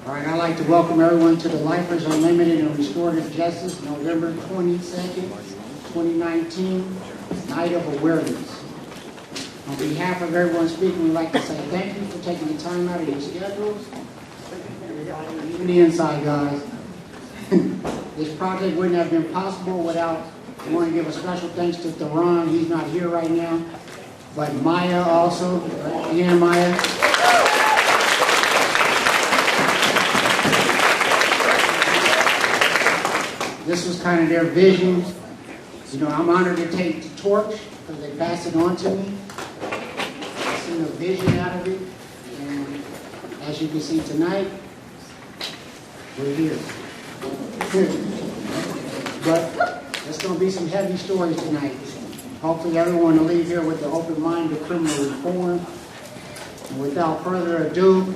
All right, I'd like to welcome everyone to the Lifers Unlimited and Restorative Justice, November 22nd, 2019, Night of Awareness. On behalf of everyone speaking, we'd like to say thank you for taking the time out of your schedules. Even the inside guys. This project wouldn't have been possible without, I want to give a special thanks to Theron. He's not here right now, but Maya also. And Maya. This was kind of their vision. You know, I'm honored to take the torch because they passed it on to me. I've seen a vision out of it. And as you can see tonight, we're here. But there's going to be some heavy stories tonight. Hopefully everyone will leave here with the open mind to criminal reform. And without further ado,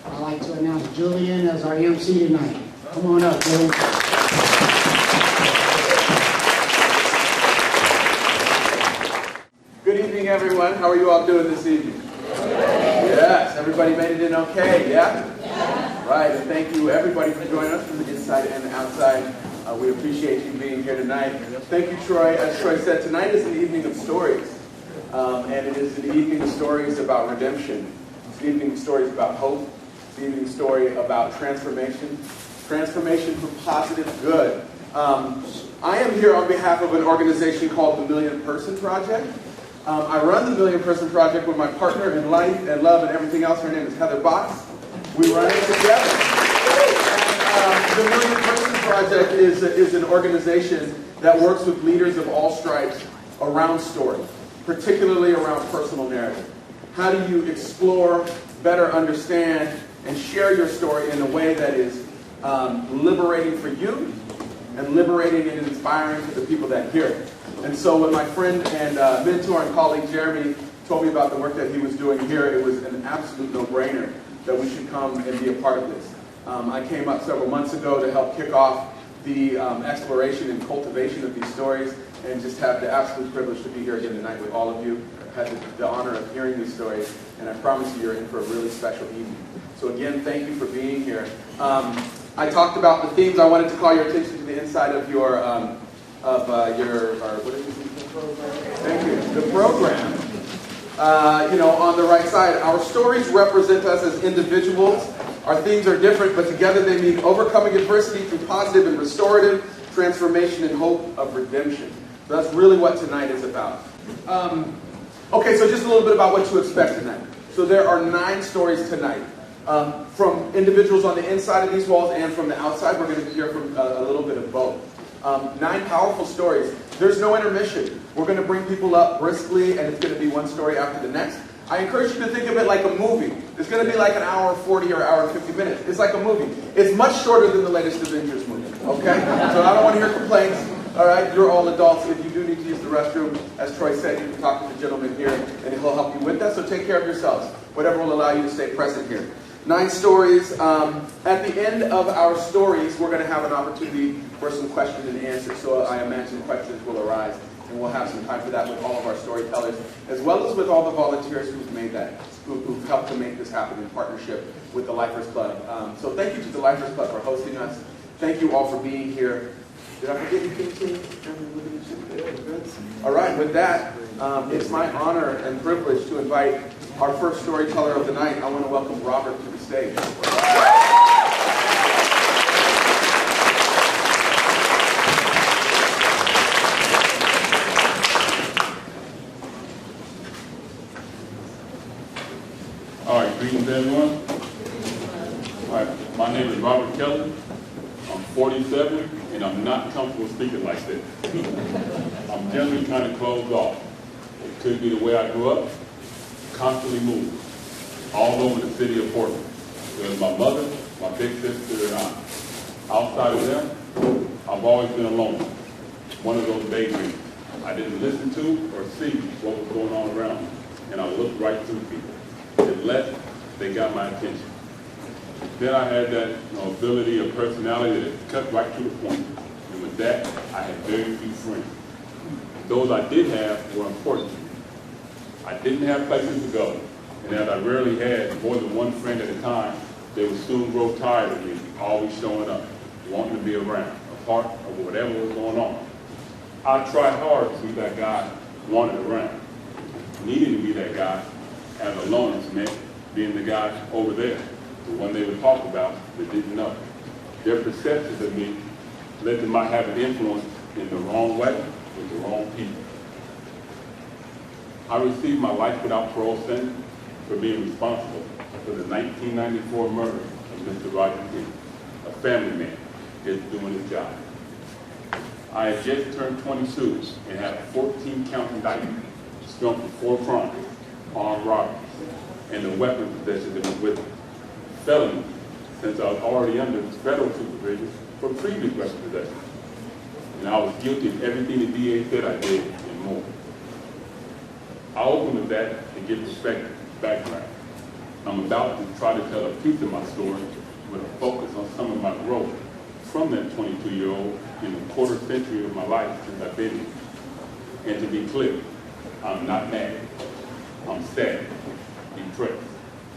I'd like to announce Julian as our MC tonight. Come on up, Julian. Good evening, everyone. How are you all doing this evening? Yes, everybody made it in okay, yeah? Right, and thank you, everybody, for joining us from the inside and the outside. We appreciate you being here tonight. Thank you, Troy. As Troy said, tonight is an evening of stories. And it is an evening of stories about redemption. It's an evening of stories about hope. It's an evening story about transformation. Transformation for positive good. I am here on behalf of an organization called the Million Person Project. I run the Million Person Project with my partner in life and love and everything else. Her name is Heather Box. We run it together. And, the Million Person Project is an organization that works with leaders of all stripes around story, particularly around personal narrative. How do you explore, better understand, and share your story in a way that is liberating for you and liberating and inspiring to the people that hear it? And so when my friend and mentor and colleague Jeremy told me about the work that he was doing here, it was an absolute no-brainer that we should come and be a part of this. I came up several months ago to help kick off the exploration and cultivation of these stories, and just have the absolute privilege to be here again tonight with all of you. I've had the honor of hearing these stories, and I promise you you're in for a really special evening. So again, thank you for being here. I talked about the themes. I wanted to call your attention to the inside of your what is this program? Thank you. The program. On the right side, our stories represent us as individuals. Our themes are different, but together they mean overcoming adversity through positive and restorative transformation and hope of redemption. So that's really what tonight is about. Okay, so just a little bit about what to expect tonight. So there are 9 stories tonight. From individuals on the inside of these walls and from the outside. We're going to hear from a little bit of both. 9 powerful stories. There's no intermission. We're going to bring people up briskly, and it's going to be one story after the next. I encourage you to think of it like a movie. It's going to be like an hour 40 or hour 50 minutes. It's like a movie. It's much shorter than the latest Avengers movie. Okay? So I don't want to hear complaints. All right? You're all adults. If you do need to use the restroom, as Troy said, you can talk to the gentleman here, and he'll help you with that. So take care of yourselves. Whatever will allow you to stay present here. 9 stories. At the end of our stories, we're going to have an opportunity for some questions and answers. So I imagine questions will arise, and we'll have some time for that with all of our storytellers, as well as with all the volunteers who've made that, who've helped to make this happen in partnership with the Lifers Club. So thank you to the Lifers Club for hosting us. Thank you all for being here. Did I forget anything? All right, with that, it's my honor and privilege to invite our first storyteller of the night. I want to welcome Robert to the stage. All right, greetings everyone. All right, my name is Robert Kelly. I'm 47, and I'm not comfortable speaking like this. I'm generally kind of closed off. It could be the way I grew up, constantly moving, all over the city of Portland. There's my mother, my big sister, and I. Outside of them, I've always been alone. One of those daydreams. I didn't listen to or see what was going on around me, and I looked right through people. Unless they got my attention. Then I had that ability or personality that cut right to the point. And with that, I had very few friends. Those I did have were important to me. I didn't have places to go. And as I rarely had more than one friend at a time, They would soon grow tired of me, always showing up, wanting to be around, a part of whatever was going on. I tried hard to be that guy wanted around. Needing to be that guy as a loner meant being the guy over there, the one they would talk about but didn't know. Their perceptions of me led them might have an influence in the wrong way with the wrong people. I received my life without parole sentence for being responsible for the 1994 murder of Mr. Roger King, a family man just doing his job. I had just turned 22 and had a 14-count indictment strung for 4 crimes, armed robberies, and the weapon possession that was with it. Felony, since I was already under federal supervision for previous weapon possession. And I was guilty of everything the DA said I did and more. I open with that to give perspective, background. I'm about to try to tell a piece of my story with a focus on some of my growth from that 22-year-old in the quarter century of my life since I've been here. And to be clear, I'm not mad. I'm sad, depressed,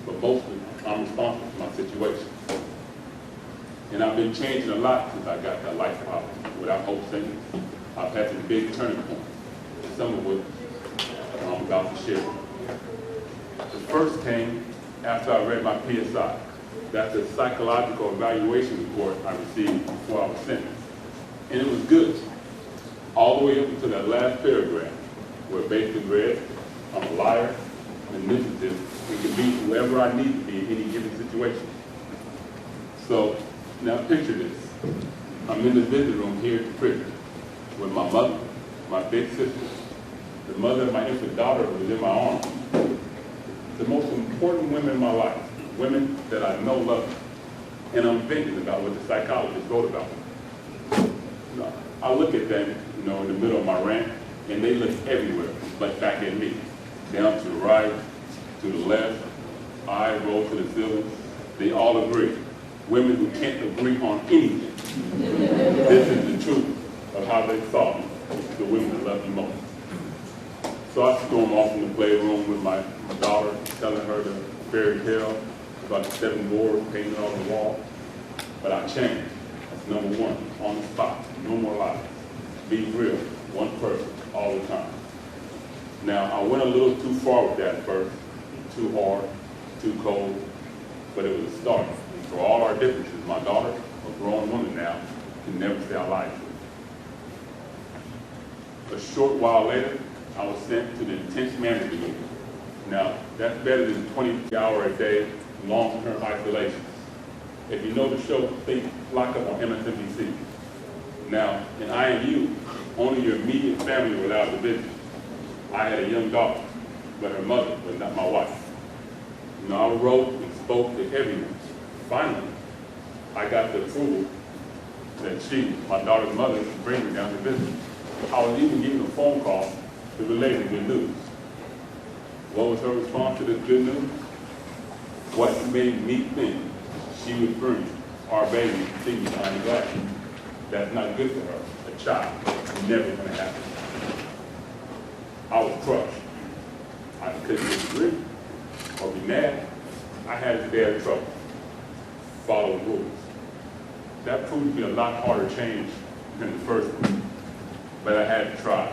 but mostly I'm responsible for my situation. And I've been changing a lot since I got that life out without hope sentence. I've had some big turning points, some of which I'm about to share. The first came after I read my PSI. That's a psychological evaluation report I received before I was sentenced. And it was good, all the way up until that last paragraph, where it basically read, I'm a liar, manipulative, and can be whoever I need to be in any given situation. So, now picture this. I'm in the visit room here at the prison with my mother, my big sister, the mother of my infant daughter who was in my arms. The most important women in my life, women that I know love me. And I'm venting about what the psychologist wrote about me. I look at them, in the middle of my rant, and they look everywhere but back at me. Down to the right, to the left, eyes roll to the ceiling. They all agree. Women who can't agree on anything. This is the truth of how they saw me, the women that love me most. So I storm off in the playroom with my daughter, telling her the fairy tale about the 7 dwarves painted on the wall. But I changed. That's number 1, on the spot. No more lies. Be real, one person, all the time. Now, I went a little too far with that first, too hard, too cold, but it was a start. And for all our differences, my daughter, a grown woman now, can never say I lied to her. A short while later, I was sent to the intense management unit. Now, that's better than 20-hour-a-day long-term isolation. If you know the show, think Lockup on MSNBC. Now, in IMU, only your immediate family were allowed to visit. I had a young daughter, but her mother was not my wife. I wrote and spoke to everyone. Finally, I got the approval that she, my daughter's mother, could bring her down to visit. I was even given a phone call to relay the good news. What was her response to this good news? What made me think she would bring our baby to see me behind the glass? That's not good for her, a child. Never going to happen. I was crushed. I couldn't disagree or be mad. I had to bear the trouble, follow the rules. That proved to be a lot harder change than the first one, but I had to try.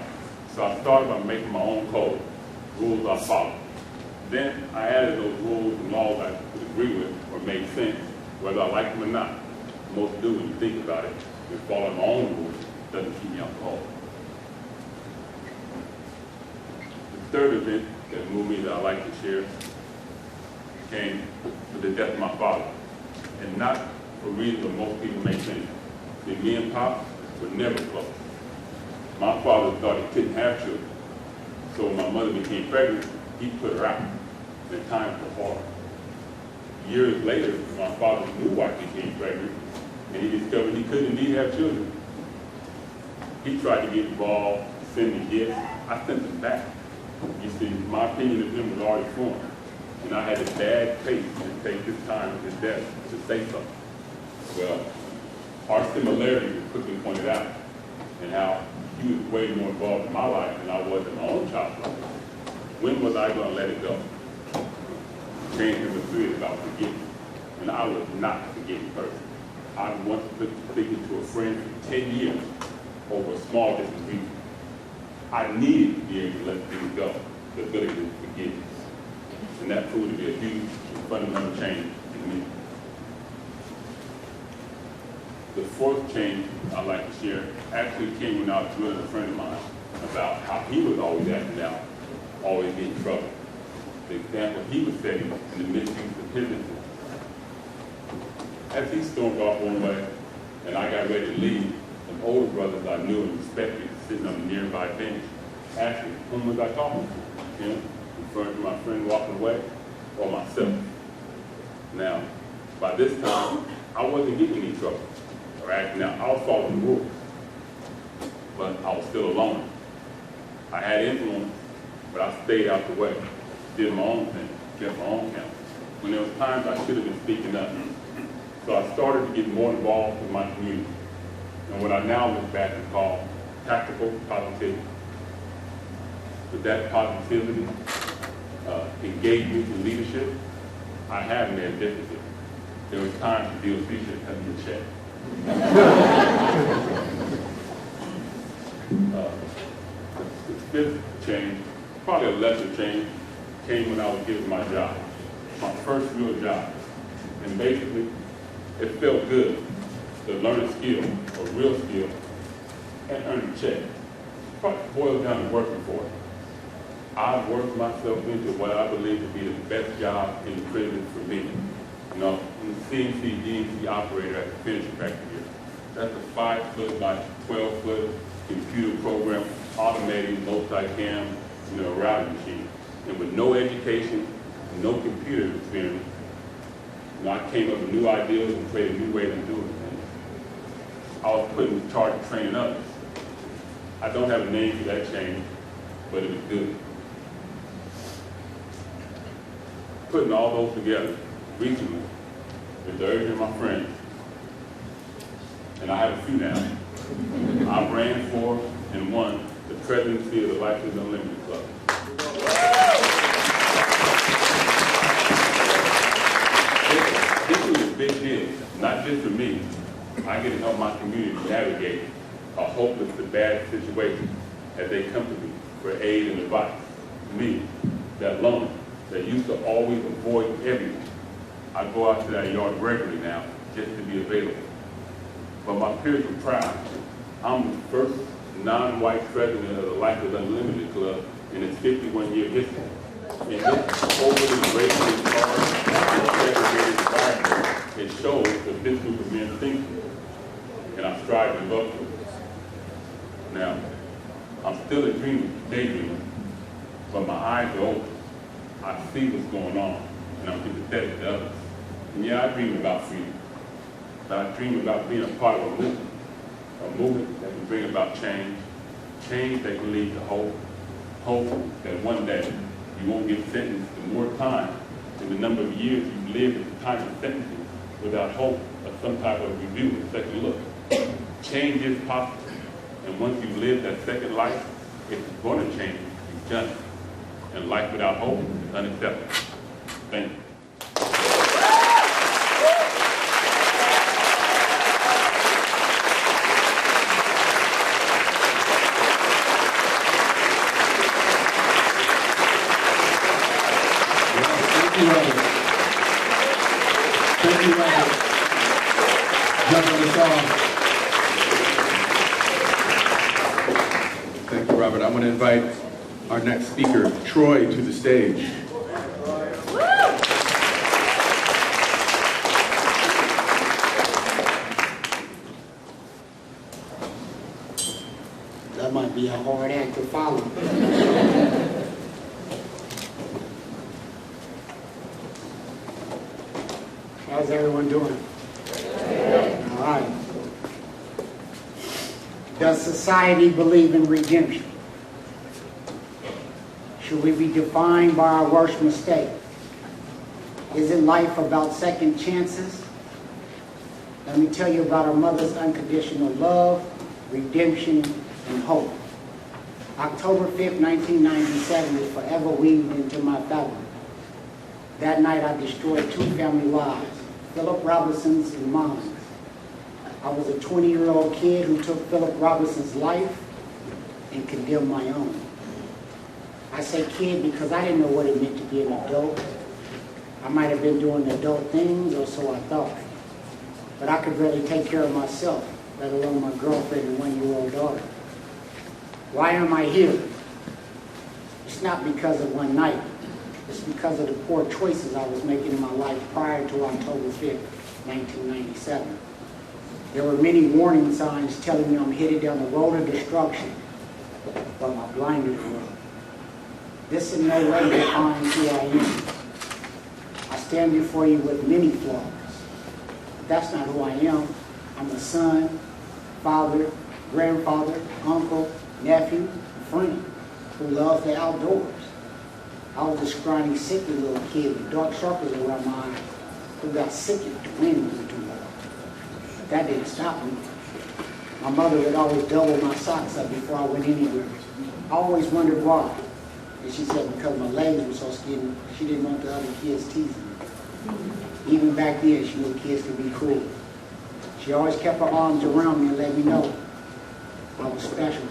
So I started by making my own code, rules I followed. Then I added those rules and laws I could agree with or made sense, whether I liked them or not. Most do when you think about it. If following my own rules doesn't keep me alcohol. The third event that moved me that I like to share came with the death of my father. And not for reasons that most people may think. See, me and Pop were never close. My father thought he couldn't have children. So when my mother became pregnant, he put her out. The times were hard. Years later, my father's new wife became pregnant, and he discovered he couldn't indeed have children. He tried to get involved, send me gifts. I sent them back. You see, my opinion of him was already formed, and I had a bad taste to take this time of his death to say something. Well, our similarities were quickly pointed out, and how he was way more involved in my life than I was in my own child's life. When was I going to let it go? Change number 3 is about forgiveness. and I was not a forgetting person. I once speaking to a friend for 10 years over a small disagreement. I needed to be able to let things go, the ability to forgive. And that proved to be a huge and fundamental change in me. The fourth change I'd like to share actually came when I was with a friend of mine about how he was always acting out, always getting in trouble. The example he was setting in the misuse of his influence. As he stormed off one way and I got ready to leave, some older brothers I knew and respected sitting on the nearby bench asked me, whom was I talking to? Him, referring to my friend walking away, or myself. Now, by this time, I wasn't getting any trouble or acting out. I was following the rules, but I was still alone. I had influence, but I stayed out the way, did my own thing, kept my own count. When there was times I should have been speaking up. So I started to get more involved with my community, and what I now look back and call tactical positivity. With that positivity, engagement in leadership, I have made a difference. There was times the DOC should have cut me a check. The fifth change, probably a lesser change, came when I was given my job, my first real job. And basically, it felt good to learn a skill, a real skill, and earn a check. It probably boils down to working for it. I've worked myself into what I believe to be the best job in prison for me. You know, I'm the CNC operator at the finishing factory here. That's a 5-foot by 12-foot computer program, automating multi-cam, routing machine. And with no education, no computer experience, I came up with new ideas and created new ways of doing things. I was put in charge of training others. I don't have a name for that change, but it was good. Putting all those together recently with the urging of my friends, and I have a few now. I ran for and won the presidency of the Lifers Unlimited Club. This was a big deal, not just for me. I get to help my community navigate a hopeless to bad situation as they come to me for aid and advice. Me, that loner, that used to always avoid everyone. I go out to that yard regularly now just to be available. But my peers are proud. I'm the first non-white president of the Lifers Unlimited Club in its 51-year history. And this overly racially charged and segregated environment, it shows that this group of men think, and I strive to live up to it. Now, I'm still a dreamer, daydreamer, but my eyes are open. I see what's going on, and I'm empathetic to others. And yeah, I dream about freedom, but I dream about being a part of a movement that can bring about change, change that can lead to hope, hope that one day you won't get sentenced to more time than the number of years you've lived at the time of sentencing without hope of some type of review and second look. Change is possible, and once you've lived that second life, if it's going to change, you've done it. And life without hope is unacceptable. Thank you. Thank you, Robert. Jumping us off. Thank you, Robert. I'm going to invite our next speaker, Troy, to the stage. That might be a hard act to follow. How's everyone doing? All right. Does society believe in redemption? Should we be defined by our worst mistake? Isn't life about second chances? Let me tell you about our mother's unconditional love, redemption, and hope. October 5th, 1997 is forever weaved into my fabric. That night I destroyed 2 family lives, Philip Robinson's in mine. I was a 20-year-old kid who took Philip Robinson's life and condemned my own. I say kid because I didn't know what it meant to be an adult. I might have been doing adult things, or so I thought. But I could barely take care of myself, let alone my girlfriend and one-year-old daughter. Why am I here? It's not because of one night. It's because of the poor choices I was making in my life prior to October 5th, 1997. There were many warning signs telling me I'm headed down the road of destruction, but my blinders were up. This in no way defines who I am. I stand before you with many flaws. But that's not who I am. I'm a son, father, grandfather, uncle, nephew, friend who loves the outdoors. I was a scrawny, sickly little kid with dark circles around my eyes who got sick if the wind was too loud. But that didn't stop me. My mother would always double my socks up before I went anywhere. I always wondered why. And she said because my legs were so skinny, she didn't want the other kids teasing me. Even back then, she knew kids could be cruel. She always kept her arms around me and let me know I was special.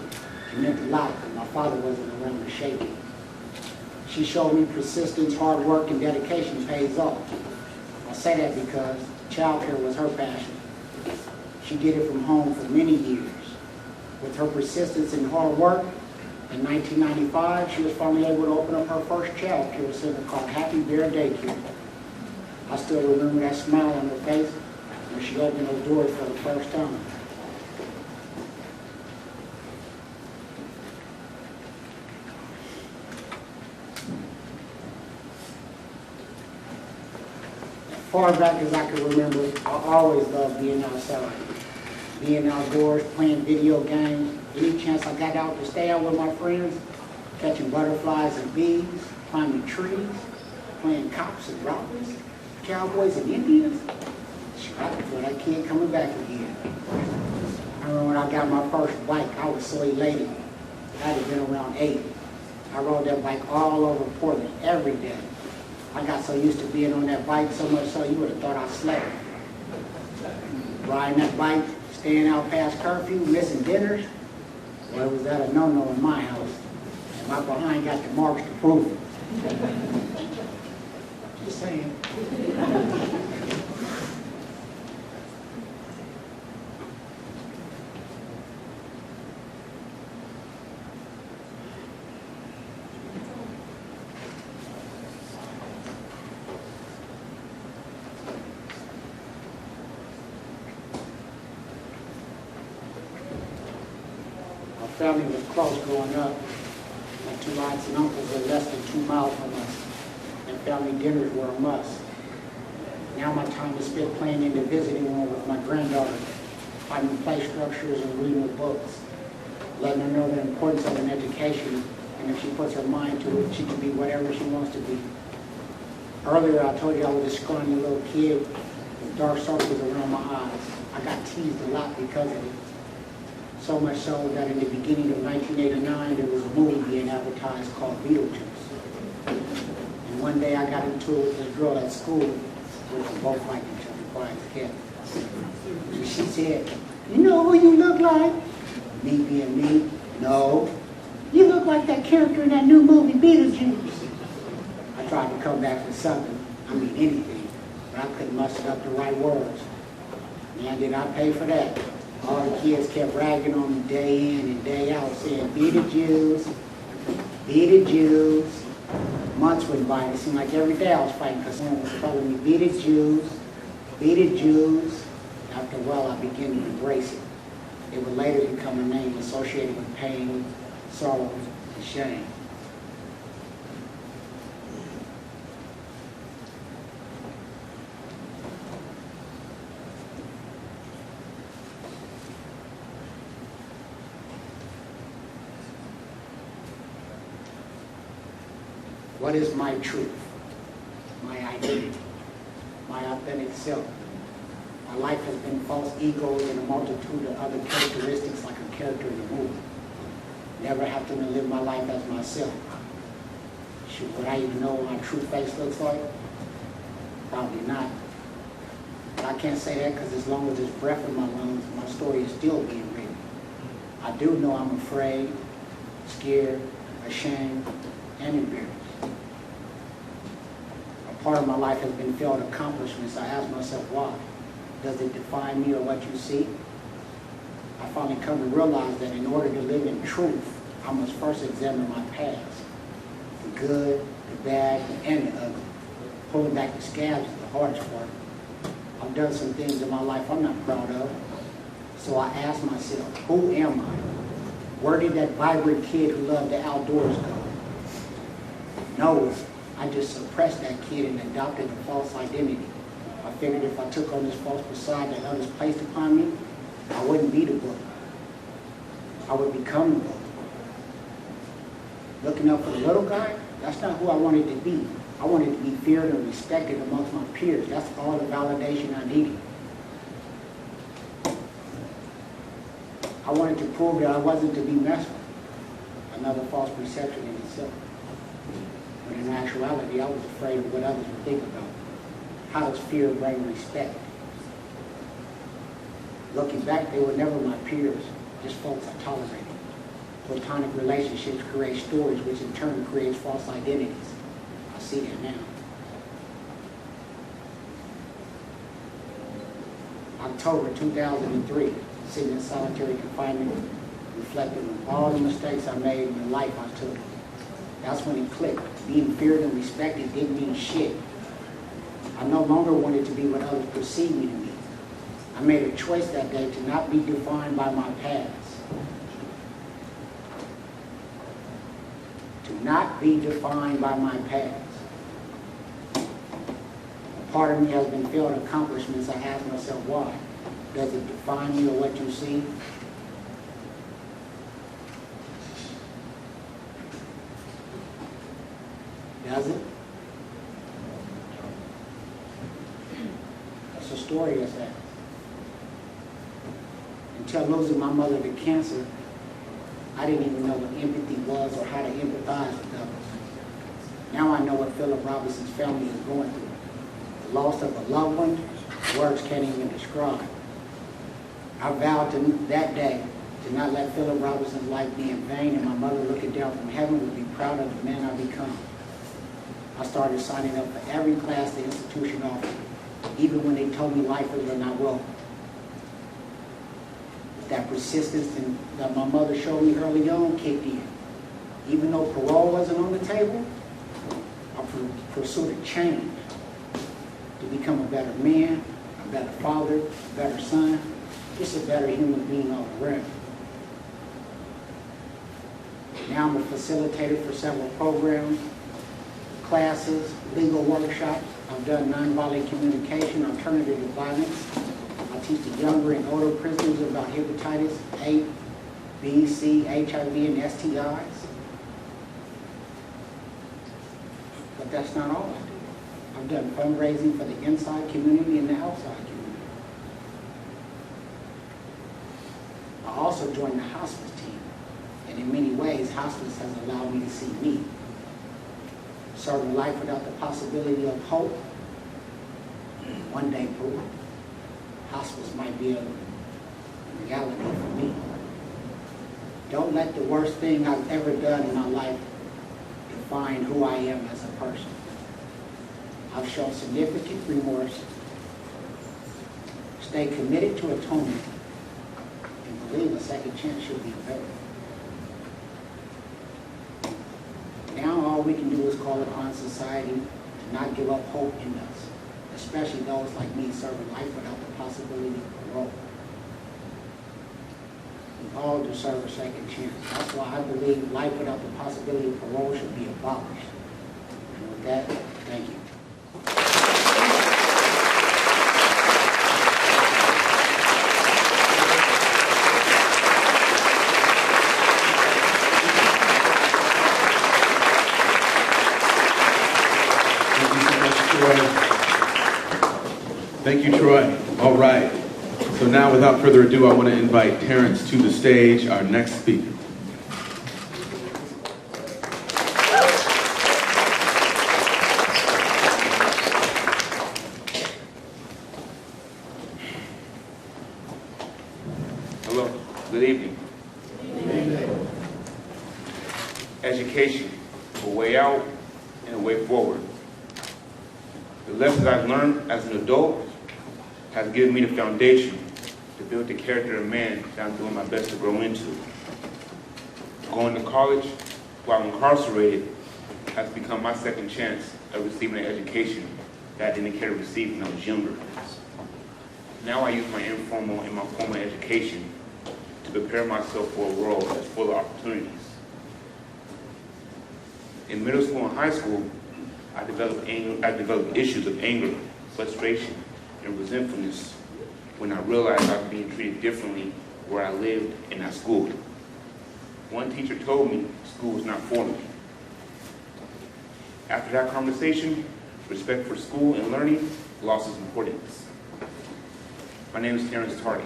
It meant a lot because my father wasn't around to shake me. She showed me persistence, hard work, and dedication pays off. I say that because childcare was her passion. She did it from home for many years. With her persistence and hard work, in 1995, she was finally able to open up her first child care center called Happy Bear Daycare. I still remember that smile on her face when she opened those doors for the first time. As far back as I can remember, I always loved being outside. Being outdoors, playing video games. Any chance I got out to stay out with my friends, catching butterflies and bees, climbing trees, playing cops and robbers, cowboys and Indians. I could feel that kid coming back again. I remember when I got my first bike, I was so elated. I had been around 8. I rode that bike all over Portland every day. I got so used to being on that bike, so much so you would have thought I slept. Riding that bike, staying out past curfew, missing dinners. Well, was that a no-no in my house? And my behind got the marks to prove it. Just saying. Family was close growing up. My 2 aunts and uncles were less than 2 miles from us, and family dinners were a must. Now my time is spent playing in the visiting room with my granddaughter, finding play structures and reading her books, letting her know the importance of an education, and if she puts her mind to it, she can be whatever she wants to be. Earlier I told you I was a scrawny little kid with dark circles around my eyes. I got teased a lot because of it. So much so that in the beginning of 1989, there was a movie being advertised called Beetlejuice. And one day I got into it with this girl at school, which we both liked each other quite as kids. So she said, "You know who you look like?" Me being me, "No." "You look like that character in that new movie, Beetlejuice." I tried to come back with something, I mean anything, but I couldn't muster up the right words. Man, did I pay for that. All the kids kept ragging on me day in and day out, saying, "Beetlejuice, Beetlejuice." Months went by, and it seemed like every day I was fighting because someone was calling me Beetlejuice, Beetlejuice. After a while, I began to embrace it. It would later become a name associated with pain, sorrow, and shame. What is my truth? My identity? My authentic self? My life has been false egos and a multitude of other characteristics like a character in a movie. Never have to live my life as myself. Should would I even know what my true face looks like? Probably not. I can't say that because as long as there's breath in my lungs, my story is still being written. I do know I'm afraid, scared, ashamed, and embarrassed. A part of my life has been failed accomplishments. I ask myself, why? Does it define me or what you see? I finally come to realize that in order to live in truth, I must first examine my past. The good, the bad, and the ugly. Pulling back the scabs is the hardest part. I've done some things in my life I'm not proud of. So I ask myself, who am I? Where did that vibrant kid who loved the outdoors go? No, I just suppressed that kid and adopted a false identity. I figured if I took on this false facade that others placed upon me, I wouldn't be the book. I would become the book. Looking up for the little guy, that's not who I wanted to be. I wanted to be feared and respected amongst my peers. That's all the validation I needed. I wanted to prove that I wasn't to be messed with. Another false perception in itself. But in actuality, I was afraid of what others would think about me. How does fear bring respect? Looking back, they were never my peers, just folks I tolerated. Platonic relationships create stories, which in turn creates false identities. I see that now. October 2003, sitting in solitary confinement, reflecting on all the mistakes I made and the life I took. That's when it clicked. Being feared and respected didn't mean shit. I no longer wanted to be what others perceived me to be. I made a choice that day to not be defined by my past. To not be defined by my past. A part of me has been failed accomplishments. I ask myself, why? Does it define me or what you see? Does it? That's the story of that. Until losing my mother to cancer, I didn't even know what empathy was or how to empathize with others. Now I know what Philip Robinson's family is going through. The loss of a loved one, words can't even describe. I vowed to that day to not let Philip Robinson's life be in vain, and my mother looking down from heaven would be proud of the man I become. I started signing up for every class the institution offered, even when they told me lifers are not welcome. That persistence that my mother showed me early on kicked in. Even though parole wasn't on the table, I pursued a change to become a better man, a better father, a better son, just a better human being all around. Now I'm a facilitator for several programs, classes, legal workshops. I've done nonviolent communication, alternative to violence. I teach the younger and older prisoners about hepatitis A, B, C, HIV, and STIs. But that's not all I do. I've done fundraising for the inside community and the outside community. I also joined the hospice team. And in many ways, hospice has allowed me to see me. Serving life without the possibility of hope, one day proved hospice might be a reality for me. Don't let the worst thing I've ever done in my life define who I am as a person. I've shown significant remorse, stay committed to atonement, and believe a second chance should be available. Now all we can do is call upon society to not give up hope in us, especially those like me serving life without the possibility of parole. We all deserve a second chance. That's why I believe life without the possibility of parole should be abolished. And with that, thank you. Thank you, Troy. All right. So now, without further ado, I want to invite Terrence to the stage, our next speaker. Hello, good evening. Education, a way out and a way forward. The lessons I've learned as an adult has given me the foundation to build the character of man that I'm doing my best to grow into. Going to college while incarcerated has become my second chance of receiving an education that I didn't care to receive when I was younger. Now I use my informal and my formal education to prepare myself for a world that's full of opportunities. In middle school and high school, I developed issues of anger, frustration, and resentfulness when I realized I was being treated differently where I lived and at school. One teacher told me school was not for me. After that conversation, respect for school and learning lost its importance. My name is Terrence Tardy.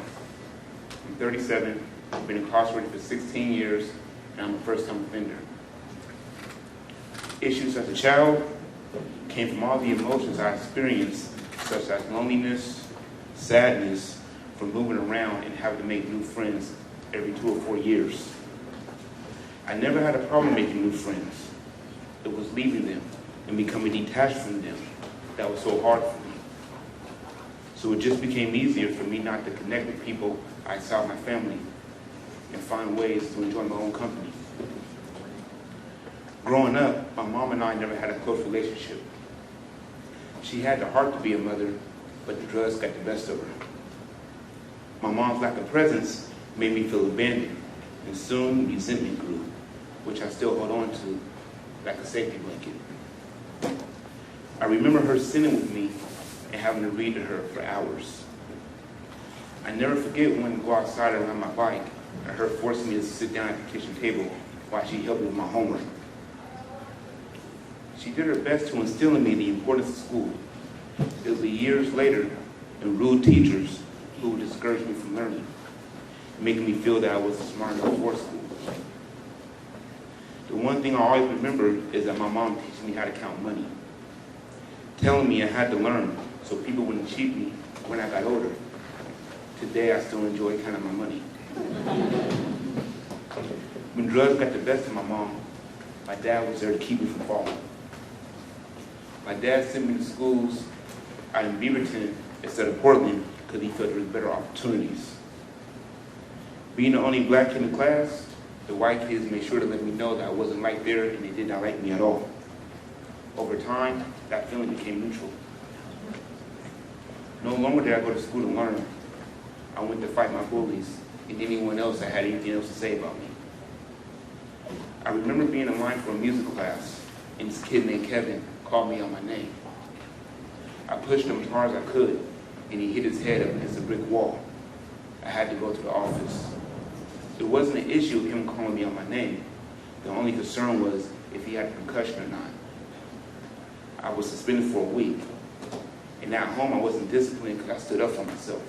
I'm 37, I've been incarcerated for 16 years, and I'm a first-time offender. Issues as a child came from all the emotions I experienced, such as loneliness, sadness, from moving around and having to make new friends every 2 or 4 years. I never had a problem making new friends. It was leaving them and becoming detached from them that was so hard for me. So it just became easier for me not to connect with people outside my family and find ways to enjoy my own company. Growing up, my mom and I never had a close relationship. She had the heart to be a mother, but the drugs got the best of her. My mom's lack of presence made me feel abandoned, and soon resentment grew, which I still hold on to like a safety blanket. I remember her sitting with me and having to read to her for hours. I never forget when to go outside and ride my bike, and her forcing me to sit down at the kitchen table while she helped me with my homework. She did her best to instill in me the importance of school. It would be years later and rude teachers who would discourage me from learning, making me feel that I wasn't smart enough for school. The one thing I always remember is that my mom teaching me how to count money, telling me I had to learn so people wouldn't cheat me when I got older. Today I still enjoy counting my money. When drugs got the best of my mom, my dad was there to keep me from falling. My dad sent me to schools out in Beaverton instead of Portland because he felt there was better opportunities. Being the only black kid in the class, the white kids made sure to let me know that I wasn't right there and they did not like me at all. Over time, that feeling became neutral. No longer did I go to school to learn. I went to fight my bullies and anyone else that had anything else to say about me. I remember being in line for a music class and this kid named Kevin called me on my name. I pushed him as hard as I could and he hit his head up against a brick wall. I had to go to the office. It wasn't an issue of him calling me on my name. The only concern was if he had a concussion or not. I was suspended for a week. And at home I wasn't disciplined because I stood up for myself.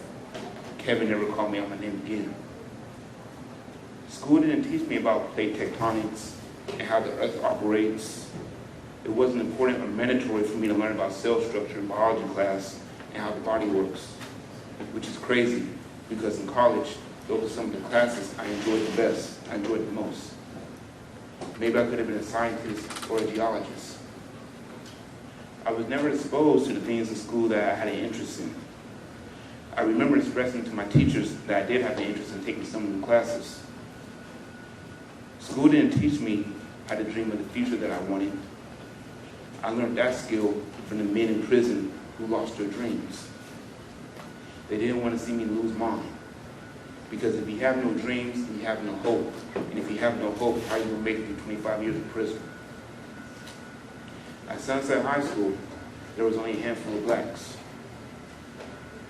Kevin never called me on my name again. School didn't teach me about plate tectonics and how the earth operates. It wasn't important or mandatory for me to learn about cell structure in biology class and how the body works, which is crazy because in college, those are some of the classes I enjoyed the best, I enjoyed the most. Maybe I could have been a scientist or a geologist. I was never exposed to the things in school that I had an interest in. I remember expressing to my teachers that I did have an interest in taking some of the classes. School didn't teach me how to dream of the future that I wanted. I learned that skill from the men in prison who lost their dreams. They didn't want to see me lose mine. Because if you have no dreams, you have no hope. And if you have no hope, how are you going to make it through 25 years in prison? At Sunset High School, there was only a handful of blacks.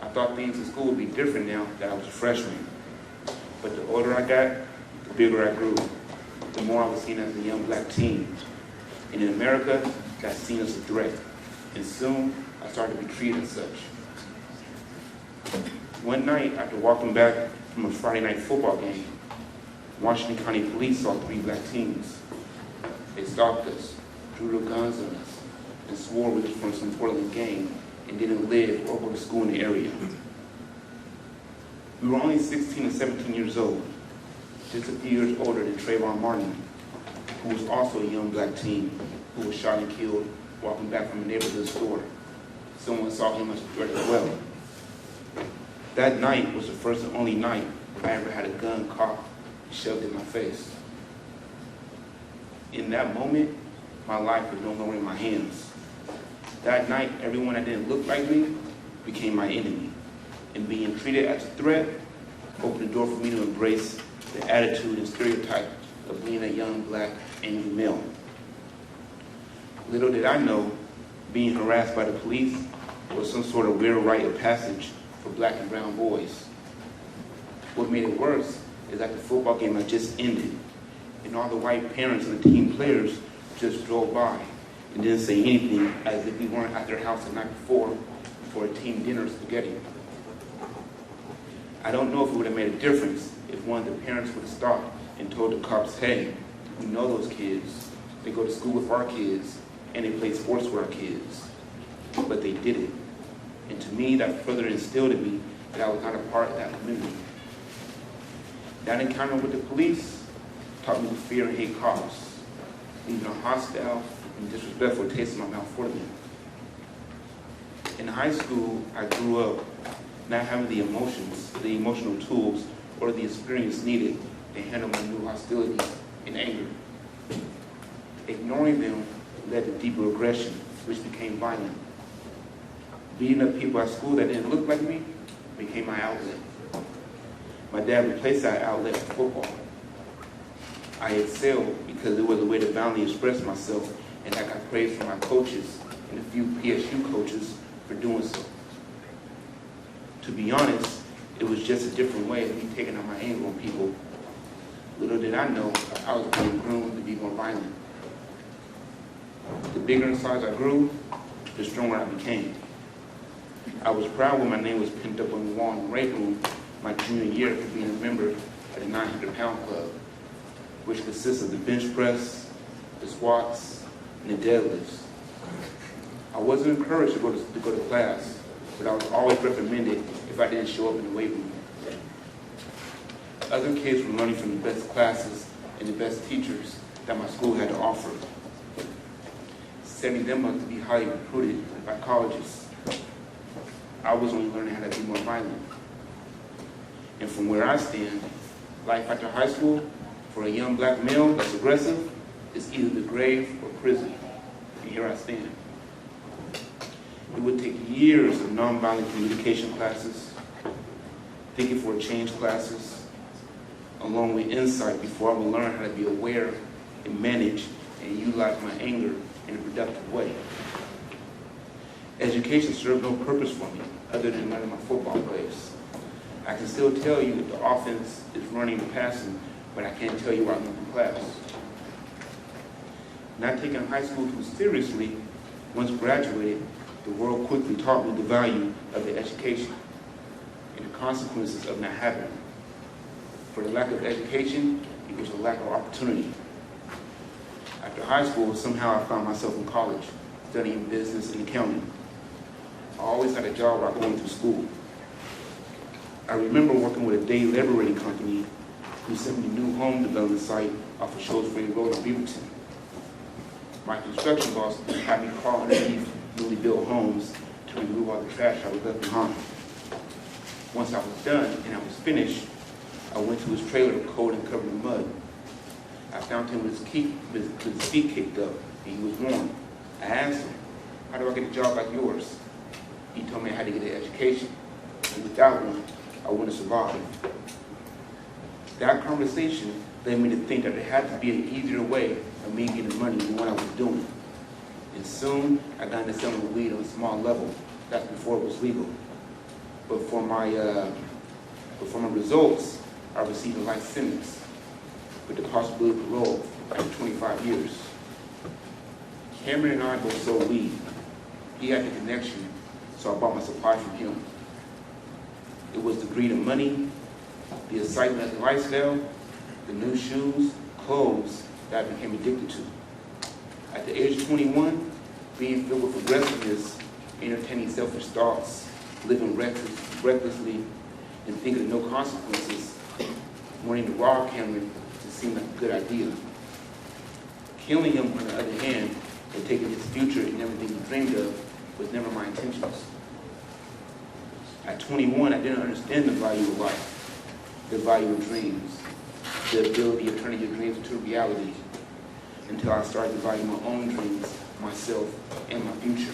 I thought things in school would be different now that I was a freshman. But the older I got, the bigger I grew. The more I was seen as a young black teen. And in America, that's seen as a threat. And soon, I started to be treated as such. One night, after walking back from a Friday night football game, Washington County Police saw 3 black teens. They stalked us, drew their guns on us, and swore we was from some Portland gang and didn't live or go to school in the area. We were only 16 and 17 years old, just a few years older than Trayvon Martin, who was also a young black teen who was shot and killed walking back from a neighborhood store. Someone saw him as a threat as well. That night was the first and only night I ever had a gun cocked and shoved in my face. In that moment, my life was no longer in my hands. That night, everyone that didn't look like me became my enemy. And being treated as a threat opened the door for me to embrace the attitude and stereotype of being a young black angry male. Little did I know, being harassed by the police was some sort of weird rite of passage for black and brown boys. What made it worse is that the football game had just ended, and all the white parents and the team players just drove by and didn't say anything, as if we weren't at their house the night before for a team dinner spaghetti. I don't know if it would have made a difference if one of the parents would have stopped and told the cops, hey, we know those kids, they go to school with our kids, and they play sports with our kids. But they did it. And to me, that further instilled in me that I was not a part of that community. That encounter with the police taught me to fear and hate cops, leaving a hostile and disrespectful taste in my mouth for them. In high school, I grew up not having the emotions, the emotional tools, or the experience needed to handle my new hostilities and anger. Ignoring them led to deeper aggression, which became violent. Beating up people at school that didn't look like me became my outlet. My dad replaced that outlet with football. I excelled because it was a way to violently express myself, and I got praise from my coaches and a few PSU coaches for doing so. To be honest, it was just a different way of me taking out my anger on people. Little did I know, I was being groomed to be more violent. The bigger in size I grew, the stronger I became. I was proud when my name was pinned up on the wall in the weight room my junior year for being a member of the 900-pound club, which consists of the bench press, the squats, and the deadlifts. I wasn't encouraged to go to class, but I was always reprimanded if I didn't show up in the weight room. Other kids were learning from the best classes and the best teachers that my school had to offer, setting them up to be highly recruited by colleges. I was only learning how to be more violent. And from where I stand, life after high school, for a young black male that's aggressive, is either the grave or prison. And here I stand. It would take years of nonviolent communication classes, thinking for a change classes, along with insight before I would learn how to be aware and manage and utilize my anger in a productive way. Education served no purpose for me other than learning my football plays. I can still tell you if the offense is running and passing, but I can't tell you what I learned in class. Not taking high school too seriously, once graduated, the world quickly taught me the value of the education and the consequences of not having it. For the lack of education equals a lack of opportunity. After high school, somehow I found myself in college, studying business and accounting. I always had a job while going through school. I remember working with a day laborating company who sent me a new home development site off of Shrewsbury Road in Beaverton. My construction boss had me crawl underneath newly built homes to remove all the trash I was left behind. Once I was done and I was finished, I went to his trailer cold and covered in mud. I found him with his feet kicked up and he was warm. I asked him, how do I get a job like yours? He told me I had to get an education, and without one, I wouldn't survive. That conversation led me to think that there had to be an easier way of me getting money than what I was doing. And soon, I got into selling weed on a small level. That's before it was legal. But for my results, I received a life sentence with the possibility of parole after 25 years. Cameron and I both sold weed. He had the connection, so I bought my supply from him. It was the greed of money, the excitement of the lifestyle, the new shoes, clothes that I became addicted to. At the age of 21, being filled with aggressiveness, entertaining selfish thoughts, living recklessly, and thinking of no consequences, wanting to rob Cameron just seemed like a good idea. Killing him, on the other hand, and taking his future and everything he dreamed of was never my intentions. At 21, I didn't understand the value of life, the value of dreams, the ability of turning your dreams into reality, until I started to value my own dreams, myself, and my future.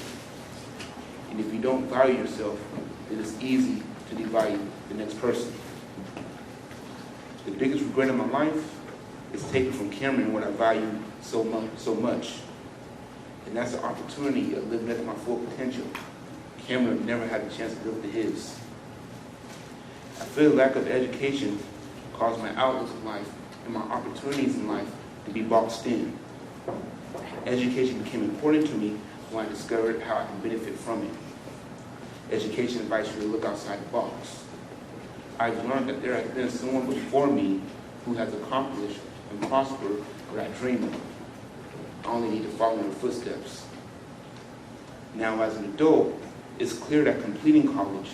And if you don't value yourself, then it's easy to devalue the next person. The biggest regret in my life is taking from Cameron what I value so much. And that's the opportunity of living up to my full potential. Cameron never had the chance to live up to his. I feel the lack of education caused my outlooks in life and my opportunities in life to be boxed in. Education became important to me when I discovered how I can benefit from it. Education invites you to look outside the box. I've learned that there has been someone before me who has accomplished and prospered what I dreamed of. I only need to follow in their footsteps. Now, as an adult, it's clear that completing college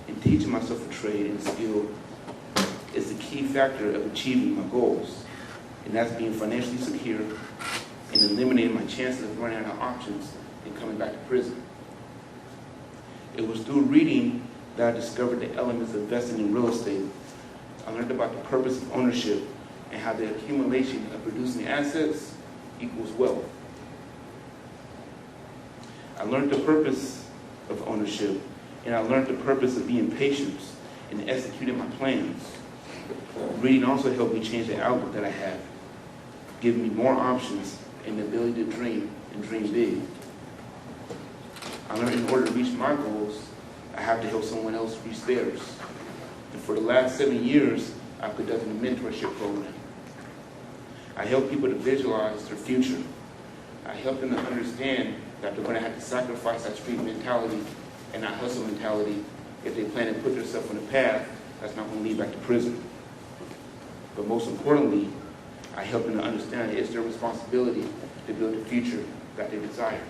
and teaching myself a trade and skill is the key factor of achieving my goals, and that's being financially secure and eliminating my chances of running out of options and coming back to prison. It was through reading that I discovered the elements of investing in real estate. I learned about the purpose of ownership and how the accumulation of producing assets equals wealth. I learned the purpose of ownership, and I learned the purpose of being patient and executing my plans. Reading also helped me change the outlook that I have, giving me more options and the ability to dream and dream big. I learned in order to reach my goals, I have to help someone else reach theirs. And for the last 7 years, I've conducted a mentorship program. I help people to visualize their future. I help them to understand that they're going to have to sacrifice that street mentality and that hustle mentality if they plan to put themselves on a path that's not going to lead back to prison. But most importantly, I help them to understand that it's their responsibility to build a future that they desire.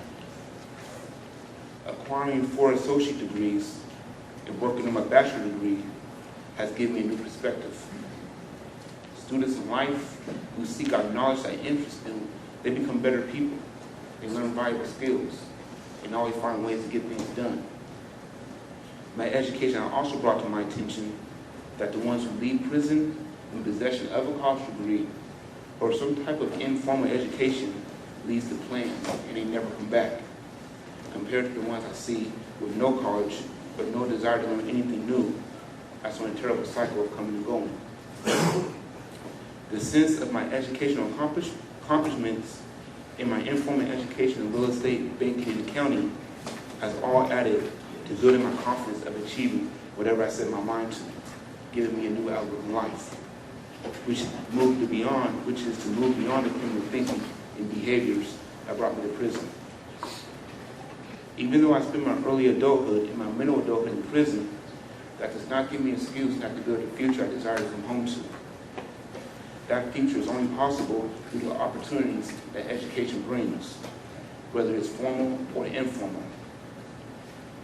Acquiring 4 associate degrees and working on my bachelor degree has given me a new perspective. Students in life who seek out knowledge that interests them, they become better people. They learn valuable skills and always find ways to get things done. My education also brought to my attention that the ones who leave prison in possession of a college degree or some type of informal education leads to plans and they never come back, compared to the ones I see with no college but no desire to learn anything new. That's on a terrible cycle of coming and going. The sense of my educational accomplishments in my informal education in real estate, banking, and accounting has all added to building my confidence of achieving whatever I set my mind to, giving me a new outlook in life, which is to move beyond the criminal thinking and behaviors that brought me to prison. Even though I spent my early adulthood and my middle adulthood in prison, that does not give me an excuse not to build a future I desire to come home to. That future is only possible due to opportunities that education brings, whether it's formal or informal.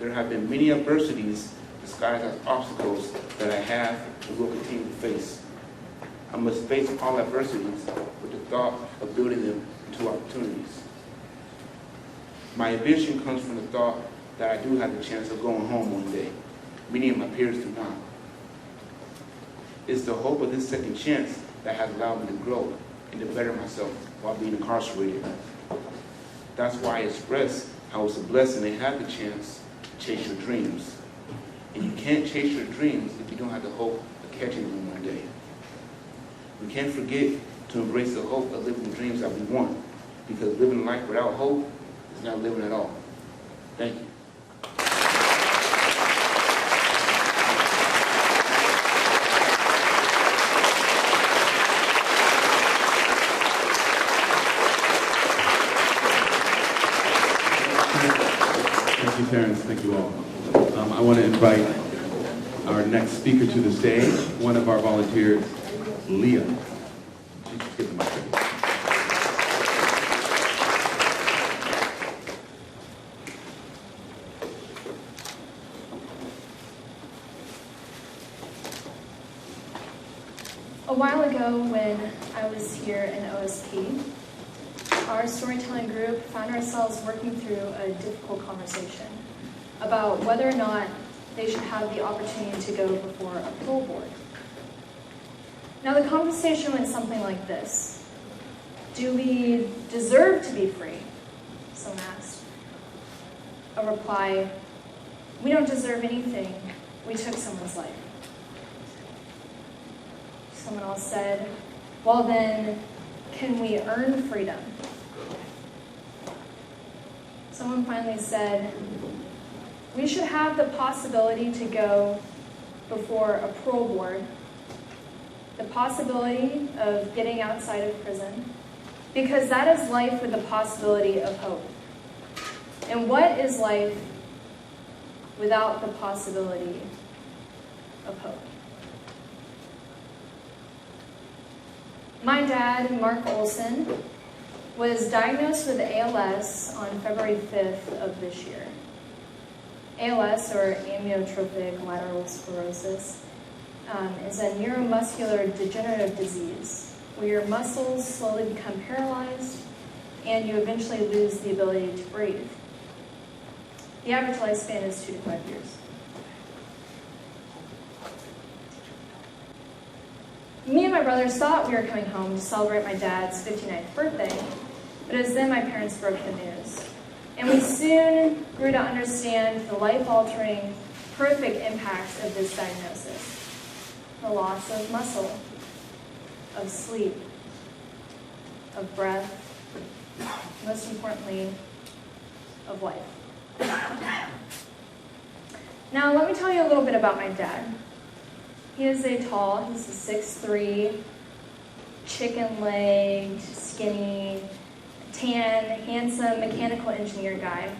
There have been many adversities disguised as obstacles that I have and will continue to face. I must face all adversities with the thought of building them into opportunities. My ambition comes from the thought that I do have the chance of going home one day. Many of my peers do not. It's the hope of this second chance that has allowed me to grow and to better myself while being incarcerated. That's why I express how it's a blessing to have the chance to chase your dreams. And you can't chase your dreams if you don't have the hope of catching them one day. We can't forget to embrace the hope of living the dreams that we want, because living life without hope is not living at all. Thank you. Thank you, Terrence. Thank you all. I want to invite our next speaker to the stage, one of our volunteers, Leah. Get the mic. A while ago when I was here in OSP, our storytelling group found ourselves working through a difficult conversation about whether or not they should have the opportunity to go before a parole board. Now the conversation went something like this. Do we deserve to be free? Someone asked. A reply, we don't deserve anything. We took someone's life. Someone else said, well then, can we earn freedom? Someone finally said, we should have the possibility to go before a parole board, the possibility of getting outside of prison, because that is life with the possibility of hope. And what is life without the possibility of hope? My dad, Mark Olson, was diagnosed with ALS on February 5th of this year. ALS, or amyotrophic lateral sclerosis, is a neuromuscular degenerative disease where your muscles slowly become paralyzed and you eventually lose the ability to breathe. The average lifespan is 2 to 5 years. Me and my brothers thought we were coming home to celebrate my dad's 59th birthday, but it was then my parents broke the news. And we soon grew to understand the life-altering, horrific impacts of this diagnosis. The loss of muscle, of sleep, of breath, most importantly, of life. Now, let me tell you a little bit about my dad. He's a 6'3", chicken-legged, skinny, tan, handsome, mechanical engineer guy.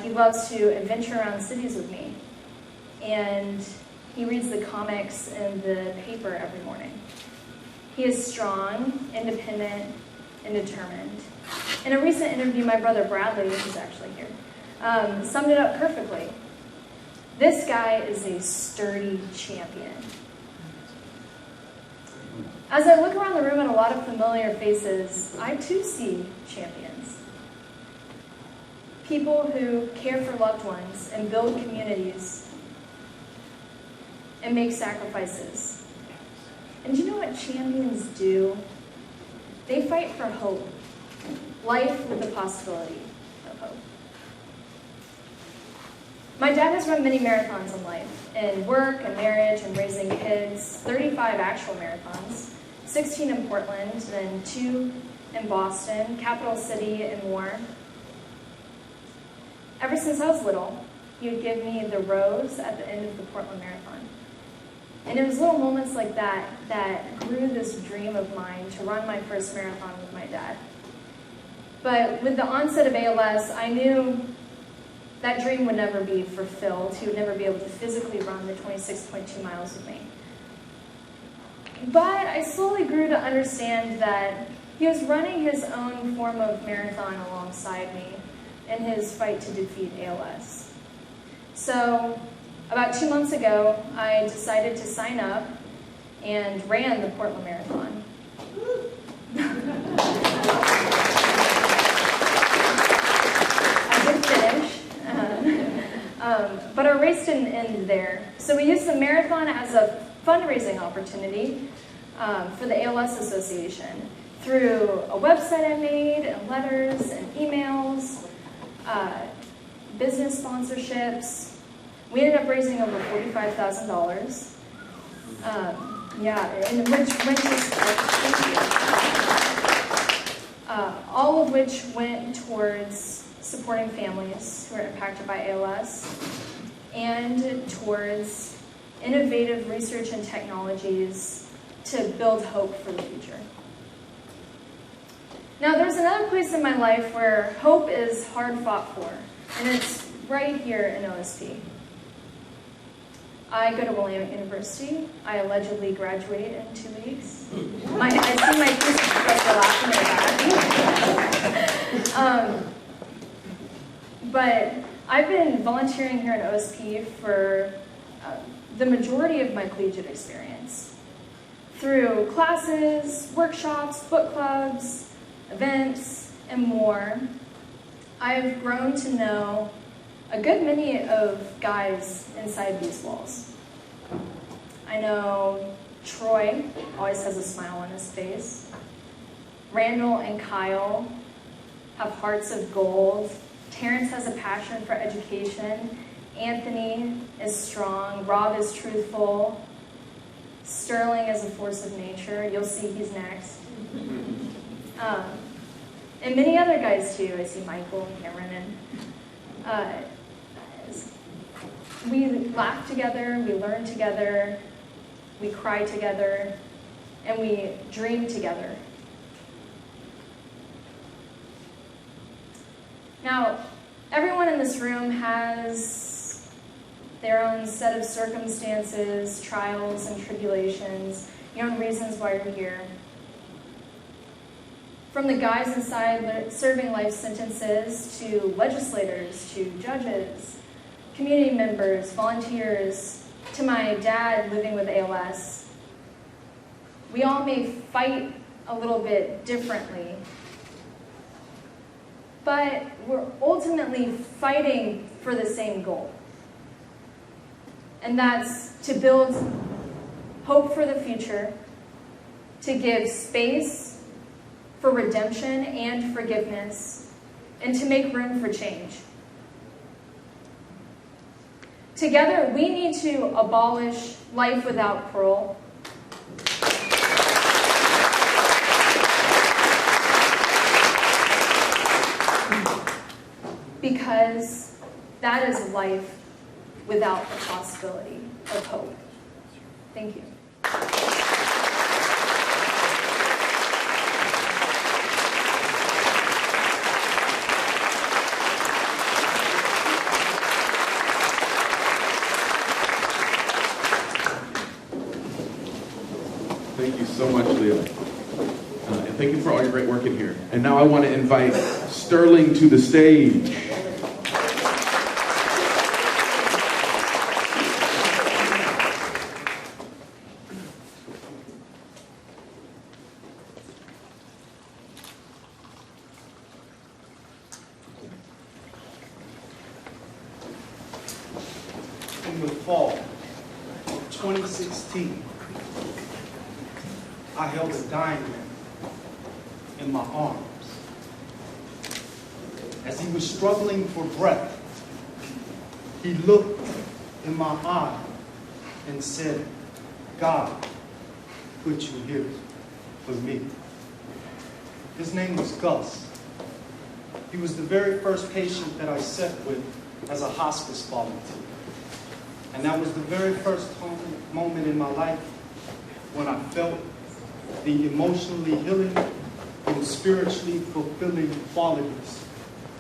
He loves to adventure around cities with me. And he reads the comics in the paper every morning. He is strong, independent, and determined. In a recent interview, my brother Bradley, who's actually here, summed it up perfectly. This guy is a sturdy champion. As I look around the room at a lot of familiar faces, I too see champions. People who care for loved ones and build communities and make sacrifices. And do you know what champions do? They fight for hope. Life with the possibility of hope. My dad has run many marathons in life, in work and marriage and raising kids, 35 actual marathons, 16 in Portland, then 2 in Boston, capital city, and more. Ever since I was little, he would give me the rose at the end of the Portland Marathon. And it was little moments like that that grew this dream of mine to run my first marathon with my dad. But with the onset of ALS, I knew that dream would never be fulfilled. He would never be able to physically run the 26.2 miles with me. But I slowly grew to understand that he was running his own form of marathon alongside me in his fight to defeat ALS. So about 2 months ago, I decided to sign up and ran the Portland Marathon. I did finish, but our race didn't end there. So we used the marathon as a fundraising opportunity for the ALS Association through a website I made, and letters, and emails, business sponsorships. We ended up raising over $45,000. And which went to all of which went towards supporting families who are impacted by ALS and towards innovative research and technologies to build hope for the future. Now, there's another place in my life where hope is hard fought for, and it's right here in OSP. I go to Willamette University. I allegedly graduate in 2 weeks. I see my thesis professor laughing at that. But I've been volunteering here at OSP for the majority of my collegiate experience. Through classes, workshops, book clubs, events, and more, I've grown to know a good many of guys inside these walls. I know Troy always has a smile on his face. Randall and Kyle have hearts of gold. Terrence has a passion for education. Anthony is strong. Rob is truthful. Sterling is a force of nature. You'll see he's next. And many other guys too. I see Michael and Cameron. And we laugh together, we learn together, we cry together, and we dream together. Now, everyone in this room has their own set of circumstances, trials, and tribulations, your own reasons why you're here. From the guys inside serving life sentences, to legislators, to judges, community members, volunteers, to my dad living with ALS. We all may fight a little bit differently, but we're ultimately fighting for the same goal. And that's to build hope for the future, to give space for redemption and forgiveness, and to make room for change. Together, we need to abolish life without parole. Because that is life without the possibility of hope. Thank you. Thank you so much, Leah. And thank you for all your great work in here. And now I want to invite Sterling to the stage. In the fall of 2016, I held a dying man in my arms. As he was struggling for breath, he looked in my eye and said, "God put you here for me." His name was Gus. He was the very first patient that I sat with as a hospice volunteer. And that was the very first moment in my life when I felt the emotionally healing and spiritually fulfilling qualities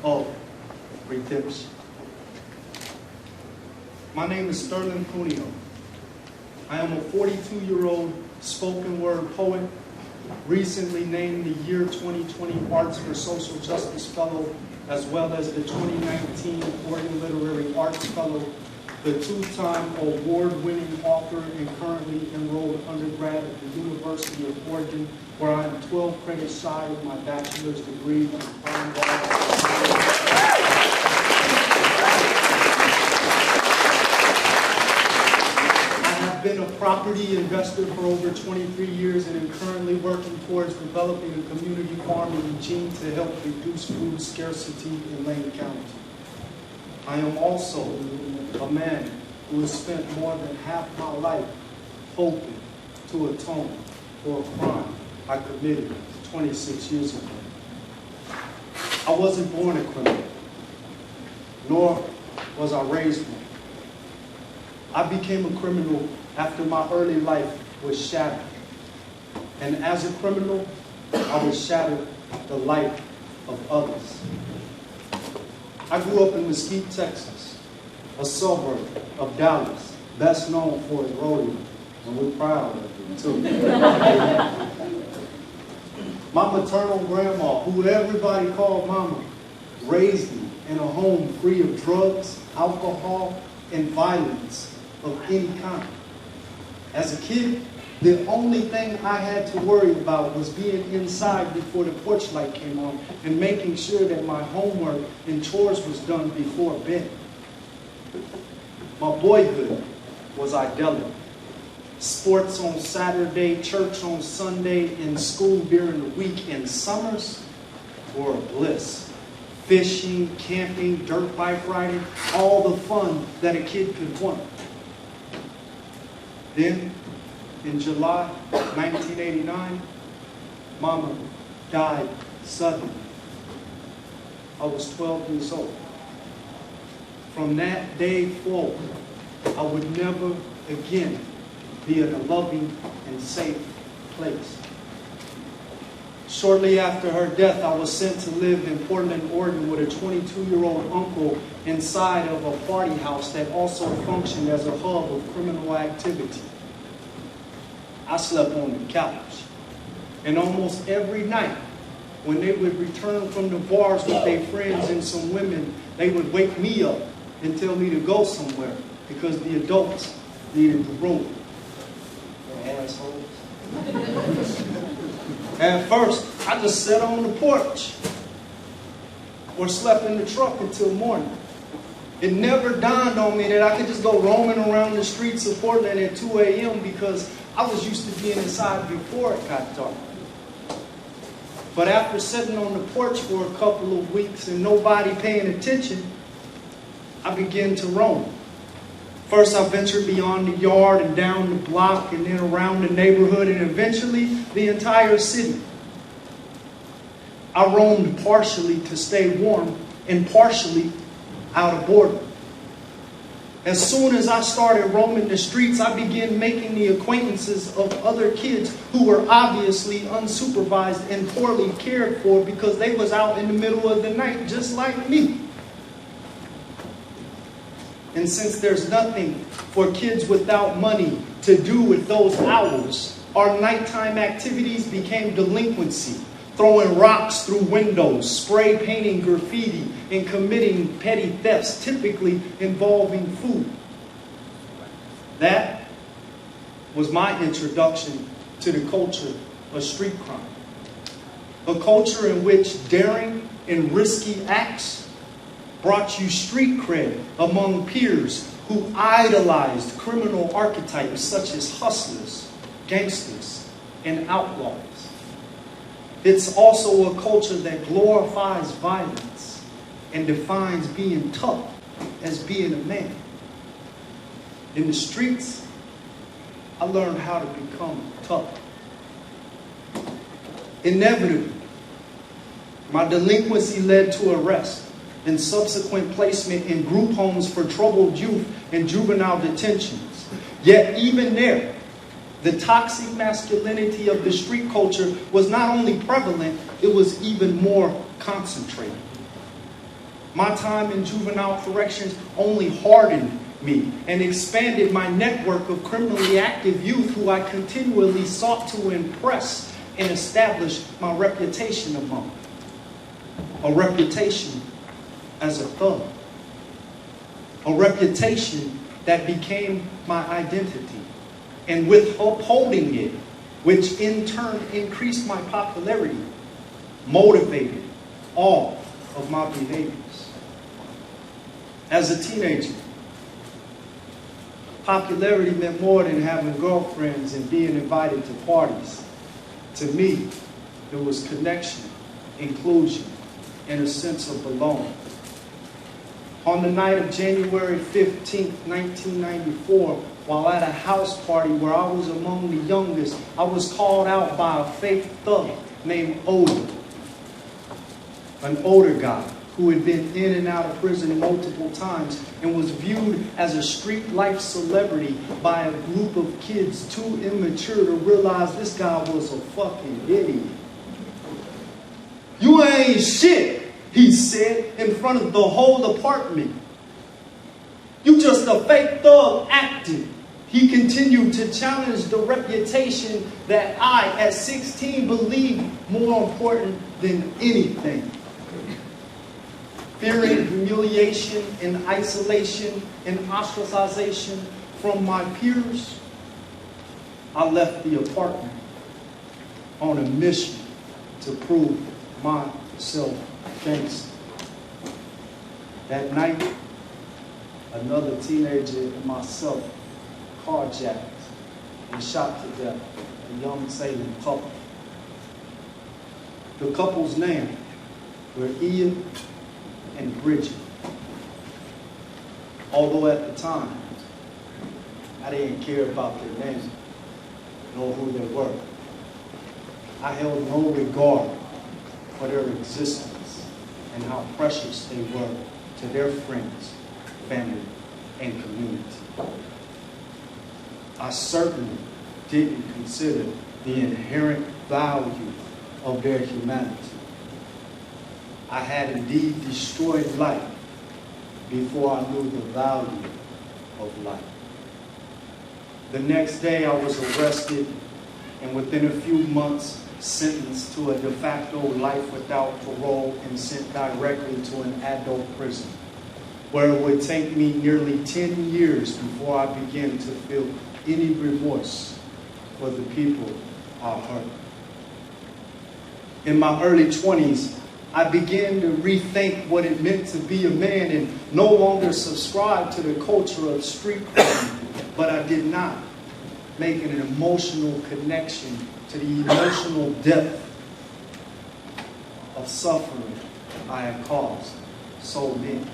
of redemption. My name is Sterling Cuneo. I am a 42-year-old spoken word poet, recently named the year 2020 Arts for Social Justice Fellow, as well as the 2019 Oregon Literary Arts Fellow, the two-time award-winning author and currently enrolled undergrad at the University of Oregon, where I am 12 credits shy of my bachelor's degree in fine art. I have been a property investor for over 23 years and am currently working towards developing a community farm in Eugene to help reduce food scarcity in Lane County. I am also a man who has spent more than half my life hoping to atone for a crime I committed 26 years ago. I wasn't born a criminal, nor was I raised one. I became a criminal after my early life was shattered. And as a criminal, I was shattered the life of others. I grew up in Mesquite, Texas, a suburb of Dallas, best known for its rodeo, and we're proud of it too. My maternal grandma, who everybody called Mama, raised me in a home free of drugs, alcohol, and violence of any kind. As a kid, The only thing I had to worry about was being inside before the porch light came on and making sure that my homework and chores was done before bed. My boyhood was idyllic. Sports on Saturday, church on Sunday, and school during the week, and summers were a bliss. Fishing, camping, dirt bike riding, all the fun that a kid could want. Then, in July 1989, Mama died suddenly. I was 12 years old. From that day forward, I would never again be in a loving and safe place. Shortly after her death, I was sent to live in Portland, Oregon with a 22-year-old uncle inside of a party house that also functioned as a hub of criminal activity. I slept on the couch. And almost every night, when they would return from the bars with their friends and some women, they would wake me up and tell me to go somewhere because the adults needed the room. Assholes. At first, I just sat on the porch or slept in the truck until morning. It never dawned on me that I could just go roaming around the streets of Portland at 2 a.m. because I was used to being inside before it got dark. But after sitting on the porch for a couple of weeks and nobody paying attention, I began to roam. First, I ventured beyond the yard and down the block and then around the neighborhood and eventually the entire city. I roamed partially to stay warm and partially out of boredom. As soon as I started roaming the streets, I began making the acquaintances of other kids who were obviously unsupervised and poorly cared for because they was out in the middle of the night just like me. And since there's nothing for kids without money to do with those hours, our nighttime activities became delinquency, throwing rocks through windows, spray painting graffiti, and committing petty thefts, typically involving food. That was my introduction to the culture of street crime. A culture in which daring and risky acts brought you street cred among peers who idolized criminal archetypes such as hustlers, gangsters, and outlaws. It's also a culture that glorifies violence and defines being tough as being a man. In the streets, I learned how to become tough. Inevitably, my delinquency led to arrest and subsequent placement in group homes for troubled youth and juvenile detentions. Yet even there, the toxic masculinity of the street culture was not only prevalent, it was even more concentrated. My time in juvenile corrections only hardened me and expanded my network of criminally active youth who I continually sought to impress and establish my reputation among. A reputation as a thug. A reputation that became my identity. And with upholding it, which in turn increased my popularity, motivated all of my behaviors. As a teenager, popularity meant more than having girlfriends and being invited to parties. To me, it was connection, inclusion, and a sense of belonging. On the night of January 15th, 1994, while at a house party where I was among the youngest, I was called out by a fake thug named Odie. An older guy who had been in and out of prison multiple times and was viewed as a street life celebrity by a group of kids too immature to realize this guy was a fucking idiot. "You ain't shit," he said in front of the whole apartment. "You just a fake thug acting." He continued to challenge the reputation that I, at 16, believed more important than anything. Fearing humiliation and isolation and ostracization from my peers, I left the apartment on a mission to prove myself gangster. That night, another teenager and myself carjacked and shot to death a young Salem couple. The couple's name were Ian and Bridget. Although at the time, I didn't care about their names nor who they were. I held no regard for their existence and how precious they were to their friends, family, and community. I certainly didn't consider the inherent value of their humanity. I had indeed destroyed life before I knew the value of life. The next day I was arrested and within a few months sentenced to a de facto life without parole and sent directly to an adult prison, where it would take me nearly 10 years before I began to feel any remorse for the people I hurt. In my early 20s, I began to rethink what it meant to be a man and no longer subscribe to the culture of street crime, but I did not make an emotional connection to the emotional depth of suffering I had caused so many.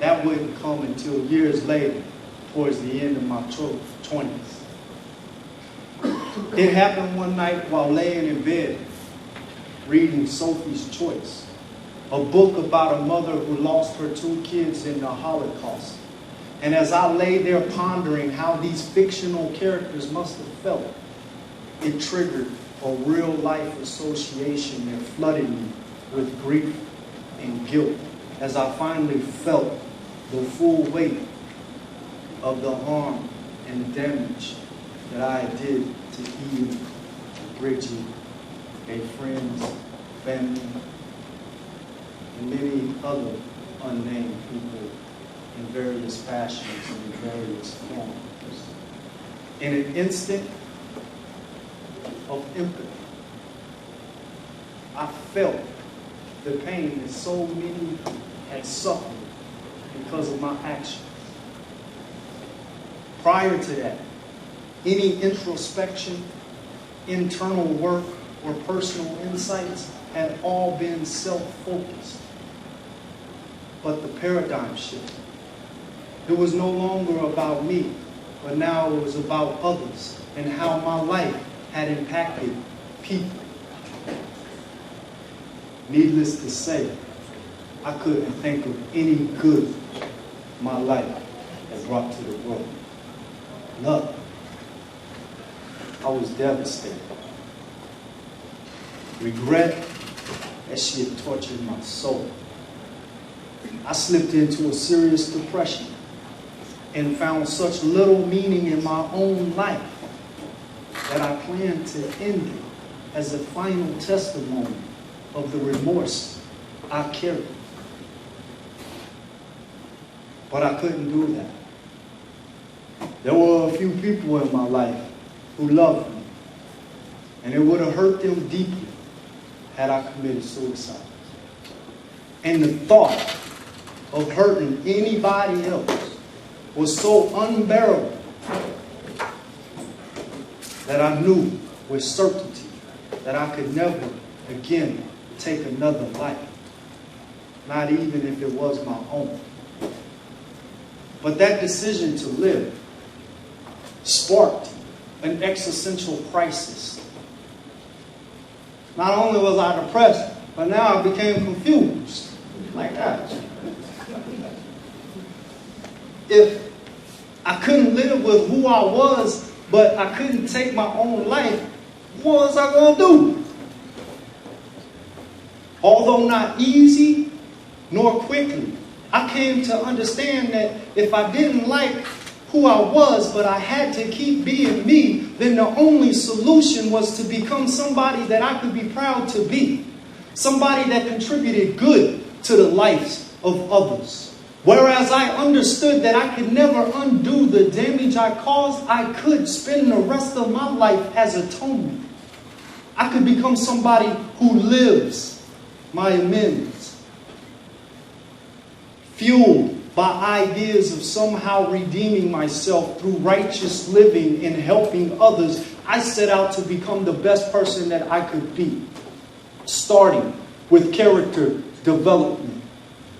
That wouldn't come until years later, towards the end of my 20s. It happened one night while laying in bed, reading Sophie's Choice, a book about a mother who lost her 2 kids in the Holocaust. And as I lay there pondering how these fictional characters must have felt, it triggered a real-life association that flooded me with grief and guilt as I finally felt the full weight of the harm and the damage that I did to Ian, Bridget, their friends, family, and many other unnamed people in various fashions and in various forms. In an instant of empathy, I felt the pain that so many had suffered because of my actions. Prior to that, any introspection, internal work, or personal insights had all been self-focused. But the paradigm shifted. It was no longer about me, but now it was about others and how my life had impacted people. Needless to say, I couldn't think of any good my life had brought to the world. Nothing. I was devastated. Regret that she had tortured my soul. I slipped into a serious depression and found such little meaning in my own life that I planned to end it as a final testimony of the remorse I carried. But I couldn't do that. There were a few people in my life who loved me, and it would have hurt them deeply had I committed suicide. And the thought of hurting anybody else was so unbearable that I knew with certainty that I could never again take another life, not even if it was my own. But that decision to live sparked an existential crisis. Not only was I depressed, but now I became confused. Like that. If I couldn't live with who I was, but I couldn't take my own life, what was I going to do? Although not easy nor quickly, I came to understand that if I didn't like who I was, but I had to keep being me, then the only solution was to become somebody that I could be proud to be. Somebody that contributed good to the lives of others. Whereas I understood that I could never undo the damage I caused, I could spend the rest of my life as atonement. I could become somebody who lives my amends. Fueled by ideas of somehow redeeming myself through righteous living and helping others, I set out to become the best person that I could be, starting with character development.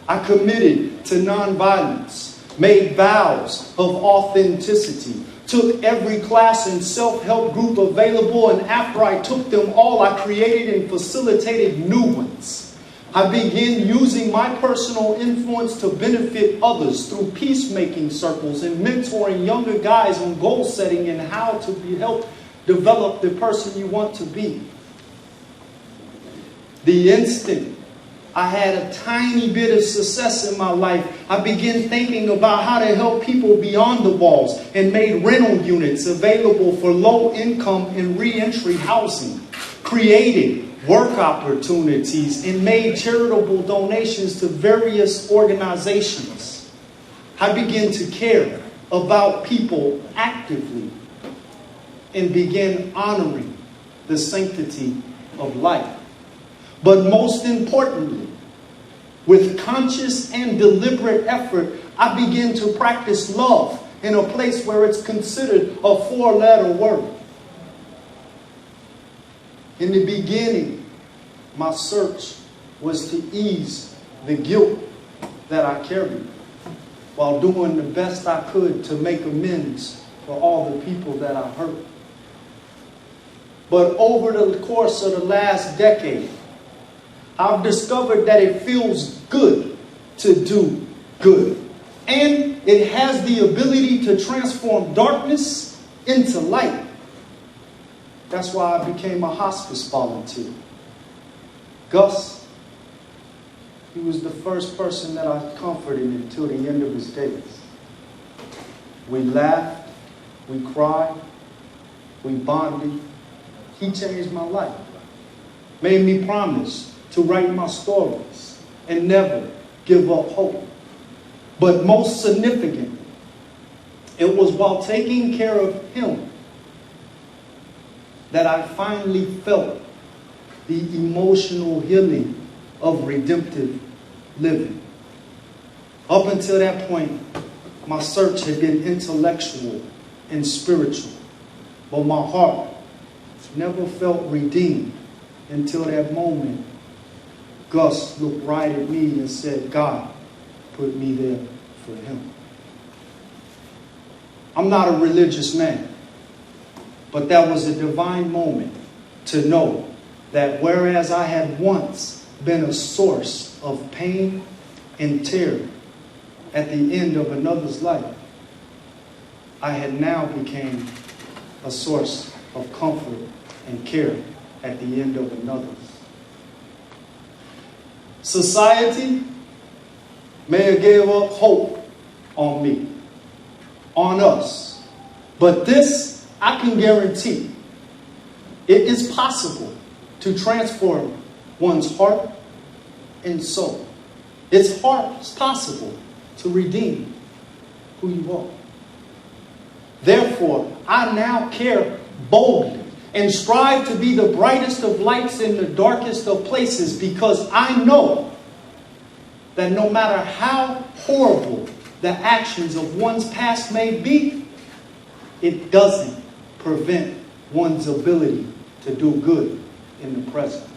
I committed to nonviolence, made vows of authenticity, took every class and self-help group available, and after I took them all, I created and facilitated new ones. I began using my personal influence to benefit others through peacemaking circles and mentoring younger guys on goal setting and how to help develop the person you want to be. The instant I had a tiny bit of success in my life, I began thinking about how to help people beyond the walls and made rental units available for low income and re-entry housing, created work opportunities, and made charitable donations to various organizations. I began to care about people actively and began honoring the sanctity of life. But most importantly, with conscious and deliberate effort, I began to practice love in a place where it's considered a 4-letter word. In the beginning, my search was to ease the guilt that I carried while doing the best I could to make amends for all the people that I hurt. But over the course of the last decade, I've discovered that it feels good to do good. And it has the ability to transform darkness into light. That's why I became a hospice volunteer. Gus, he was the first person that I comforted until the end of his days. We laughed, we cried, we bonded. He changed my life. Made me promise to write my stories and never give up hope. But most significant, it was while taking care of him that I finally felt the emotional healing of redemptive living. Up until that point, my search had been intellectual and spiritual, but my heart never felt redeemed until that moment Gus looked right at me and said, God put me there for him. I'm not a religious man, but that was a divine moment to know that whereas I had once been a source of pain and terror at the end of another's life, I had now become a source of comfort and care at the end of another's. Society may have gave up hope on me, on us, but this I can guarantee. It is possible to transform one's heart and soul. It's possible to redeem who you are. Therefore, I now care boldly and strive to be the brightest of lights in the darkest of places, because I know that no matter how horrible the actions of one's past may be, it doesn't prevent one's ability to do good in the present.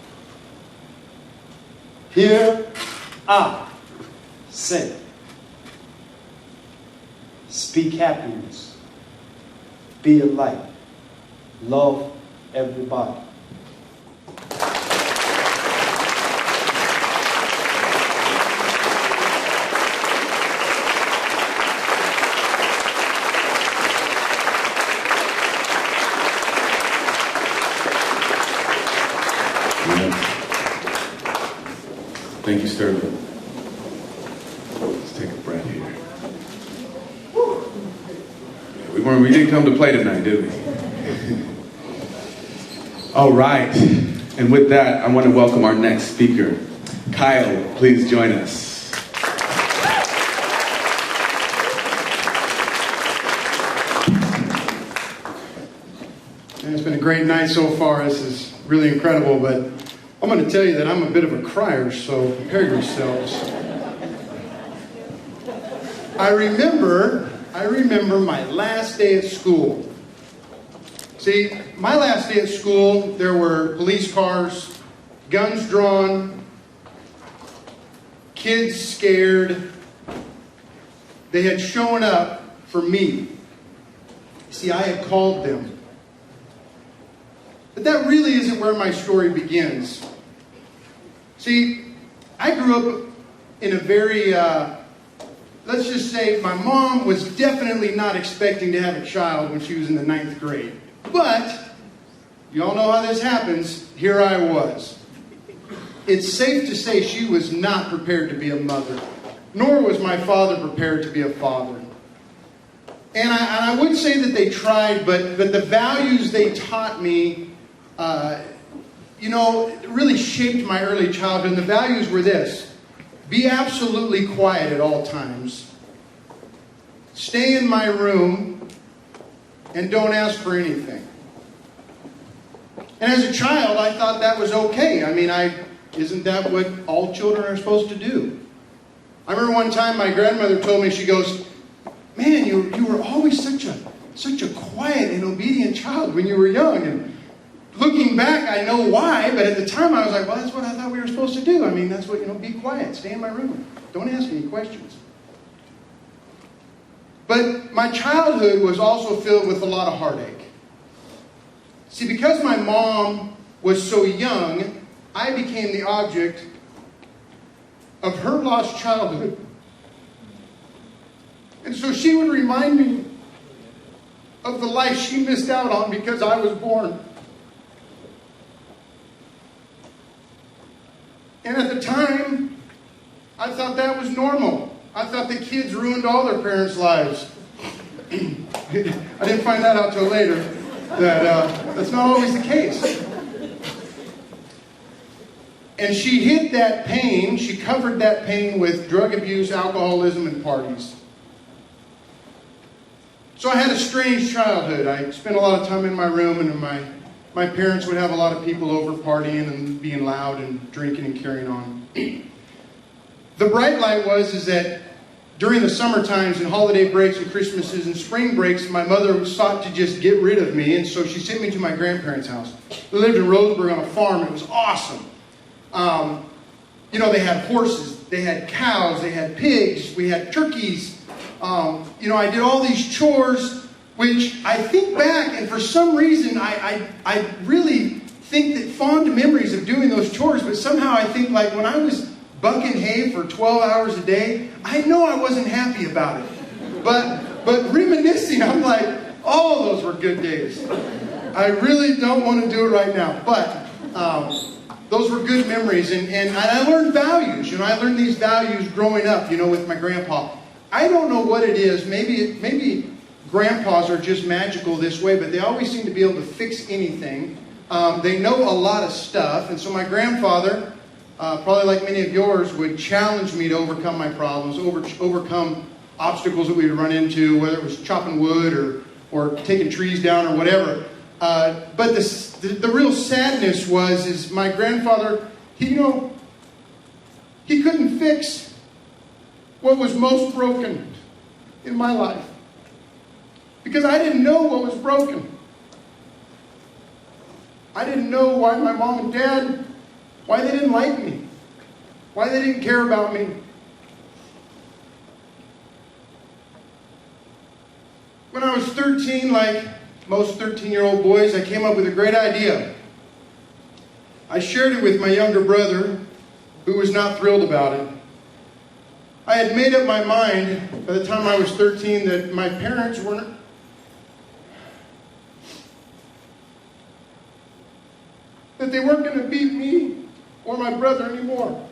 Here I say, speak happiness, be a light, love everybody. Thank you, Sterling. Let's take a breath here. We didn't come to play tonight, did we? All right. And with that, I want to welcome our next speaker. Kyle, please join us. And it's been a great night so far. This is really incredible, but I'm going to tell you that I'm a bit of a crier, so prepare yourselves. I remember my last day at school. See, my last day at school, there were police cars, guns drawn, kids scared. They had shown up for me. See, I had called them. But that really isn't where my story begins. See, I grew up in a very, let's just say, my mom was definitely not expecting to have a child when she was in the 9th grade. But, you all know how this happens, here I was. It's safe to say she was not prepared to be a mother, nor was my father prepared to be a father. And I would say that they tried, but the values they taught me, really shaped my early childhood. And the values were this: be absolutely quiet at all times, stay in my room, and don't ask for anything. And as a child, I thought that was okay. I mean, isn't that what all children are supposed to do? I remember one time my grandmother told me, she goes, "Man, you were always such a quiet and obedient child when you were young." And looking back, I know why, but at the time I was like, well, that's what I thought we were supposed to do. I mean, that's what, be quiet, stay in my room, don't ask me any questions. But my childhood was also filled with a lot of heartache. See, because my mom was so young, I became the object of her lost childhood. And so she would remind me of the life she missed out on because I was born. And at the time, I thought that was normal. I thought the kids ruined all their parents' lives. I didn't find that out till later, that that's not always the case. And she hid that pain, she covered that pain with drug abuse, alcoholism, and parties. So I had a strange childhood. I spent a lot of time in my room, and my parents would have a lot of people over partying and being loud and drinking and carrying on. The bright light is that during the summer times and holiday breaks and Christmases and spring breaks, my mother sought to just get rid of me, and so she sent me to my grandparents' house. They lived in Roseburg on a farm. It was awesome. They had horses, they had cows, they had pigs, we had turkeys. I did all these chores, which I think back, and for some reason, I really think that fond memories of doing those chores, but somehow I think like when I was bucking hay for 12 hours a day, I know I wasn't happy about it. But reminiscing, I'm like, oh, those were good days. I really don't want to do it right now, but those were good memories, and I learned values. I learned these values growing up, with my grandpa. I don't know what it is. Maybe grandpas are just magical this way, but they always seem to be able to fix anything. They know a lot of stuff, and so my grandfather, probably like many of yours, would challenge me to overcome my problems, overcome obstacles that we would run into, whether it was chopping wood or taking trees down or whatever. But the real sadness is my grandfather, he couldn't fix what was most broken in my life. Because I didn't know what was broken. I didn't know why my mom and dad, why they didn't like me, why they didn't care about me. When I was 13, like most 13-year-old boys, I came up with a great idea. I shared it with my younger brother, who was not thrilled about it. I had made up my mind by the time I was 13 that my parents weren't going to beat me or my brother anymore.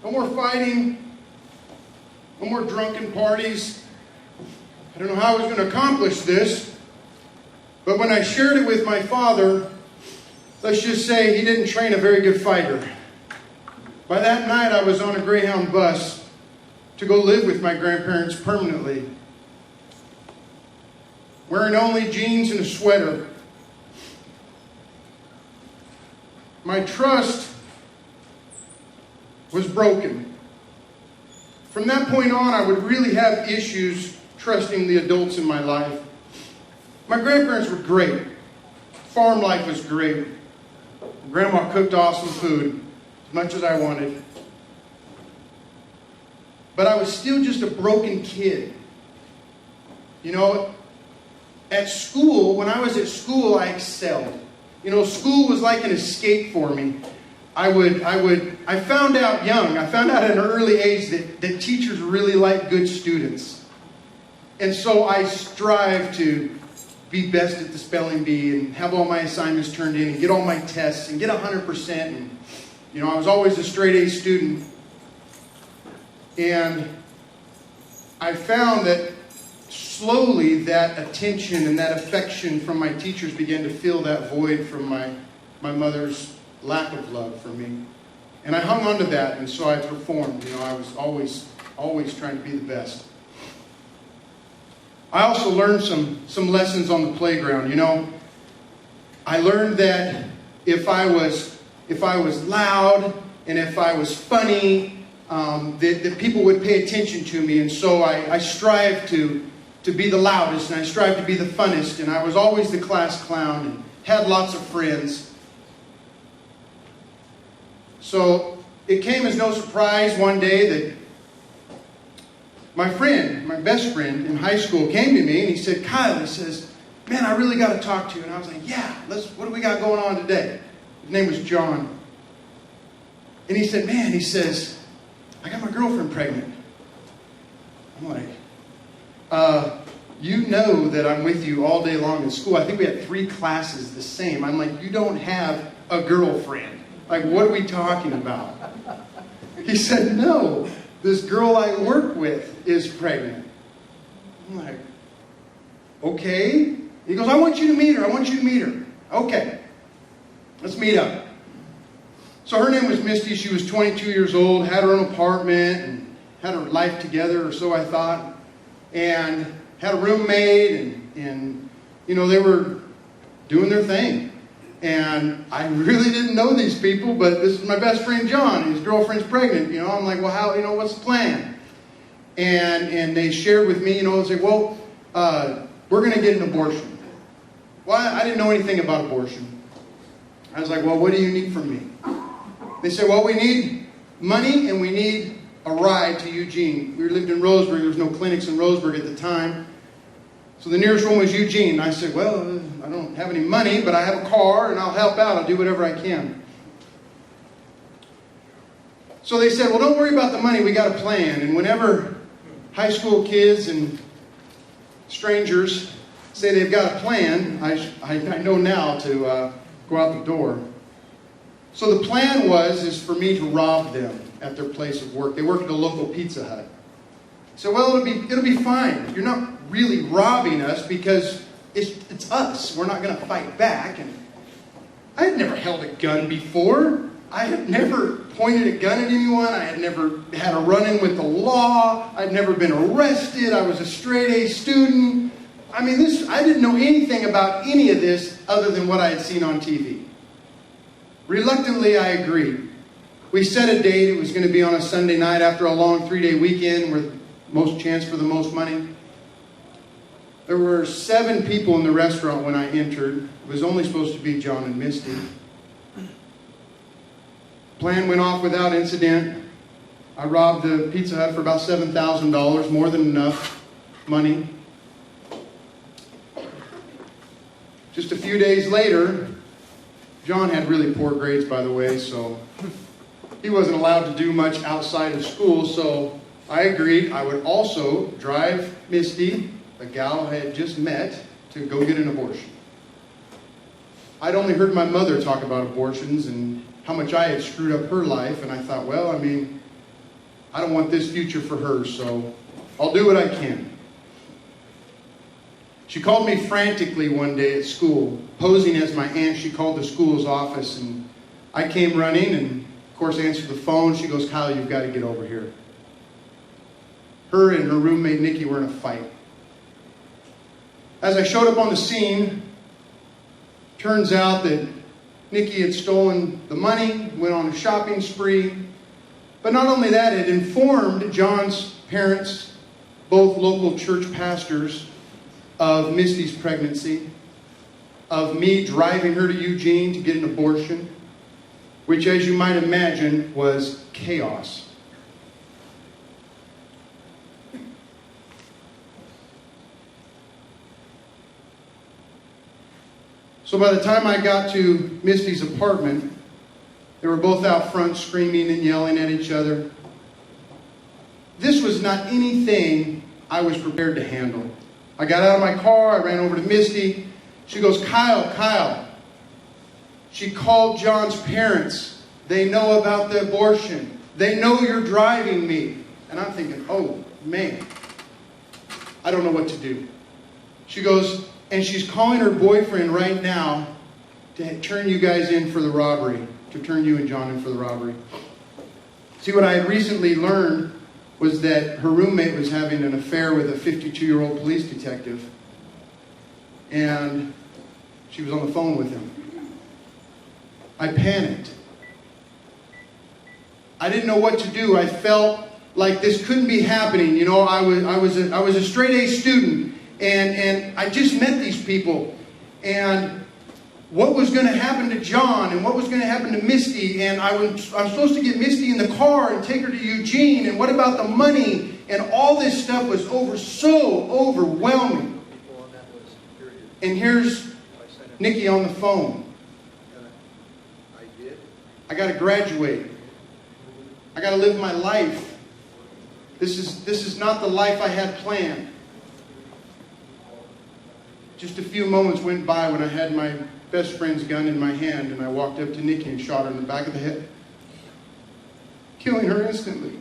No more fighting, no more drunken parties. I don't know how I was going to accomplish this, but when I shared it with my father, let's just say he didn't train a very good fighter. By that night, I was on a Greyhound bus to go live with my grandparents permanently. wearing only jeans and a sweater. My trust was broken. From that point on, I would really have issues trusting the adults in my life. My grandparents were great. Farm life was great. Grandma cooked awesome food, as much as I wanted. But I was still just a broken kid. You know, at school, when I was at school, I excelled. You know, school was like an escape for me. I found out at an early age that teachers really like good students. And so I strive to be best at the spelling bee and have all my assignments turned in and get all my tests and get 100%. And, you know, I was always a straight A student. And I found that slowly that attention and that affection from my teachers began to fill that void from my mother's lack of love for me. And I hung on to that, and so I performed. You know, I was always trying to be the best. I also learned some lessons on the playground. You know, I learned that if I was loud and if I was funny, that people would pay attention to me. And so I strived to be the loudest, and I strived to be the funnest, and I was always the class clown and had lots of friends. So it came as no surprise one day that my best friend in high school came to me and he said, Kyle, he says, man, I really got to talk to you. And I was like, yeah, what do we got going on today? His name was John. And he said, man, he says, I got my girlfriend pregnant. I'm like, you know that I'm with you all day long in school. I think we had 3 classes the same. I'm like, you don't have a girlfriend. Like, what are we talking about? He said, no, this girl I work with is pregnant. I'm like, okay. He goes, I want you to meet her. Okay, let's meet up. So her name was Misty. She was 22 years old, had her own apartment, and had her life together, or so I thought. And had a roommate, and you know, they were doing their thing. And I really didn't know these people, but this is my best friend John, and his girlfriend's pregnant. You know, I'm like, well, how? You know, what's the plan? And they shared with me, you know, they said, well, we're going to get an abortion. Well, I didn't know anything about abortion. I was like, well, what do you need from me? They said, well, we need money and we need a ride to Eugene. We lived in Roseburg. There was no clinics in Roseburg at the time. So the nearest one was Eugene. I said, well, I don't have any money, but I have a car and I'll help out. I'll do whatever I can. So they said, well, don't worry about the money. We got a plan. And whenever high school kids and strangers say they've got a plan, I know now to go out the door. So the plan is for me to rob them at their place of work. They work at a local Pizza Hut. So, well, it'll be fine. You're not really robbing us because it's us. We're not going to fight back. And I had never held a gun before. I had never pointed a gun at anyone. I had never had a run-in with the law. I'd never been arrested. I was a straight-A student. I mean, I didn't know anything about any of this other than what I had seen on TV. Reluctantly, I agreed. We set a date. It was going to be on a Sunday night after a long 3-day weekend with most chance for the most money. There were 7 people in the restaurant when I entered. It was only supposed to be John and Misty. Plan went off without incident. I robbed the Pizza Hut for about $7,000, more than enough money. Just a few days later, John had really poor grades, by the way, so he wasn't allowed to do much outside of school, so I agreed I would also drive Misty, the gal I had just met, to go get an abortion. I'd only heard my mother talk about abortions and how much I had screwed up her life, and I thought, well, I mean, I don't want this future for her, so I'll do what I can. She called me frantically one day at school, posing as my aunt. She called the school's office, and I came running and, of course, answered the phone. She goes, Kyle, you've got to get over here. Her and her roommate, Nikki, were in a fight. As I showed up on the scene, turns out that Nikki had stolen the money, went on a shopping spree. But not only that, it informed John's parents, both local church pastors, of Misty's pregnancy, of me driving her to Eugene to get an abortion, which, as you might imagine, was chaos. So by the time I got to Misty's apartment, they were both out front screaming and yelling at each other. This was not anything I was prepared to handle. I got out of my car, I ran over to Misty. She goes, Kyle. She called John's parents. They know about the abortion. They know you're driving me. And I'm thinking, oh, man, I don't know what to do. She goes, and she's calling her boyfriend right now to turn you guys in for the robbery, to turn you and John in for the robbery. See, what I had recently learned was that her roommate was having an affair with a 52-year-old police detective. And she was on the phone with him. I panicked. I didn't know what to do. I felt like this couldn't be happening. You know, I was a straight A student, and I just met these people. And what was going to happen to John, and what was going to happen to Misty, and I'm supposed to get Misty in the car and take her to Eugene, and what about the money? And all this stuff was so overwhelming. And here's Nikki on the phone. I got to graduate. I got to live my life. This is not the life I had planned. Just a few moments went by when I had my best friend's gun in my hand, and I walked up to Nikki and shot her in the back of the head, killing her instantly.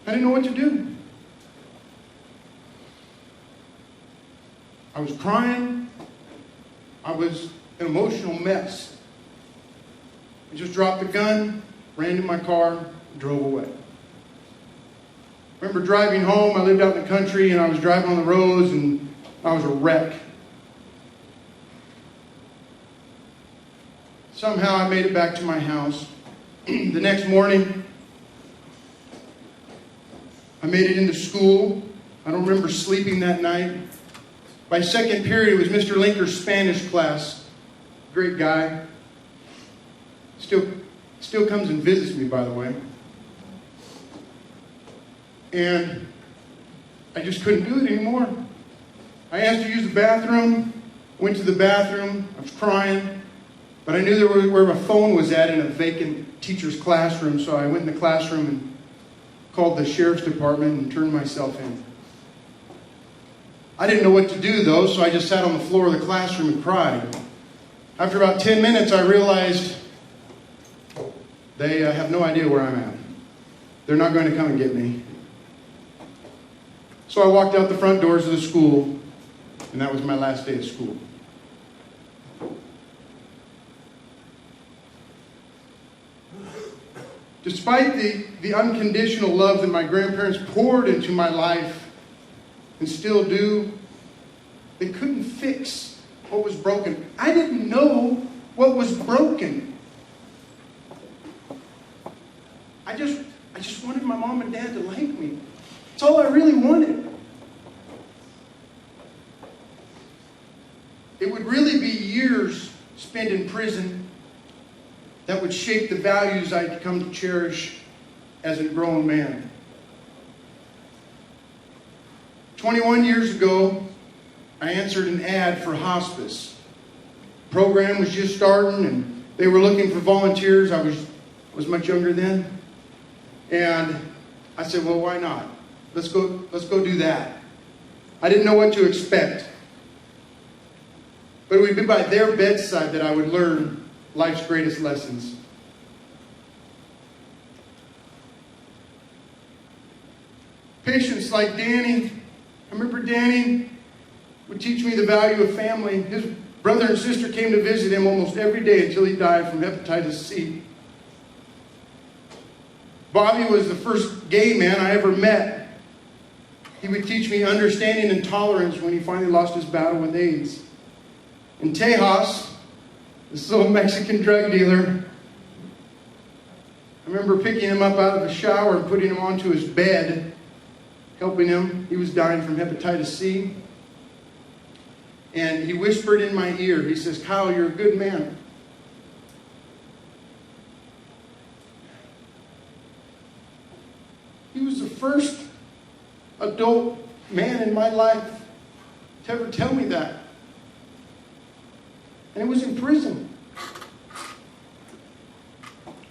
I didn't know what to do. I was crying. I was an emotional mess. I just dropped the gun, ran to my car, and drove away. I remember driving home. I lived out in the country, and I was driving on the roads, and I was a wreck. Somehow I made it back to my house. The next morning, I made it into school. I don't remember sleeping that night. My second period was Mr. Linker's Spanish class. Great guy. Still comes and visits me, by the way. And I just couldn't do it anymore. I asked to use the bathroom, went to the bathroom, I was crying, but I knew where my phone was at in a vacant teacher's classroom, so I went in the classroom and called the sheriff's department and turned myself in. I didn't know what to do, though, so I just sat on the floor of the classroom and cried. After about 10 minutes, I realized they have no idea where I'm at. They're not going to come and get me. So I walked out the front doors of the school, and that was my last day of school. Despite the unconditional love that my grandparents poured into my life, and still do, they couldn't fix what was broken. I didn't know what was broken. I just wanted my mom and dad to like me. That's all I really wanted. It would really be years spent in prison that would shape the values I'd come to cherish as a grown man. 21 years ago, I answered an ad for hospice. The program was just starting, and they were looking for volunteers. I was much younger then. And I said, well, why not? Let's go do that. I didn't know what to expect. But it would be by their bedside that I would learn life's greatest lessons. Patients like Danny, I remember Danny would teach me the value of family. His brother and sister came to visit him almost every day until he died from hepatitis C. Bobby was the first gay man I ever met. He would teach me understanding and tolerance when he finally lost his battle with AIDS. And Tejas, this little Mexican drug dealer, I remember picking him up out of the shower and putting him onto his bed, helping him. He was dying from hepatitis C. And he whispered in my ear, he says, "Kyle, you're a good man." He was the first adult man in my life to ever tell me that. And it was in prison.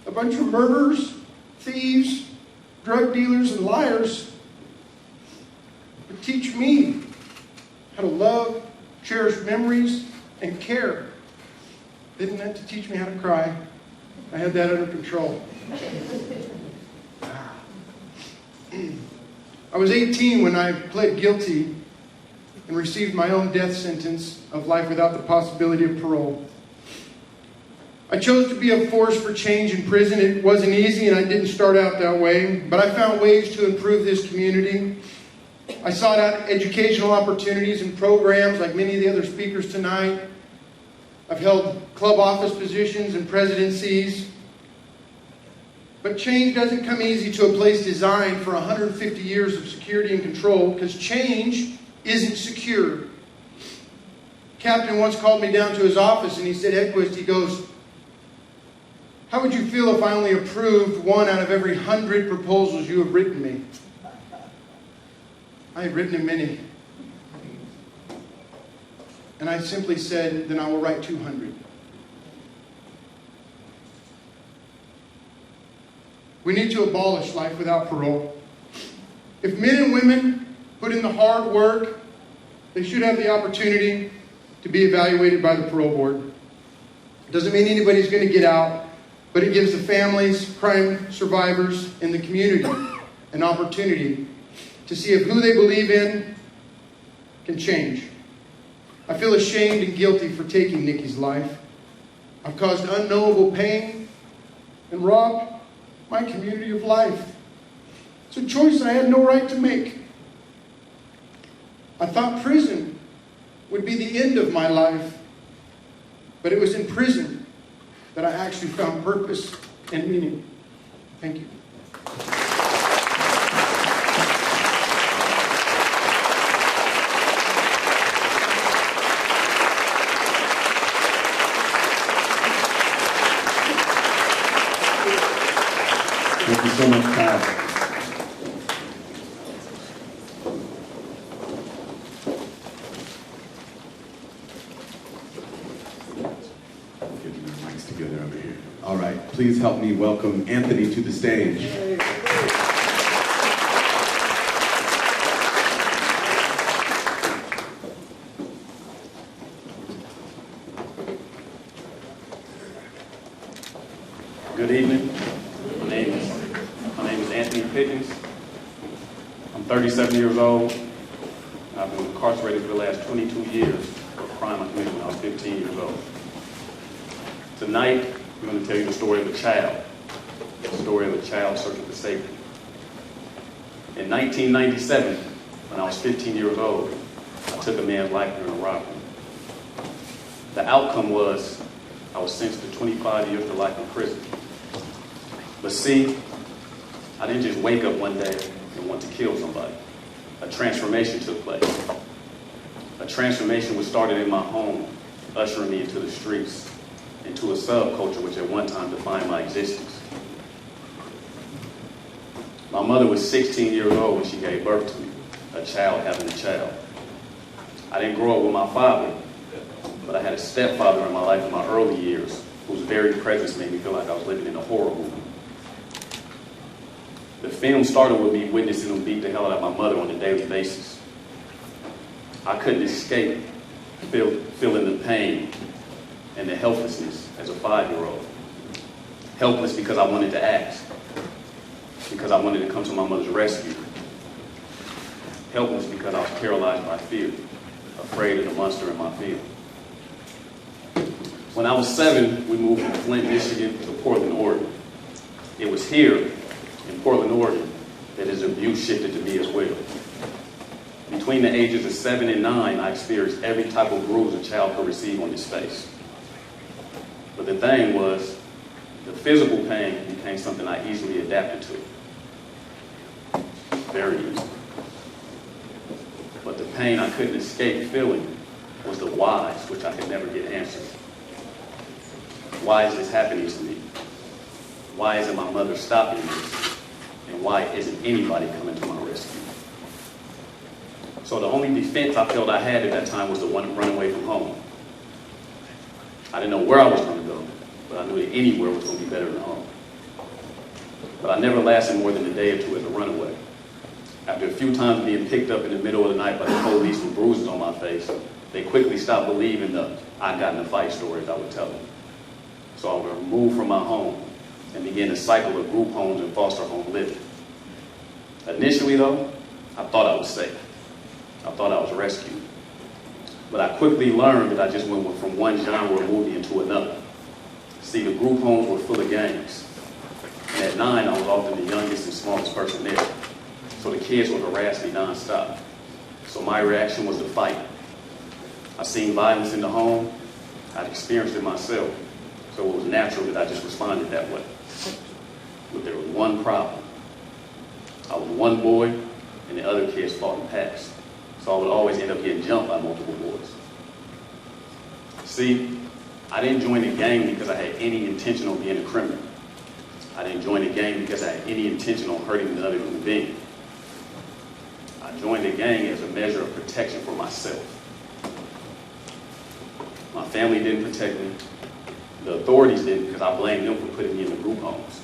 A bunch of murderers, thieves, drug dealers, and liars would teach me how to love, cherish memories, and care. They didn't have to teach me how to cry. I had that under control. I was 18 when I pled guilty and received my own death sentence of life without the possibility of parole. I chose to be a force for change in prison. It wasn't easy, and I didn't start out that way, but I found ways to improve this community. I sought out educational opportunities and programs like many of the other speakers tonight. I've held club office positions and presidencies. But change doesn't come easy to a place designed for 150 years of security and control, because change isn't secure. Captain once called me down to his office and he said, "Edquist," he goes, "how would you feel if I only approved 1 out of every 100 proposals you have written me?" I had written him many. And I simply said, "Then I will write 200. We need to abolish life without parole. If men and women put in the hard work, they should have the opportunity to be evaluated by the parole board. It doesn't mean anybody's going to get out, but it gives the families, crime survivors, and the community an opportunity to see if who they believe in can change. I feel ashamed and guilty for taking Nikki's life. I've caused unknowable pain and robbed my community of life. It's a choice I had no right to make. I thought prison would be the end of my life, but it was in prison that I actually found purpose and meaning. Thank you. Thank you so much, Kyle. Getting the mics together over here. All right, please help me welcome Anthony to the stage. Good evening. My name is Anthony Pickens. I'm 37 years old. I've been incarcerated for the last 22 years for a crime I committed when I was 15 years old. Tonight, I'm going to tell you the story of a child. The story of a child searching for safety. In 1997, when I was 15 years old, I took a man's life during a robbery. The outcome was I was sentenced to 25 years to life in prison. But see, I didn't just wake up one day and want to kill somebody. A transformation took place. A transformation was started in my home, ushering me into the streets, into a subculture which at one time defined my existence. My mother was 16 years old when she gave birth to me, a child having a child. I didn't grow up with my father, but I had a stepfather in my life in my early years whose very presence made me feel like I was living in a horror movie. The film started with me witnessing him beat the hell out of my mother on a daily basis. I couldn't escape feeling the pain and the helplessness as a 5-year-old. Helpless because I wanted to act, because I wanted to come to my mother's rescue. Helpless because I was paralyzed by fear, afraid of the monster in my field. When I was 7, we moved from Flint, Michigan to Portland, Oregon. It was here in Portland, Oregon, that his abuse shifted to me as well. Between the ages of 7 and 9, I experienced every type of bruise a child could receive on his face. But the thing was, the physical pain became something I easily adapted to. Very easy. But the pain I couldn't escape feeling was the whys, which I could never get answered. Why is this happening to me? Why isn't my mother stopping this? And why isn't anybody coming to my rescue? So the only defense I felt I had at that time was to run away from home. I didn't know where I was going to go, but I knew that anywhere was going to be better than home. But I never lasted more than a day or two as a runaway. After a few times being picked up in the middle of the night by the police with bruises on my face, they quickly stopped believing the I got in a fight stories I would tell them. So I was removed from my home and began a cycle of group homes and foster home living. Initially though, I thought I was safe. I thought I was rescued. But I quickly learned that I just went from one genre of movie into another. See, the group homes were full of gangs. And at 9, I was often the youngest and smallest person there. So the kids would harass me nonstop. So my reaction was to fight. I seen violence in the home. I'd experienced it myself. So it was natural that I just responded that way. But there was one problem. I was one boy, and the other kids fought and passed. So I would always end up getting jumped by multiple boys. See, I didn't join the gang because I had any intention on being a criminal. I didn't join the gang because I had any intention on hurting another human being. I joined the gang as a measure of protection for myself. My family didn't protect me. The authorities didn't because I blamed them for putting me in the group homes.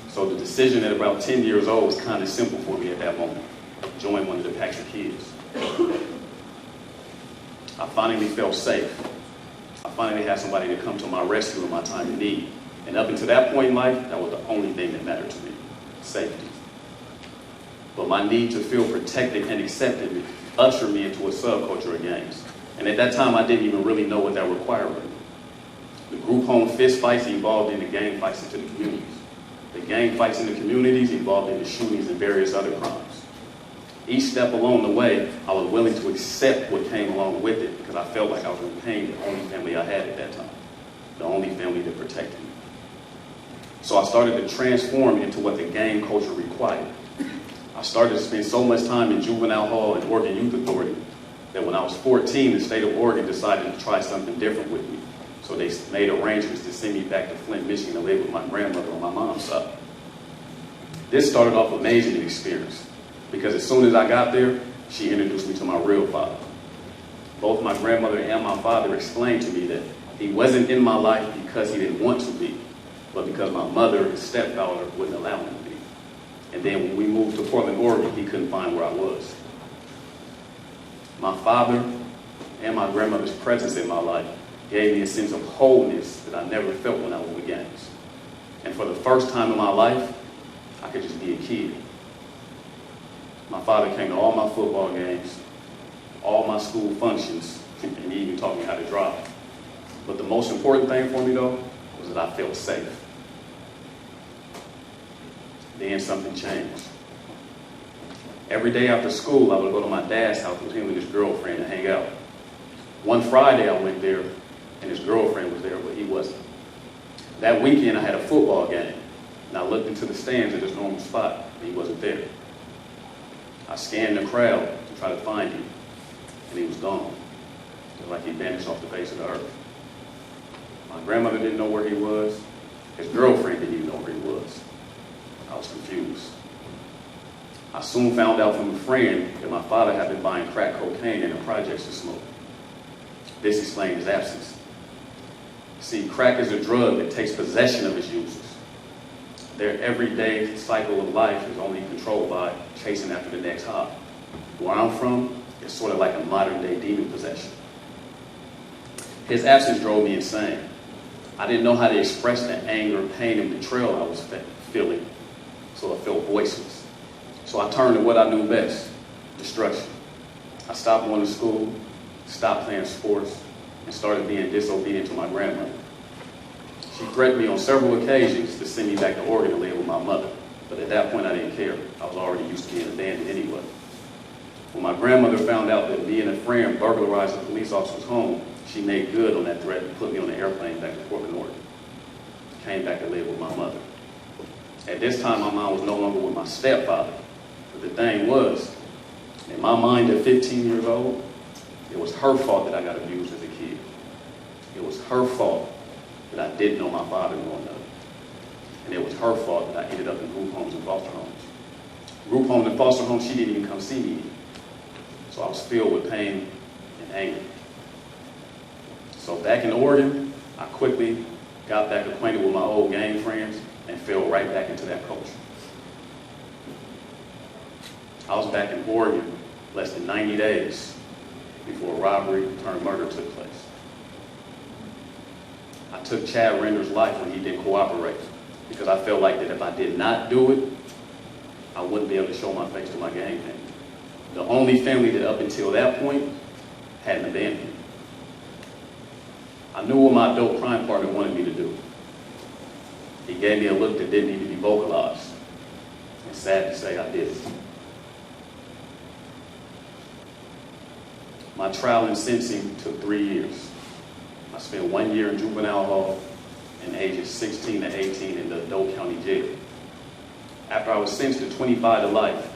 So the decision at about 10 years old was kind of simple for me at that moment. Join one of the packs of kids. I finally felt safe. I finally had somebody to come to my rescue in my time of need. And up until that point in life, that was the only thing that mattered to me, safety. But my need to feel protected and accepted ushered me into a subculture of gangs. And at that time, I didn't even really know what that required of me. The group home fist fights evolved into gang fights into the communities. The gang fights in the communities evolved into shootings and various other crimes. Each step along the way, I was willing to accept what came along with it because I felt like I was repaying the only family I had at that time, the only family that protected me. So I started to transform into what the gang culture required. I started to spend so much time in juvenile hall and Oregon Youth Authority that when I was 14, the state of Oregon decided to try something different with me. So they made arrangements to send me back to Flint, Michigan to live with my grandmother on my mom's side. This started off amazing experience because as soon as I got there, she introduced me to my real father. Both my grandmother and my father explained to me that he wasn't in my life because he didn't want to be, but because my mother and stepdaughter wouldn't allow him to be. And then when we moved to Portland, Oregon, he couldn't find where I was. My father and my grandmother's presence in my life gave me a sense of wholeness that I never felt when I was with gangs. And for the first time in my life, I could just be a kid. My father came to all my football games, all my school functions, and he even taught me how to drive. But the most important thing for me, though, was that I felt safe. Then something changed. Every day after school, I would go to my dad's house with him and his girlfriend and hang out. One Friday, I went there, and his girlfriend was there, but he wasn't. That weekend, I had a football game, and I looked into the stands at his normal spot, and he wasn't there. I scanned the crowd to try to find him, and he was gone. It was like he vanished off the face of the earth. My grandmother didn't know where he was. His girlfriend didn't even know where he was. I was confused. I soon found out from a friend that my father had been buying crack cocaine in the projects to smoke. This explained his absence. See, crack is a drug that takes possession of its users. Their everyday cycle of life is only controlled by chasing after the next high. Where I'm from, it's sort of like a modern-day demon possession. His absence drove me insane. I didn't know how to express the anger, pain, and betrayal I was feeling, so I felt voiceless. So I turned to what I knew best, destruction. I stopped going to school, stopped playing sports, and started being disobedient to my grandmother. She threatened me on several occasions to send me back to Oregon to live with my mother, But at that point, I didn't care. I was already used to being abandoned anyway. When my grandmother found out that me and a friend burglarized a police officer's home, she made good on that threat and put me on an airplane back to Portland, Oregon. Came back to live with my mother. At this time, my mom was no longer with my stepfather. But the thing was, in my mind at 15 years old, it was her fault that I got abused as a kid. It was her fault that I didn't know my father growing up. And it was her fault that I ended up in group homes and foster homes. Group homes and foster homes, she didn't even come see me. So I was filled with pain and anger. So back in Oregon, I quickly got back acquainted with my old gang friends and fell right back into that culture. I was back in Oregon less than 90 days before a robbery turned murder took place. I took Chad Render's life when he didn't cooperate because I felt like that if I did not do it, I wouldn't be able to show my face to my gang family. The only family that up until that point hadn't abandoned me. I knew what my adult crime partner wanted me to do. He gave me a look that didn't need to be vocalized. And sad to say, I did it. My trial and sentencing took 3 years. I spent 1 year in juvenile hall and ages 16 to 18 in the adult county jail. After I was sentenced to 25 to life,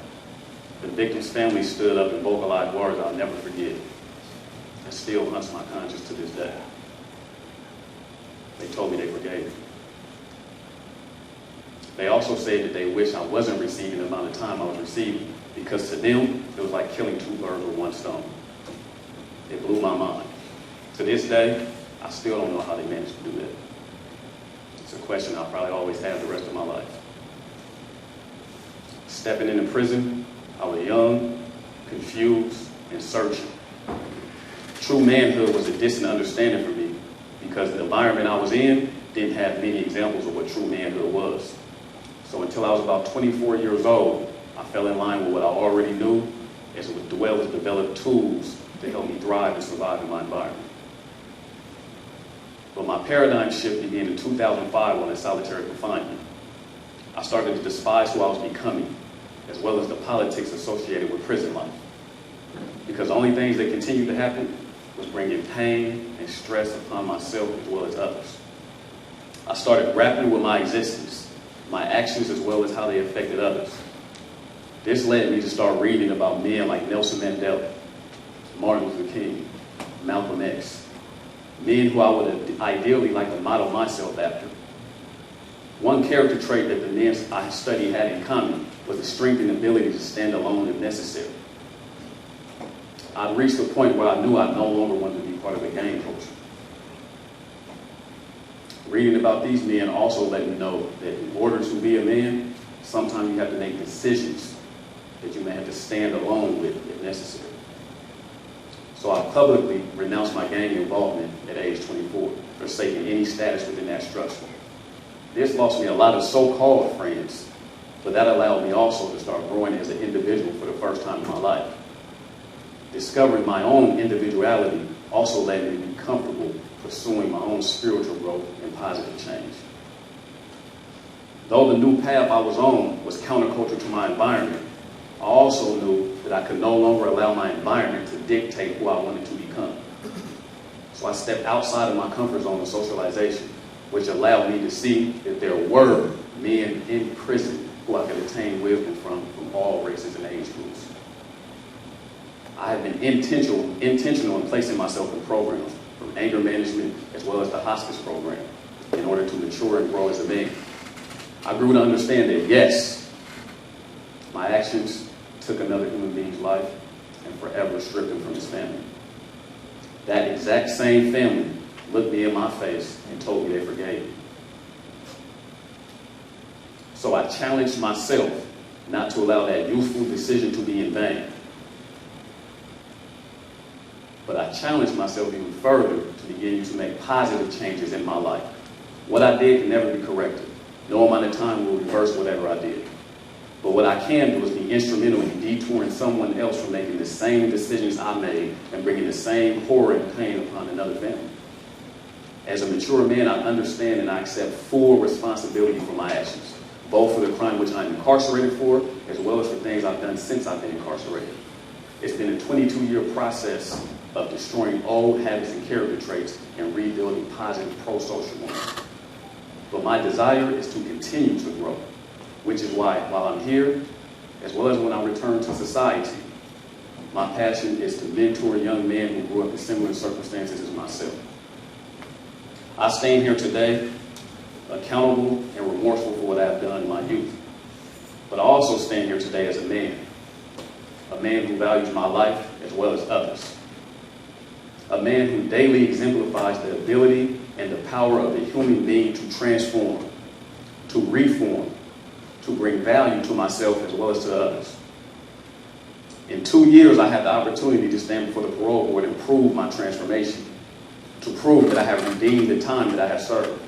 the victim's family stood up and vocalized words I'll never forget. It still haunts my conscience to this day. They told me they forgave me. They also said that they wish I wasn't receiving the amount of time I was receiving because to them, it was like killing 2 birds with 1 stone. It blew my mind. To this day, I still don't know how they managed to do that. It's a question I'll probably always have the rest of my life. Stepping into prison, I was young, confused, and searching. True manhood was a distant understanding for me because the environment I was in didn't have many examples of what true manhood was. So until I was about 24 years old, I fell in line with what I already knew, as well as developed tools to help me thrive and survive in my environment. But my paradigm shift began in 2005 when in solitary confinement. I started to despise who I was becoming, as well as the politics associated with prison life. Because the only things that continued to happen was bringing pain and stress upon myself as well as others. I started grappling with my existence, my actions as well as how they affected others. This led me to start reading about men like Nelson Mandela, Martin Luther King, Malcolm X, men who I would ideally like to model myself after. One character trait that the men I studied had in common was the strength and ability to stand alone if necessary. I'd reached a point where I knew I no longer wanted to be part of a gang culture. Reading about these men also let me know that in order to be a man, sometimes you have to make decisions that you may have to stand alone with if necessary. So I publicly renounced my gang involvement at age 24, forsaking any status within that structure. This lost me a lot of so-called friends, but that allowed me also to start growing as an individual for the first time in my life. Discovering my own individuality also led me to be comfortable pursuing my own spiritual growth and positive change. Though the new path I was on was counterculture to my environment, I also knew that I could no longer allow my environment to dictate who I wanted to become. So I stepped outside of my comfort zone of socialization, which allowed me to see that there were men in prison who I could attain wisdom from all races and age groups. I have been intentional in placing myself in programs, from anger management as well as the hospice program, in order to mature and grow as a man. I grew to understand that, yes, my actions took another human being's life and forever stripped him from his family. That exact same family looked me in my face and told me they forgave me. So I challenged myself not to allow that youthful decision to be in vain. But I challenged myself even further to begin to make positive changes in my life. What I did can never be corrected. No amount of time will reverse whatever I did. But what I can do is be instrumental in detouring someone else from making the same decisions I made and bringing the same horror and pain upon another family. As a mature man, I understand and I accept full responsibility for my actions, both for the crime which I'm incarcerated for, as well as for things I've done since I've been incarcerated. It's been a 22-year process of destroying old habits and character traits and rebuilding positive pro-social ones. But my desire is to continue to grow, which is why, while I'm here, as well as when I return to society, my passion is to mentor young men who grew up in similar circumstances as myself. I stand here today accountable and remorseful for what I have done in my youth. But I also stand here today as a man who values my life as well as others. A man who daily exemplifies the ability and the power of a human being to transform, to reform, to bring value to myself as well as to others. In 2 years, I had the opportunity to stand before the parole board and prove my transformation, to prove that I have redeemed the time that I have served.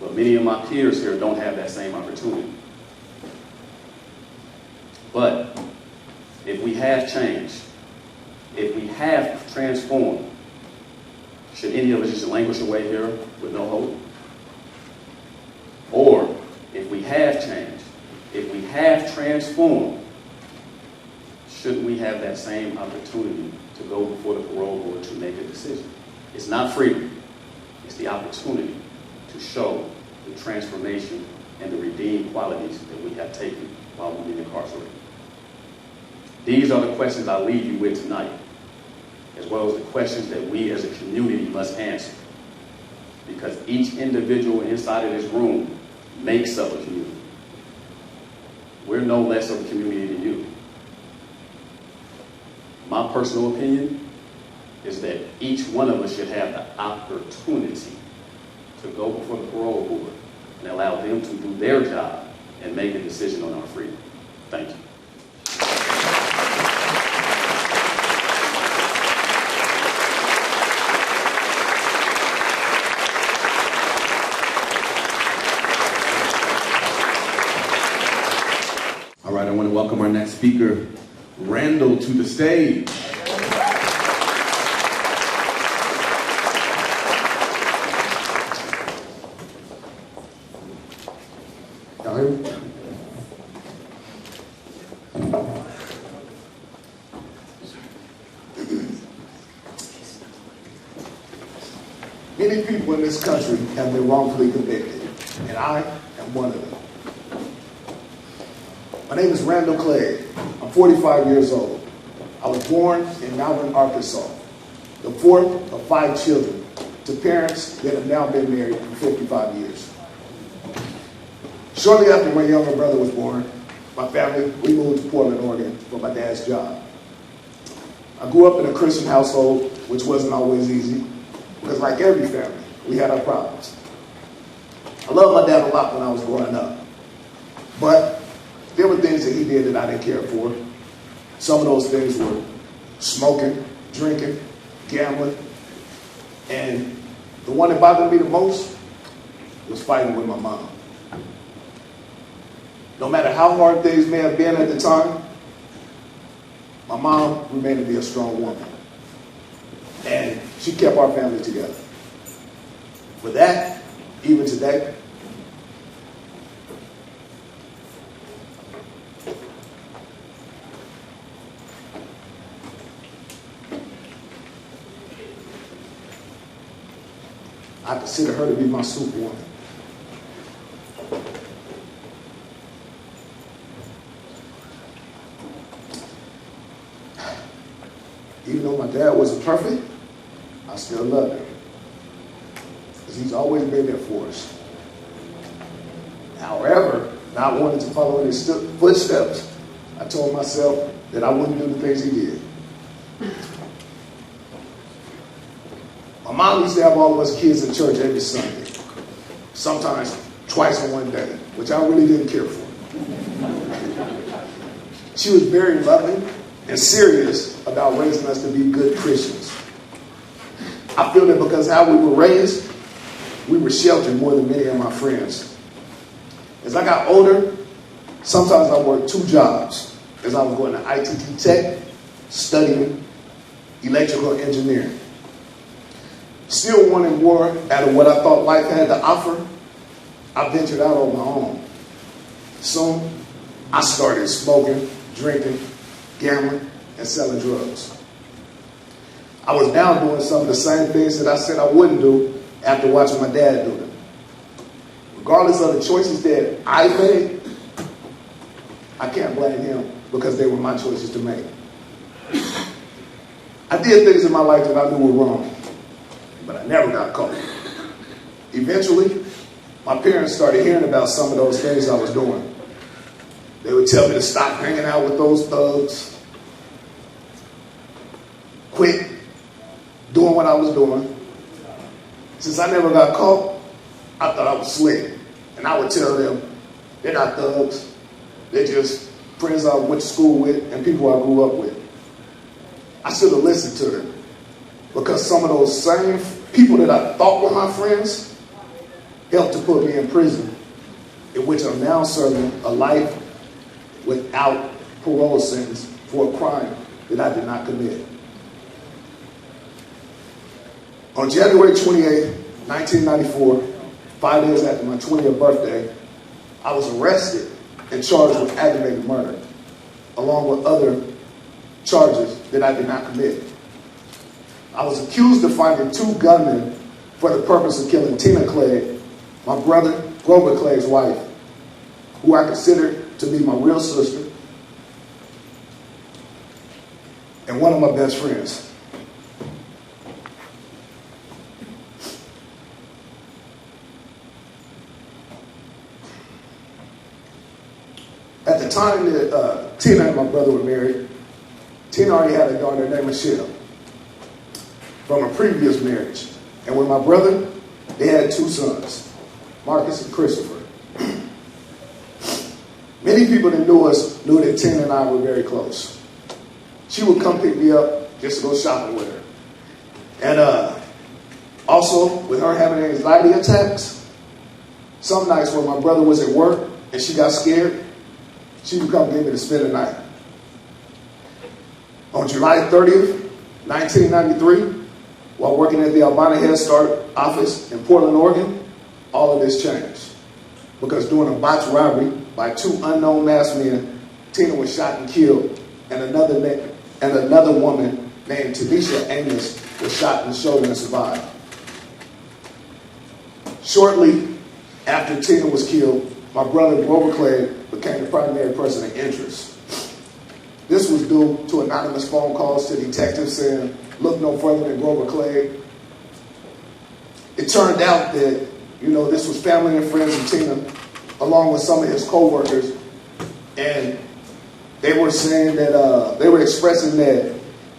But many of my peers here don't have that same opportunity. But if we have changed, if we have transformed, should any of us just languish away here with no hope? Or if we have changed, if we have transformed, shouldn't we have that same opportunity to go before the parole board to make a decision? It's not freedom. It's the opportunity to show the transformation and the redeemed qualities that we have taken while we've been incarcerated. These are the questions I leave you with tonight, as well as the questions that we as a community must answer. Because each individual inside of this room makes up a community. We're no less of a community than you. My personal opinion is that each one of us should have the opportunity to go before the parole board and allow them to do their job and make a decision on our freedom. Thank you. All right, I want to welcome our next speaker, Randall, to the stage. Y'all hear me? Many people in this country have been wrongfully convicted, and I am one of them. My name is Randall Clegg. I'm 45 years old. I was born in Malvern, Arkansas, the fourth of 5 children to parents that have now been married for 55 years. Shortly after my younger brother was born, my family, we moved to Portland, Oregon for my dad's job. I grew up in a Christian household, which wasn't always easy, because like every family, we had our problems. I loved my dad a lot when I was growing up, but there were things that he did that I didn't care for. Some of those things were smoking, drinking, gambling, and the one that bothered me the most was fighting with my mom. No matter how hard things may have been at the time, my mom remained to be a strong woman. And she kept our family together. For that, even today, I consider her to be my superwoman. Even though my dad wasn't perfect, I still loved him. Because he's always been there for us. However, not wanting to follow in his footsteps, I told myself that I wouldn't do the things he did. My mom used to have all of us kids in church every Sunday, sometimes twice in one day, which I really didn't care for. She was very loving and serious about raising us to be good Christians. I feel that because how we were raised, we were sheltered more than many of my friends. As I got older, sometimes I worked 2 jobs as I was going to ITT Tech, studying electrical engineering. Still wanting more out of what I thought life had to offer, I ventured out on my own. Soon, I started smoking, drinking, gambling, and selling drugs. I was now doing some of the same things that I said I wouldn't do after watching my dad do them. Regardless of the choices that I made, I can't blame him because they were my choices to make. I did things in my life that I knew were wrong, but I never got caught. Eventually, my parents started hearing about some of those things I was doing. They would tell me to stop hanging out with those thugs, quit doing what I was doing. Since I never got caught, I thought I was slick. And I would tell them, they're not thugs. They're just friends I went to school with and people I grew up with. I should have listened to them, because some of those same people that I thought were my friends helped to put me in prison, in which I'm now serving a life without parole sentence for a crime that I did not commit. On January 28, 1994, 5 days after my 20th birthday, I was arrested and charged with aggravated murder, along with other charges that I did not commit. I was accused of finding 2 gunmen for the purpose of killing Tina Clegg, my brother Grover Clegg's wife, who I considered to be my real sister and one of my best friends. At the time that Tina and my brother were married, Tina already had a daughter named Michelle from a previous marriage. And with my brother, they had 2 sons, Marcus and Christopher. Many people that knew us knew that Tina and I were very close. She would come pick me up just to go shopping with her. And also, with her having anxiety attacks, some nights when my brother was at work and she got scared, she would come get me to spend the night. On July 30th, 1993, while working at the Albina Head Start office in Portland, Oregon, all of this changed. Because during a botched robbery by 2 unknown masked men, Tina was shot and killed, and another woman named Tanisha Amos was shot in the shoulder and survived. Shortly after Tina was killed, my brother Grover Clegg became the primary person of interest. This was due to anonymous phone calls to detectives saying, look no further than Grover Clegg. It turned out that, this was family and friends of Tina, along with some of his co-workers, and they were saying that, they were expressing that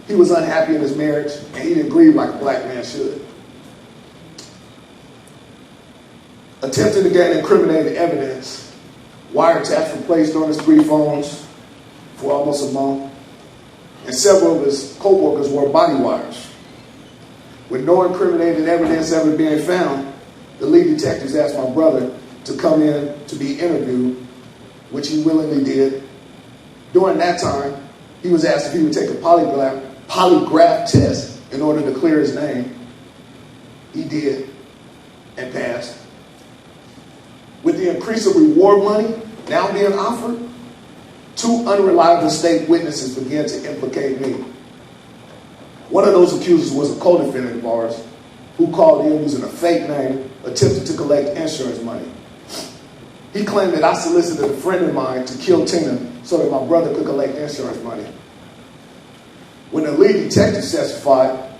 he was unhappy in his marriage and he didn't grieve like a black man should. Attempting to gain incriminating evidence, wiretaps were placed on his 3 phones for almost a month, and several of his co-workers wore body wires. With no incriminating evidence ever being found, the lead detectives asked my brother to come in to be interviewed, which he willingly did. During that time, he was asked if he would take a polygraph test in order to clear his name. He did and passed. With the increase of reward money now being offered, 2 unreliable state witnesses began to implicate me. One of those accusers was a co-defendant of ours who called in using a fake name, attempting to collect insurance money. He claimed that I solicited a friend of mine to kill Tina so that my brother could collect insurance money. When the lead detective testified,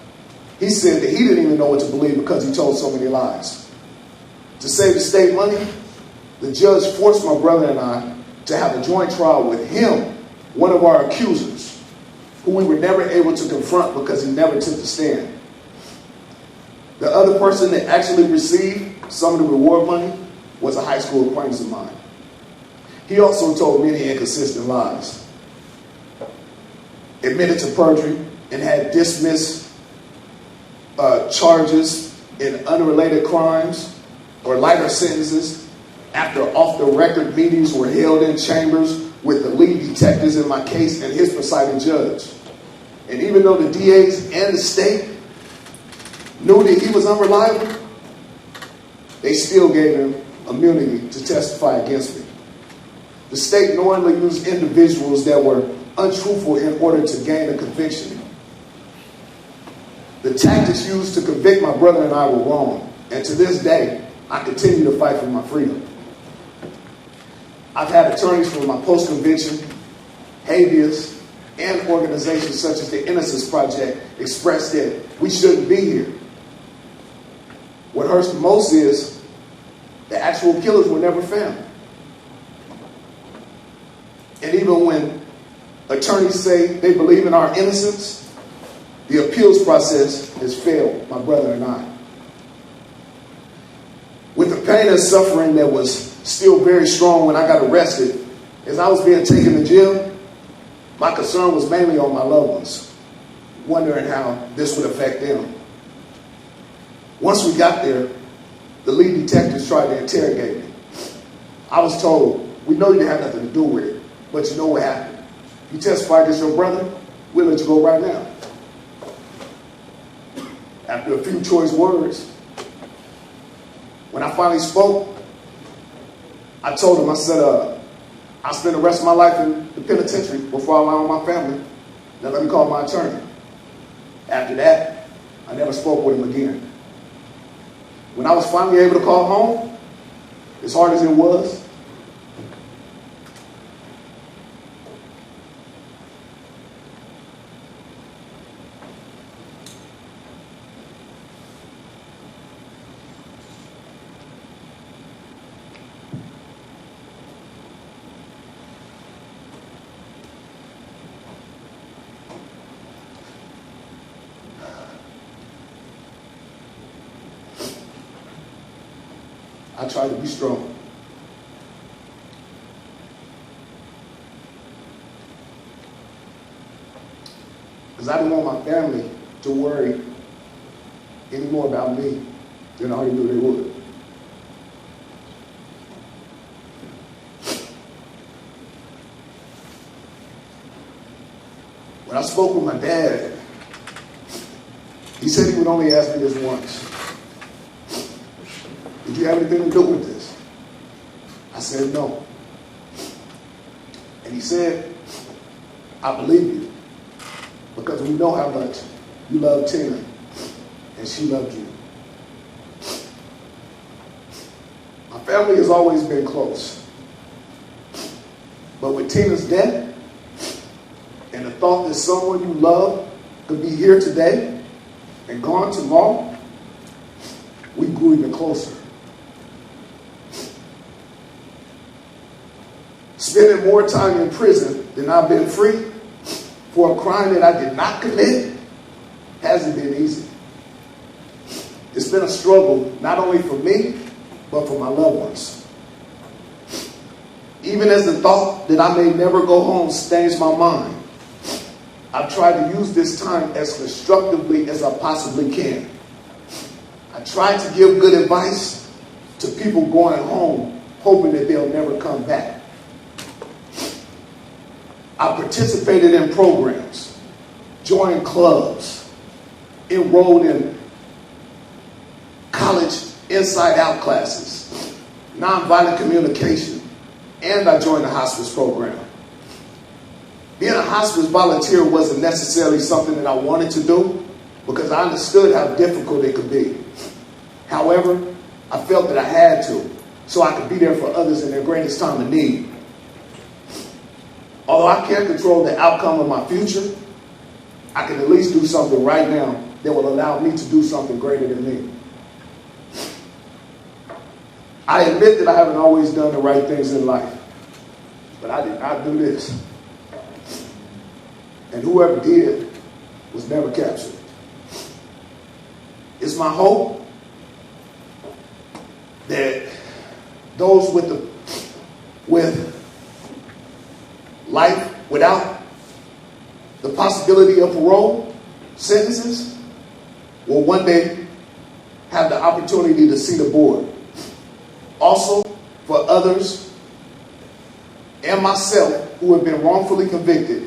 he said that he didn't even know what to believe because he told so many lies. To save the state money, the judge forced my brother and I to have a joint trial with him, one of our accusers, who we were never able to confront because he never took the stand. The other person that actually received some of the reward money was a high school acquaintance of mine. He also told many inconsistent lies, admitted to perjury, and had dismissed charges in unrelated crimes or lighter sentences after off-the-record meetings were held in chambers with the lead detectives in my case and his presiding judge. And even though the DAs and the state knew that he was unreliable, they still gave him immunity to testify against me. The state knowingly used individuals that were untruthful in order to gain a conviction. The tactics used to convict my brother and I were wrong, and to this day, I continue to fight for my freedom. I've had attorneys for my post-conviction, habeas, and organizations such as the Innocence Project express that we shouldn't be here. What hurts the most is the actual killers were never found. And even when attorneys say they believe in our innocence, the appeals process has failed my brother and I. With the pain and suffering that was still very strong when I got arrested, as I was being taken to jail, my concern was mainly on my loved ones, wondering how this would affect them. Once we got there, the lead detectives tried to interrogate me. I was told, "We know you didn't have nothing to do with it, but you know what happened. You testified against your brother, we'll let you go right now." After a few choice words, when I finally spoke, I told him, I said, I'll spend the rest of my life in the penitentiary before I allow my family. Now let me call my attorney. After that, I never spoke with him again. When I was finally able to call home, as hard as it was, I tried to be strong. Because I didn't want my family to worry any more about me than I already knew they would. When I spoke with my dad, he said he would only ask me this once. "Did you have anything to do with this?" I said no. And he said, "I believe you, because we know how much you love Tina, and she loved you." My family has always been close. But with Tina's death, and the thought that someone you love could be here today and gone tomorrow, we grew even closer. Spending more time in prison than I've been free for a crime that I did not commit hasn't been easy. It's been a struggle, not only for me, but for my loved ones. Even as the thought that I may never go home stains my mind, I've tried to use this time as constructively as I possibly can. I try to give good advice to people going home, hoping that they'll never come back. I participated in programs, joined clubs, enrolled in college inside-out classes, nonviolent communication, and I joined the hospice program. Being a hospice volunteer wasn't necessarily something that I wanted to do because I understood how difficult it could be. However, I felt that I had to so I could be there for others in their greatest time of need. Although I can't control the outcome of my future, I can at least do something right now that will allow me to do something greater than me. I admit that I haven't always done the right things in life, but I did not do this. And whoever did was never captured. It's my hope that those with life without the possibility of parole sentences will one day have the opportunity to see the board. Also, for others and myself who have been wrongfully convicted,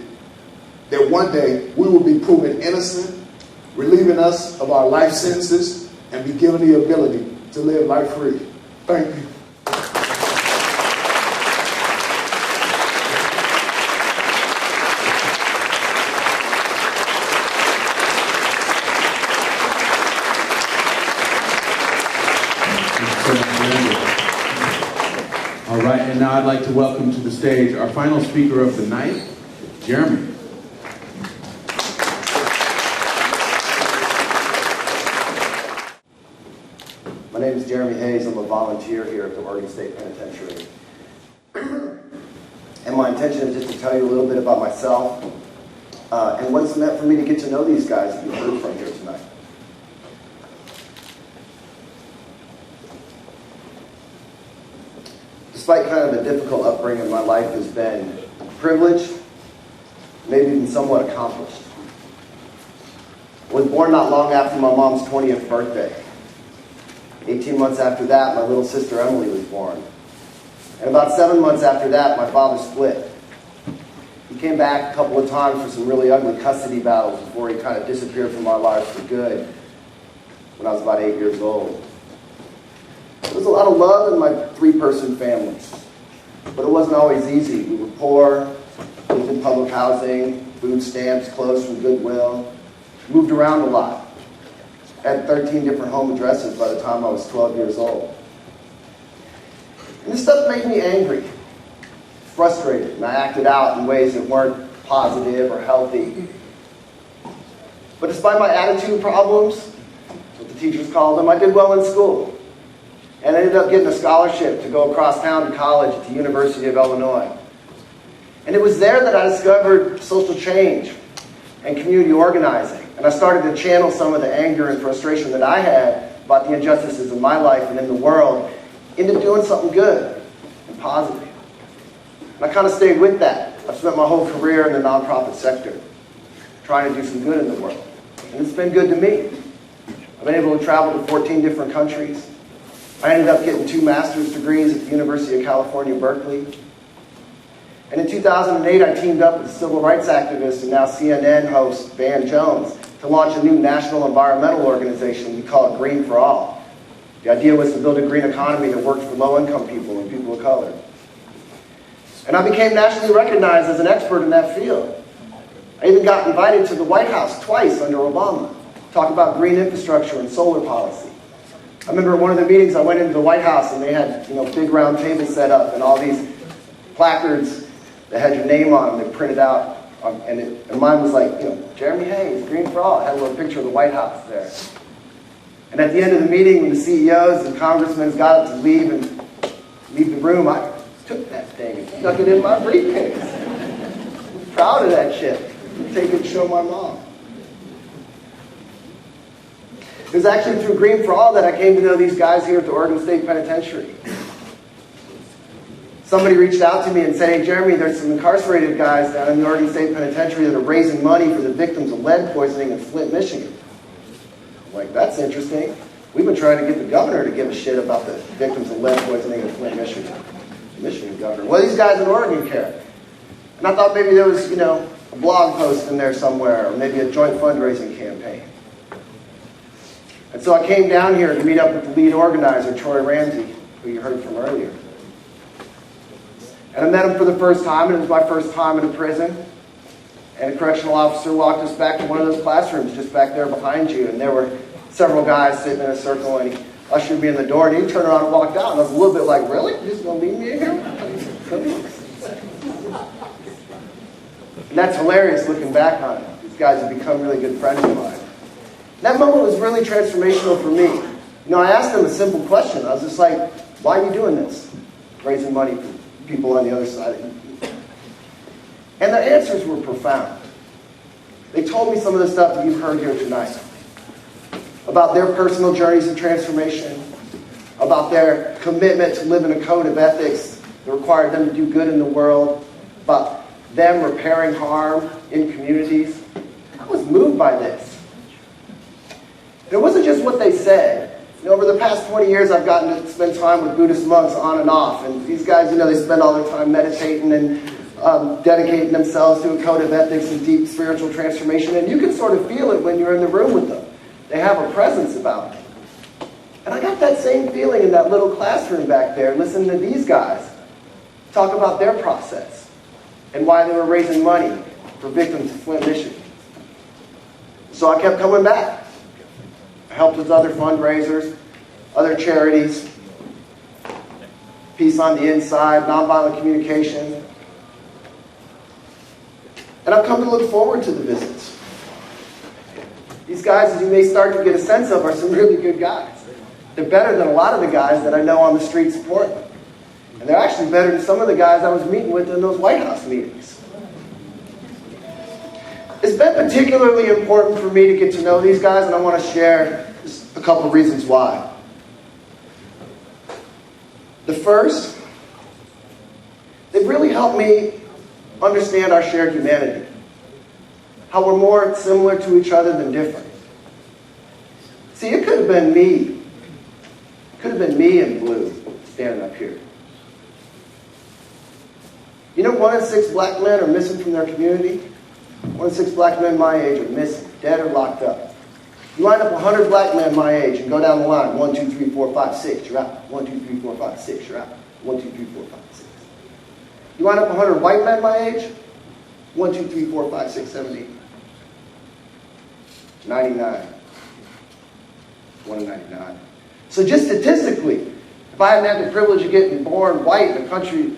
that one day we will be proven innocent, relieving us of our life sentences, and be given the ability to live life free. Thank you. And now I'd like to welcome to the stage our final speaker of the night, Jeremy. My name is Jeremy Hayes. I'm a volunteer here at the Oregon State Penitentiary. And my intention is just to tell you a little bit about myself and what it's meant for me to get to know these guys that you heard from here tonight. Despite kind of a difficult upbringing, my life has been privileged, maybe even somewhat accomplished. I was born not long after my mom's 20th birthday. 18 months after that, my little sister Emily was born. And about 7 months after that, my father split. He came back a couple of times for some really ugly custody battles before he kind of disappeared from our lives for good when I was about 8 years old. There was a lot of love in my three-person family, but it wasn't always easy. We were poor, lived in public housing, food stamps, clothes from Goodwill, moved around a lot. Had 13 different home addresses by the time I was 12 years old. And this stuff made me angry, frustrated, and I acted out in ways that weren't positive or healthy. But despite my attitude problems, what the teachers called them, I did well in school. And I ended up getting a scholarship to go across town to college at the University of Illinois. And it was there that I discovered social change and community organizing. And I started to channel some of the anger and frustration that I had about the injustices in my life and in the world into doing something good and positive. And I kind of stayed with that. I've spent my whole career in the nonprofit sector, trying to do some good in the world. And it's been good to me. I've been able to travel to 14 different countries. I ended up getting 2 master's degrees at the University of California, Berkeley. And in 2008, I teamed up with civil rights activist and now CNN host Van Jones to launch a new national environmental organization we call it Green for All. The idea was to build a green economy that worked for low-income people and people of color. And I became nationally recognized as an expert in that field. I even got invited to the White House twice under Obama to talk about green infrastructure and solar policy. I remember at one of the meetings I went into the White House and they had big round tables set up and all these placards that had your name on them, they printed out. And mine was like, Jeremy Hayes, Green for All. I had a little picture of the White House there. And at the end of the meeting, when the CEOs and congressmen got up to leave the room, I took that thing and stuck it in my briefcase. Proud of that shit. Take it to show my mom. It was actually through Green for All that I came to know these guys here at the Oregon State Penitentiary. Somebody reached out to me and said, hey, Jeremy, there's some incarcerated guys down in the Oregon State Penitentiary that are raising money for the victims of lead poisoning in Flint, Michigan. I'm like, that's interesting. We've been trying to get the governor to give a shit about the victims of lead poisoning in Flint, Michigan. The Michigan governor. Well, these guys in Oregon care. And I thought maybe there was, a blog post in there somewhere, or maybe a joint fundraising campaign. And so I came down here to meet up with the lead organizer, Troy Ramsey, who you heard from earlier. And I met him for the first time, and it was my first time in a prison. And a correctional officer walked us back to one of those classrooms just back there behind you. And there were several guys sitting in a circle, and he ushered me in the door, and he turned around and walked out. And I was a little bit like, really? You're just going to leave me in here? And that's hilarious looking back on it. These guys have become really good friends of mine. That moment was really transformational for me. I asked them a simple question. I was just like, why are you doing this? Raising money for people on the other side. And their answers were profound. They told me some of the stuff that you've heard here tonight. About their personal journeys of transformation. About their commitment to live in a code of ethics that required them to do good in the world. About them repairing harm in communities. I was moved by this. And it wasn't just what they said. Over the past 20 years, I've gotten to spend time with Buddhist monks on and off. And these guys, they spend all their time meditating and dedicating themselves to a code of ethics and deep spiritual transformation. And you can sort of feel it when you're in the room with them. They have a presence about them. And I got that same feeling in that little classroom back there, listening to these guys talk about their process and why they were raising money for victims of Flint, Michigan. So I kept coming back. I helped with other fundraisers, other charities. peace on the inside, nonviolent communication. And I've come to look forward to the visits. These guys, as you may start to get a sense of, are some really good guys. They're better than a lot of the guys that I know on the streets of Portland. And they're actually better than some of the guys I was meeting with in those White House meetings. It's been particularly important for me to get to know these guys, and I want to share just a couple of reasons why. The first, they've really helped me understand our shared humanity. How we're more similar to each other than different. See, it could have been me. It could have been me in blue standing up here. You know, 1 in 6 black men are missing from their community. 1 in 6 black men my age are missing, dead or locked up. You line up 100 black men my age and go down the line. 1, 2, 3, 4, 5, 6, you're out. 1, 2, 3, 4, 5, 6, you're out. 1, 2, 3, 4, 5, 6. You line up 100 white men my age. 1, 2, 3, 4, 5, 6, 7, 8. 99. 1 in 99. So just statistically, if I hadn't had the privilege of getting born white in a country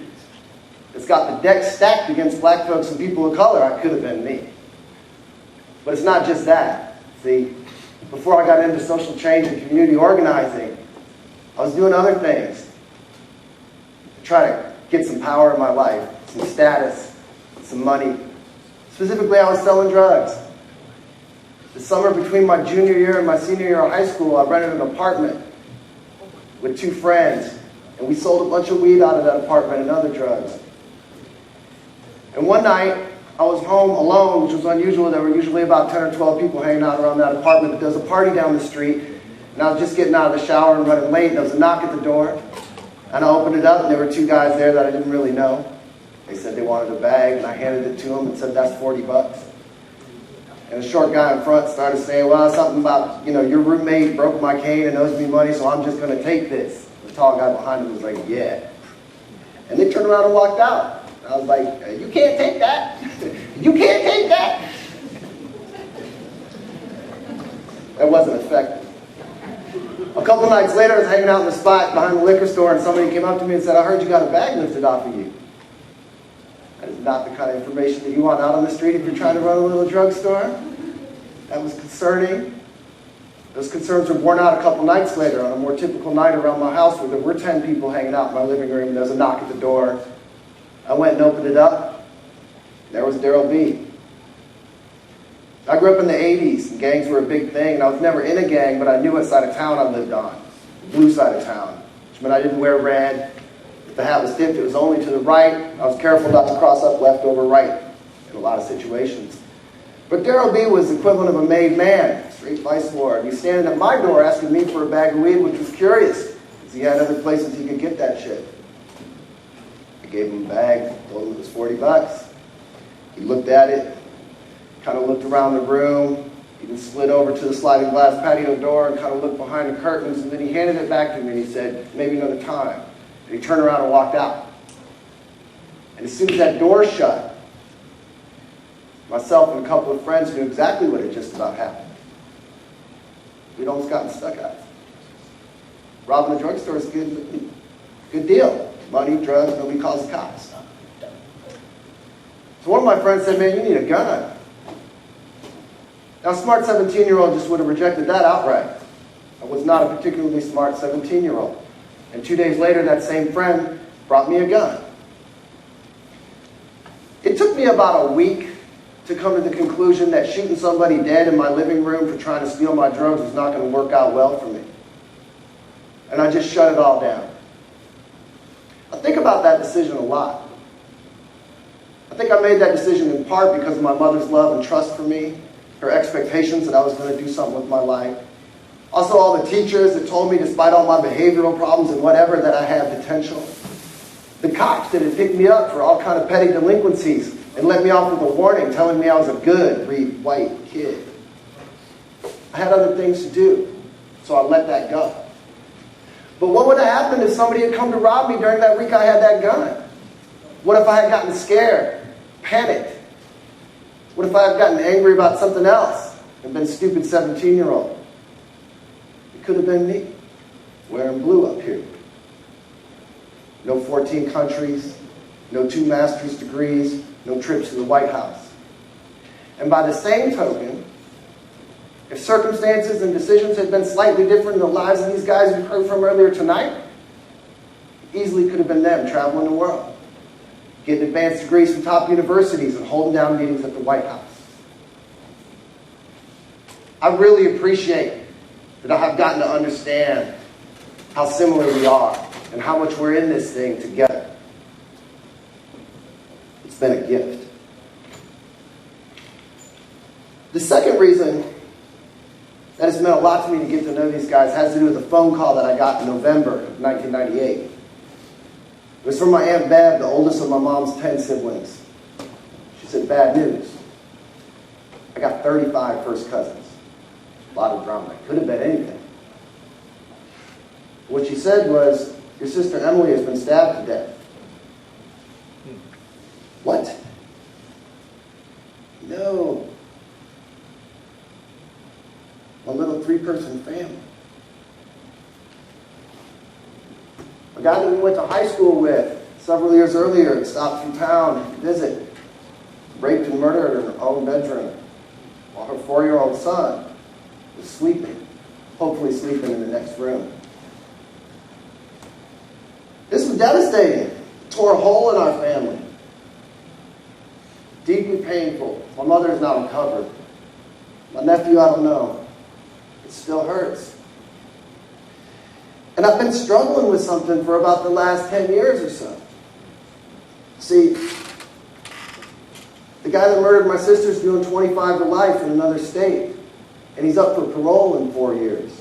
that's got the deck stacked against black folks and people of color, I could have been me. But it's not just that. See, before I got into social change and community organizing, I was doing other things to try to get some power in my life, some status, some money. Specifically, I was selling drugs. The summer between my junior year and my senior year of high school, I rented an apartment with 2 friends, and we sold a bunch of weed out of that apartment and other drugs. And one night, I was home alone, which was unusual. There were usually about 10 or 12 people hanging out around that apartment, but there was a party down the street, and I was just getting out of the shower and running late, and there was a knock at the door, and I opened it up, and there were 2 guys there that I didn't really know. They said they wanted a bag, and I handed it to them and said, "That's $40. And the short guy in front started saying, "Well, something about, your roommate broke my cane and owes me money, so I'm just going to take this." The tall guy behind him was like, "Yeah." And they turned around and walked out. I was like, "You can't take that. You can't take that." That wasn't effective. A couple nights later, I was hanging out in the spot behind the liquor store, and somebody came up to me and said, "I heard you got a bag lifted off of you." That is not the kind of information that you want out on the street if you're trying to run a little drugstore. That was concerning. Those concerns were borne out a couple nights later on a more typical night around my house where there were 10 people hanging out in my living room, and there was a knock at the door. I went and opened it up. There was Daryl B. I grew up in the 80s, and gangs were a big thing, and I was never in a gang, but I knew what side of town I lived on, the blue side of town, which meant I didn't wear red. If the hat was tipped, it was only to the right. I was careful not to cross up left over right in a lot of situations. But Daryl B was the equivalent of a made man, straight vice lord. He's standing at my door asking me for a bag of weed, which was curious, because he had other places he could get that shit. I gave him a bag, told him it was $40. He looked at it, kind of looked around the room, even slid over to the sliding glass patio door and kind of looked behind the curtains, and then he handed it back to me and he said, "Maybe another time." And he turned around and walked out. And as soon as that door shut, myself and a couple of friends knew exactly what had just about happened. We'd almost gotten stuck at it. Robbing a drugstore is a good deal. Money, drugs, nobody calls the cops. So one of my friends said, "Man, you need a gun." Now, a smart 17-year-old just would have rejected that outright. I was not a particularly smart 17-year-old. And 2 days later, that same friend brought me a gun. It took me about a week to come to the conclusion that shooting somebody dead in my living room for trying to steal my drugs was not going to work out well for me. And I just shut it all down. I think about that decision a lot. I think I made that decision in part because of my mother's love and trust for me, her expectations that I was going to do something with my life. Also, all the teachers that told me, despite all my behavioral problems and whatever, that I had potential. The cops that had picked me up for all kind of petty delinquencies and let me off with a warning telling me I was a good, breed, white kid. I had other things to do, so I let that go. But what would have happened if somebody had come to rob me during that week I had that gun? What if I had gotten scared, panicked? What if I had gotten angry about something else and been a stupid 17-year-old? It could have been me, wearing blue up here. no 14 countries, no 2 master's degrees, no trips to the White House. And by the same token, if circumstances and decisions had been slightly different in the lives of these guys we heard from earlier tonight, easily could have been them traveling the world, getting advanced degrees from top universities and holding down meetings at the White House. I really appreciate that I have gotten to understand how similar we are and how much we're in this thing together. It's been a gift. The second reason that has meant a lot to me to get to know these guys has to do with a phone call that I got in November of 1998. It was from my Aunt Bev, the oldest of my mom's 10 siblings. She said, "Bad news. I got 35 first cousins." A lot of drama. It could have been anything. What she said was, "Your sister Emily has been stabbed to death." What? No. A little 3-person family. A guy that we went to high school with several years earlier had stopped through town to visit, raped and murdered in her own bedroom, while her 4-year-old son was sleeping, hopefully sleeping in the next room. This was devastating. It tore a hole in our family. Deeply painful. My mother is now recovered. My nephew, I don't know. It still hurts. And I've been struggling with something for about the last 10 years or so. See, the guy that murdered my sister's doing 25 to life in another state. And he's up for parole in 4 years.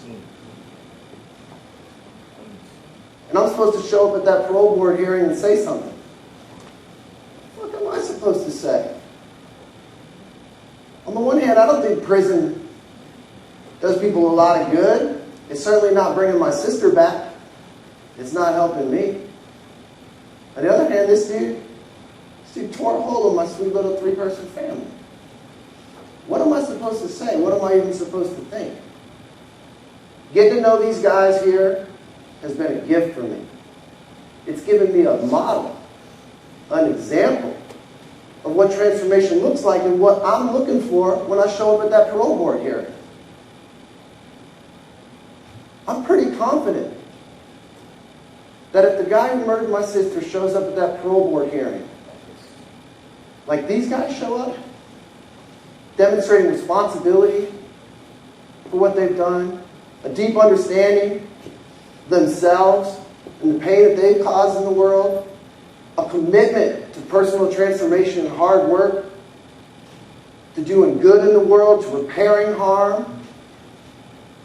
And I'm supposed to show up at that parole board hearing and say something. What am I supposed to say? On the one hand, I don't think prison does people a lot of good. It's certainly not bringing my sister back. It's not helping me. On the other hand, this dude tore a hole in my sweet little 3-person family. What am I supposed to say? What am I even supposed to think? Getting to know these guys here has been a gift for me. It's given me a model, an example of what transformation looks like and what I'm looking for when I show up at that parole board hearing. I'm pretty confident that if the guy who murdered my sister shows up at that parole board hearing, like these guys show up, demonstrating responsibility for what they've done, a deep understanding of themselves and the pain that they've caused in the world, a commitment to personal transformation and hard work, to doing good in the world, to repairing harm,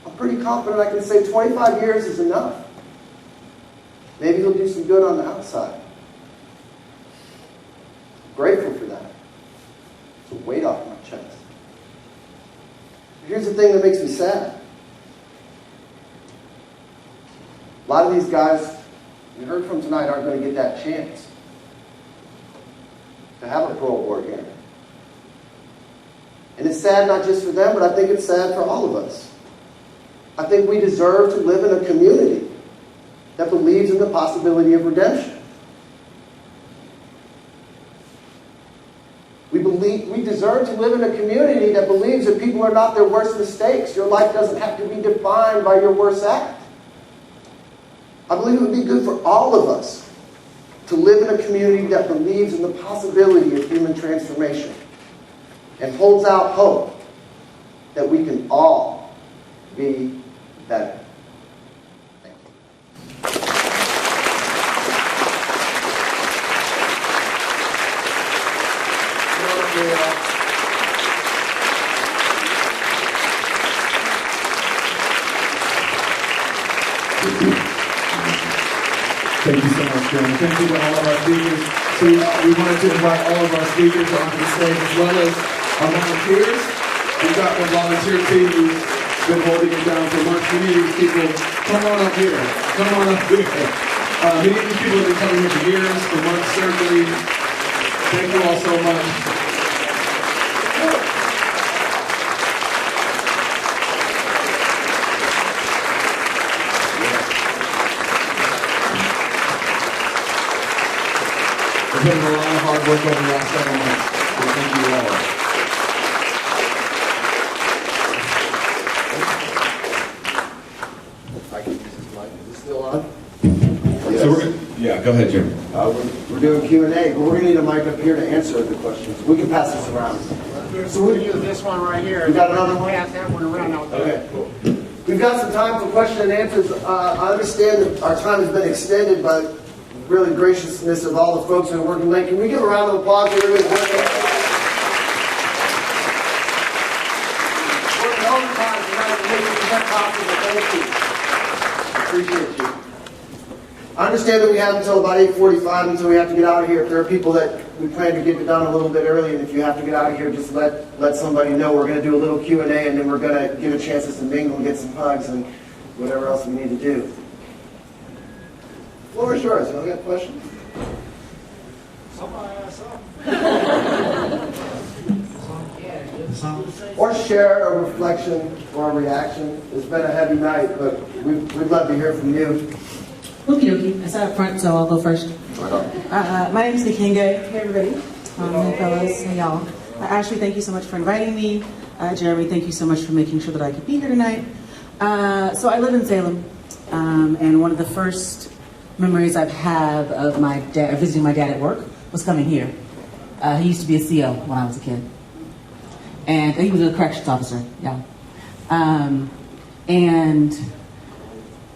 I'm pretty confident I can say 25 years is enough. Maybe he'll do some good on the outside. I'm grateful for that. It's a weight off my chest. Here's the thing that makes me sad. A lot of these guys we heard from tonight aren't going to get that chance to have a parole board hearing. And it's sad not just for them, but I think it's sad for all of us. I think we deserve to live in a community that believes in the possibility of redemption. We deserve to live in a community that believes that people are not their worst mistakes. Your life doesn't have to be defined by your worst act. I believe it would be good for all of us to live in a community that believes in the possibility of human transformation and holds out hope that we can all be better. Thank you. Thank you so much, Jeremy. Thank you to all of our speakers. So we wanted to invite all of our speakers onto the stage as well as our volunteers. We've got one volunteer team who's been holding it down for months. We need these people. Come on up here. Come on up here. We need these people who have been coming here for years, for months, certainly. Thank you all so much. We've put in a lot of hard work over the last several months. So thank you all. Is this still on? So yeah, go ahead, Jim. We're doing Q&A, but we're going to need a mic up here to answer the questions. We can pass this around. So we'll use this one right here. You got another one? Pass that one around out there. Okay, cool. We've got some time for question and answers. I understand that our time has been extended, but really graciousness of all the folks who are working late. Can we give a round of applause for everybody's working? Working overtime tonight to make this possible. Thank you. Appreciate you. I understand that we have until about 8:45 until we have to get out of here. If there are people that we plan to get it done a little bit early, and if you have to get out of here, just let somebody know. We're going to do a little Q&A, and then we're going to give a chance to mingle and get some hugs and whatever else we need to do. Floor is yours. You got questions? Somebody ask something. Or share a reflection or a reaction. It's been a heavy night, but we'd love to hear from you. Okie dokie. I sat up front, so I'll go first. My name is Nikinga. Hey, everybody. Hey, fellas. Hey, y'all. Ashley, thank you so much for inviting me. Jeremy, thank you so much for making sure that I could be here tonight. So I live in Salem, and one of the first memories I've had of my dad, visiting my dad at work, was coming here. He used to be a CO when I was a kid. And he was a corrections officer, yeah. And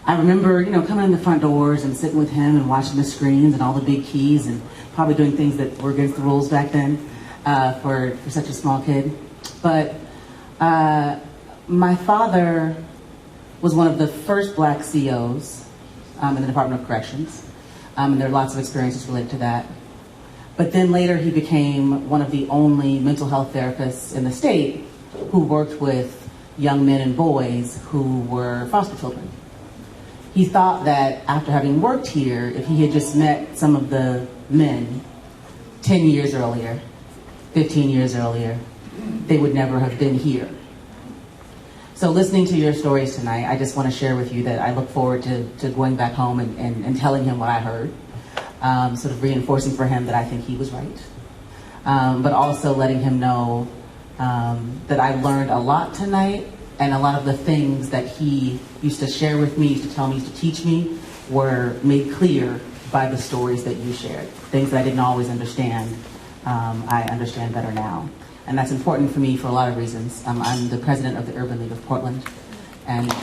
I remember, coming in the front doors and sitting with him and watching the screens and all the big keys and probably doing things that were against the rules back then for such a small kid. But my father was one of the first black COs in the Department of Corrections, and there are lots of experiences related to that. But then later he became one of the only mental health therapists in the state who worked with young men and boys who were foster children. He thought that after having worked here, if he had just met some of the men 10 years earlier, 15 years earlier, they would never have been here. So listening to your stories tonight, I just want to share with you that I look forward to going back home and telling him what I heard, sort of reinforcing for him that I think he was right, but also letting him know that I learned a lot tonight, and a lot of the things that he used to share with me, used to tell me, used to teach me, were made clear by the stories that you shared. Things that I didn't always understand, I understand better now. And that's important for me for a lot of reasons. I'm the president of the Urban League of Portland, and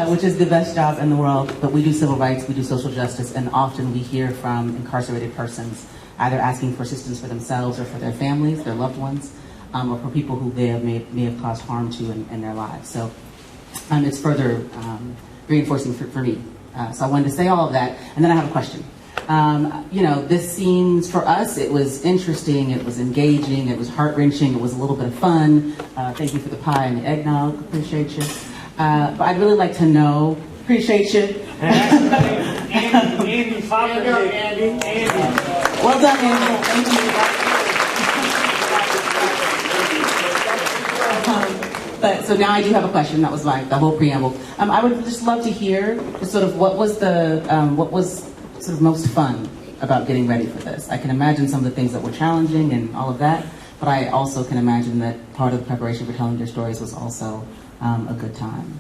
which is the best job in the world. But we do civil rights, we do social justice, and often we hear from incarcerated persons either asking for assistance for themselves or for their families, their loved ones, or for people who they may have caused harm to in their lives. So it's further reinforcing for me. So I wanted to say all of that, and then I have a question. This seems, for us, it was interesting, it was engaging, it was heart-wrenching, it was a little bit of fun. Thank you for the pie and the eggnog, appreciate you. But I'd really like to know, appreciate you. Andy, Well done, Andy. Thank you. But so now I do have a question. That was the whole preamble. I would just love to hear sort of what was sort of most fun about getting ready for this. I can imagine some of the things that were challenging and all of that, but I also can imagine that part of the preparation for telling your stories was also a good time.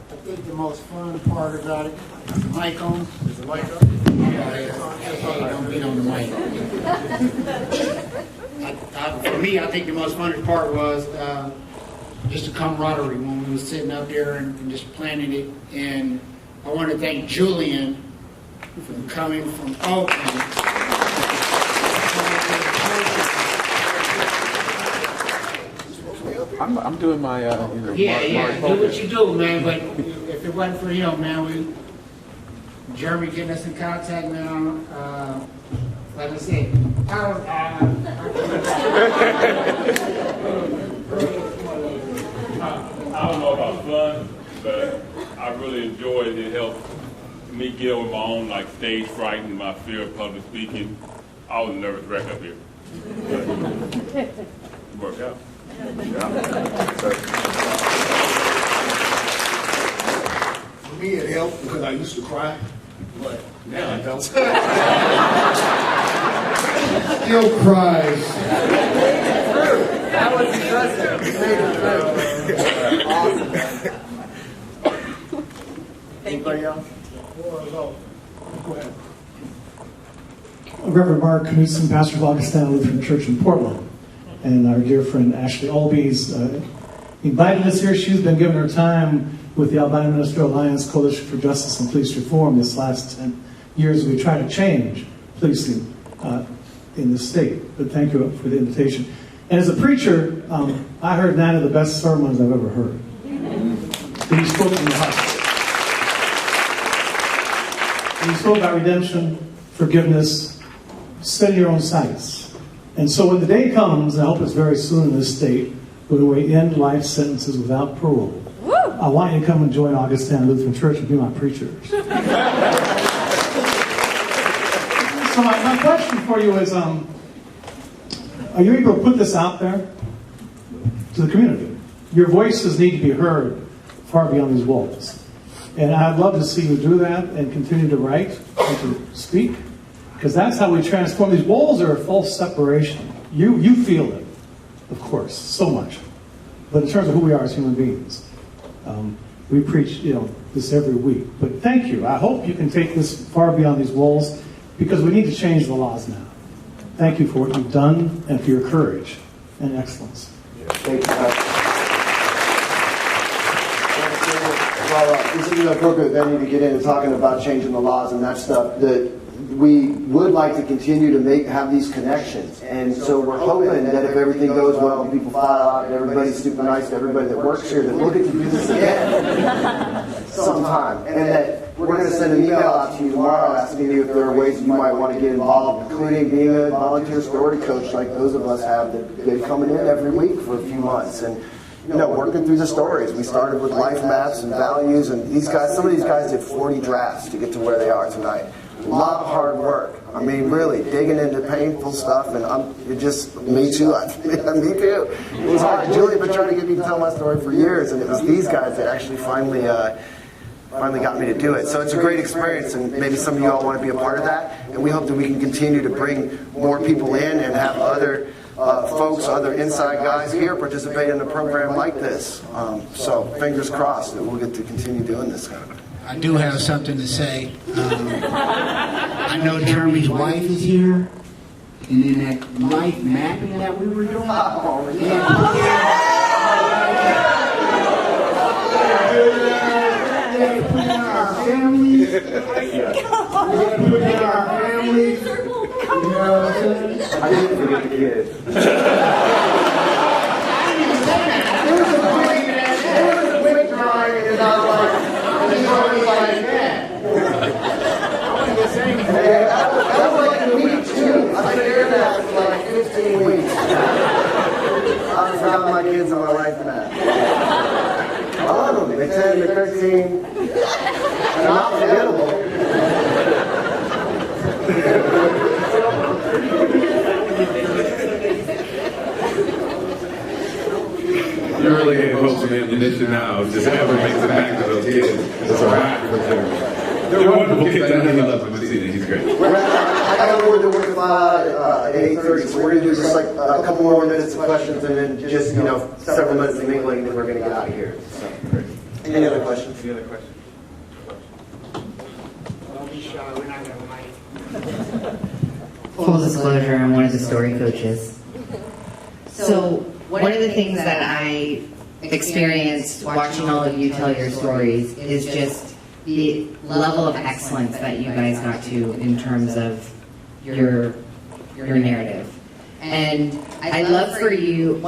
I think the most fun part about it, mic on? Is the mic on? Yeah, don't beat on the mic. For me, I think the most fun part was just the camaraderie when we were sitting up there and just planning it. And I want to thank Julian for coming from Oakland. I'm doing my do what you do, man. But if it wasn't for him, man, Jeremy getting us in contact, man. Like I said, I don't know about fun, but I really enjoyed it. It helped me get over my own stage fright and my fear of public speaking. I was a nervous wreck up here. It worked out. me, it helped because I used to cry, but now I don't. Still cries. That was impressive. You made it through. Awesome. Anybody else? Go ahead. Reverend Mark Knudsen, pastor of Augustana Lutheran Church in Portland, and our dear friend Ashley Albies invited us here. She's been given her time with the Albino Ministerial Alliance Coalition for Justice and Police Reform this last 10 years. We try to change policing in the state, but thank you for the invitation. And as a preacher, I heard 9 of the best sermons I've ever heard. He spoke from the heart. He spoke about redemption, forgiveness, set your own sights. And so when the day comes, and I hope it's very soon in this state, when we end life sentences without parole, I want you to come and join Augustana Lutheran Church and be my preachers. So my question for you is, are you able to put this out there to the community? Your voices need to be heard far beyond these walls. And I'd love to see you do that and continue to write and to speak, because that's how we transform. These walls are a false separation. You feel it, of course, so much. But in terms of who we are as human beings, we preach, this every week. But thank you. I hope you can take this far beyond these walls, because we need to change the laws now. Thank you for what you've done and for your courage and excellence. Thank you. Well, this is an appropriate venue to get into talking about changing the laws and that stuff. That we would like to continue to have these connections, and so we're hoping that if everything goes well and people file out and everybody's super nice to everybody that works here, that we'll get to do this again sometime, and that we're going to send an email out to you tomorrow asking you if there are ways you might want to get involved, including being a volunteer story coach like those of us have that they're coming in every week for a few months and working through the stories. We started with life maps and values, and some of these guys did 40 drafts to get to where they are tonight. A lot of hard work. I mean, really digging into painful stuff, and me too. Me too. It was hard. Julie had been trying to get me to tell my story for years, and it was these guys that actually finally got me to do it. So it's a great experience, and maybe some of you all want to be a part of that. And we hope that we can continue to bring more people in and have other folks, other inside guys here participate in a program like this. So fingers crossed that we'll get to continue doing this kind of thing. I do have something to say. I know Jeremy's wife is here, and in that life mapping that we were doing, we had to put in our families. We had to put in our families. You know what I'm saying? I didn't forget the kids. I didn't even say that. There was a quick drawing, and I was like, like that. That was like a week too. I figured that for like 15 weeks. I forgot my kids on my life map. I love them. They're 10, they're 13. They're not forgettable. You really ain't hoping ammunition now. Just ever makes it back to those kids. It's a wrap. They're wonderful kids. I know you love them. He's great. I got a word that we're going at 8:30, so we're going to do just like a couple more minutes of questions and then just, several minutes of mingling, and then we're going to get out of here. So, any other questions? Don't be shy. We're not going to fight. Full disclosure, I'm one of the story coaches. So one of the things that I experienced watching all of you tell your stories is just the level of excellence that you guys got to in terms of your narrative. And I'd love for you,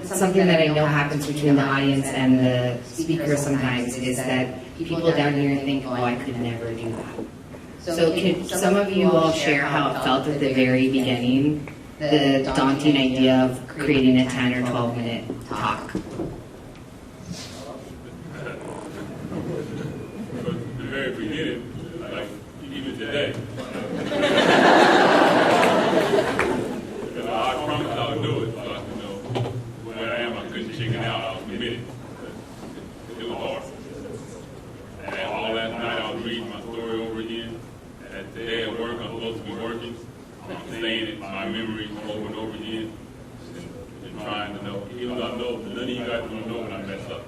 something that I know happens between the audience and the speaker sometimes is that people down here think, oh, I could never do that. So can some of you all share how it felt at the very beginning, the daunting idea of creating a 10 or 12-minute talk? The very beginning, like even today. I promised I would do it, but where I am, I couldn't check it out. I was committed. It was hard. And all that memories over and over again and trying to know, even though I know none of you guys will know when I mess up.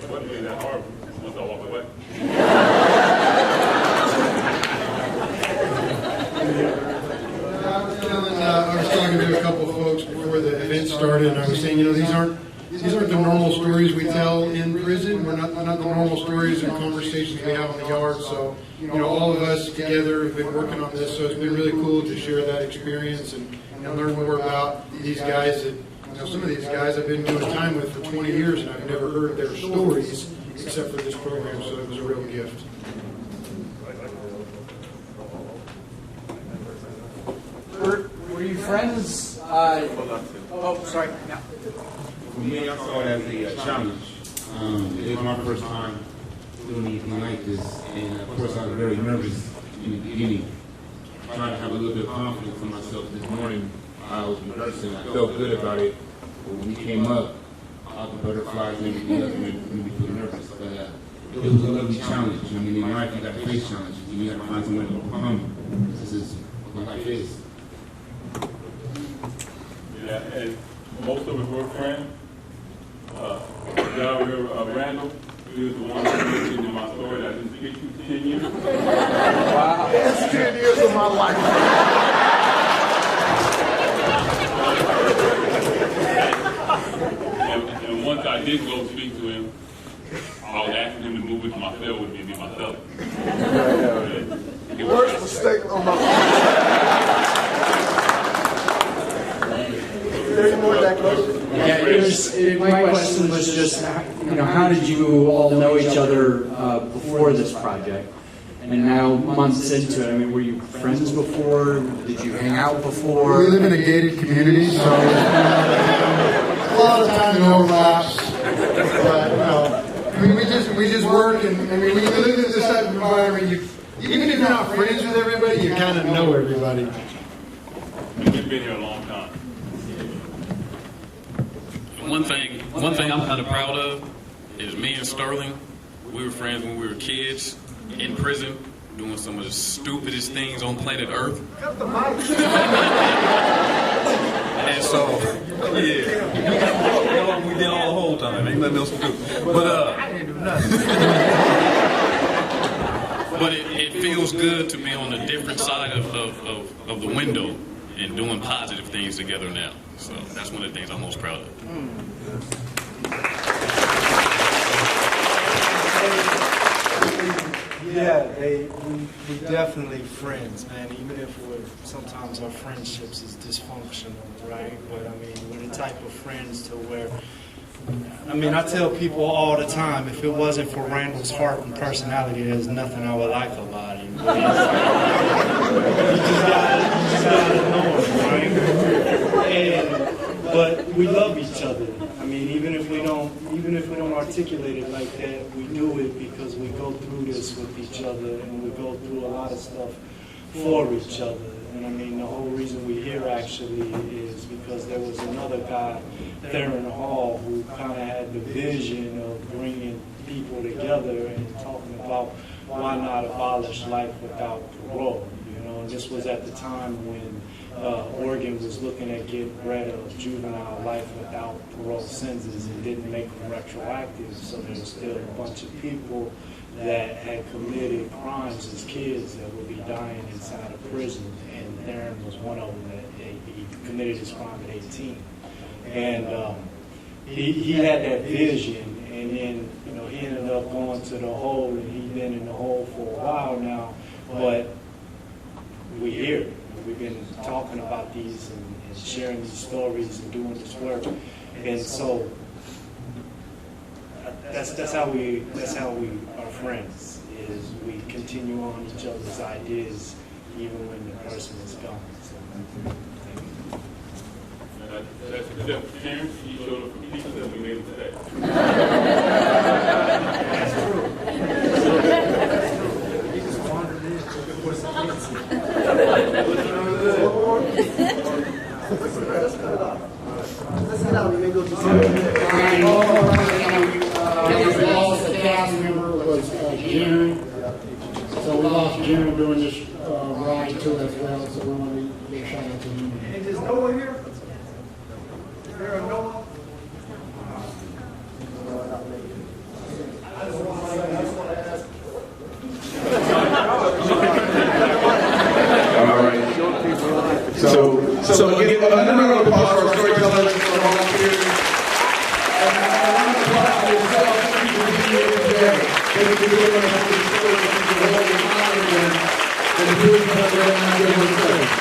It wasn't really that hard once I walk away. I was talking to a couple of folks before the event started, and I was saying, these aren't the normal stories we tell in prison. We're not the normal stories and conversations we have in the yard. So, all of us together have been working on this. So it's been really cool to share that experience and learn more about these guys that, some of these guys I've been doing time with for 20 years, and I've never heard their stories except for this program. So it was a real gift. Were you friends? Oh, sorry. Yeah. For me, I saw it as a challenge. It was my first time doing anything like this, and of course I was very nervous in the beginning. Trying to have a little bit of confidence in myself. This morning I was rehearsing. I felt good about it, but when we came up, all the butterflies and everything else made me feel nervous. But it was a lovely challenge. I mean, in life you got to face challenges. You got to find some way to overcome them. This is what life is. Yeah, and most of us were friends. Randall, he was the one that mentioned in my story that I didn't get you 10 years. Wow. It's 10 years of my life. And once I did go speak to him, I was asking him to move into my cell with me and be myself. Worst mistake on my life. My question was just, how did you all know each other before this project? And now, months into it, were you friends before? Did you hang out before? We live in a gated community, so a lot of time overlaps. But we just work, and when you live in this type of environment, even if you're not friends with everybody, you kind of know everybody. We've been here a long time. One thing I'm kind of proud of is me and Sterling. We were friends when we were kids in prison, doing some of the stupidest things on planet Earth. And so, yeah, we did all the whole time. Ain't nothing else to do. But I didn't do nothing. But it feels good to be on a different side of the window and doing positive things together now. So that's one of the things I'm most proud of. Yeah, we definitely friends, man. Even if sometimes our friendships is dysfunctional, right? But we're the type of friends to where, I tell people all the time, if it wasn't for Randall's heart and personality, there's nothing I would like about him. You just gotta know him, right? But we love each other. Even if we don't articulate it like that, we do it because we go through this with each other, and we go through a lot of stuff for each other. And the whole reason we're here actually is because there was another guy there in the hall who kind of had the vision of bringing people together and talking about why not abolish life without parole. And this was at the time when Oregon was looking at getting rid of juvenile life without parole sentences and didn't make them retroactive. So there was still a bunch of people that had committed crimes as kids that would be dying inside of prison. And Theron was one of them that he committed his crime at 18. And he had that vision, and then he ended up going to the hole, and he's been in the hole for a while now. But we're here. We've been talking about these and sharing these stories and doing this work, and so that's how we are friends. Is we continue on each other's ideas even when the person is gone. So, That's except Karen. She showed up for pizza that we made him today. That's true. He just wandered in to put some pizza. Let's get out. We may go to the cast member was June. So So we lost Jim doing this ride too as well, so we want to give a shout out to him. And is Noah here? Is there a Noah? All right. So again, another round of applause for our storytellers, for our volunteers. And a round of applause for yourself. Thank you for being here today. Thank you for doing this story. Thank you for holding on and the doing of the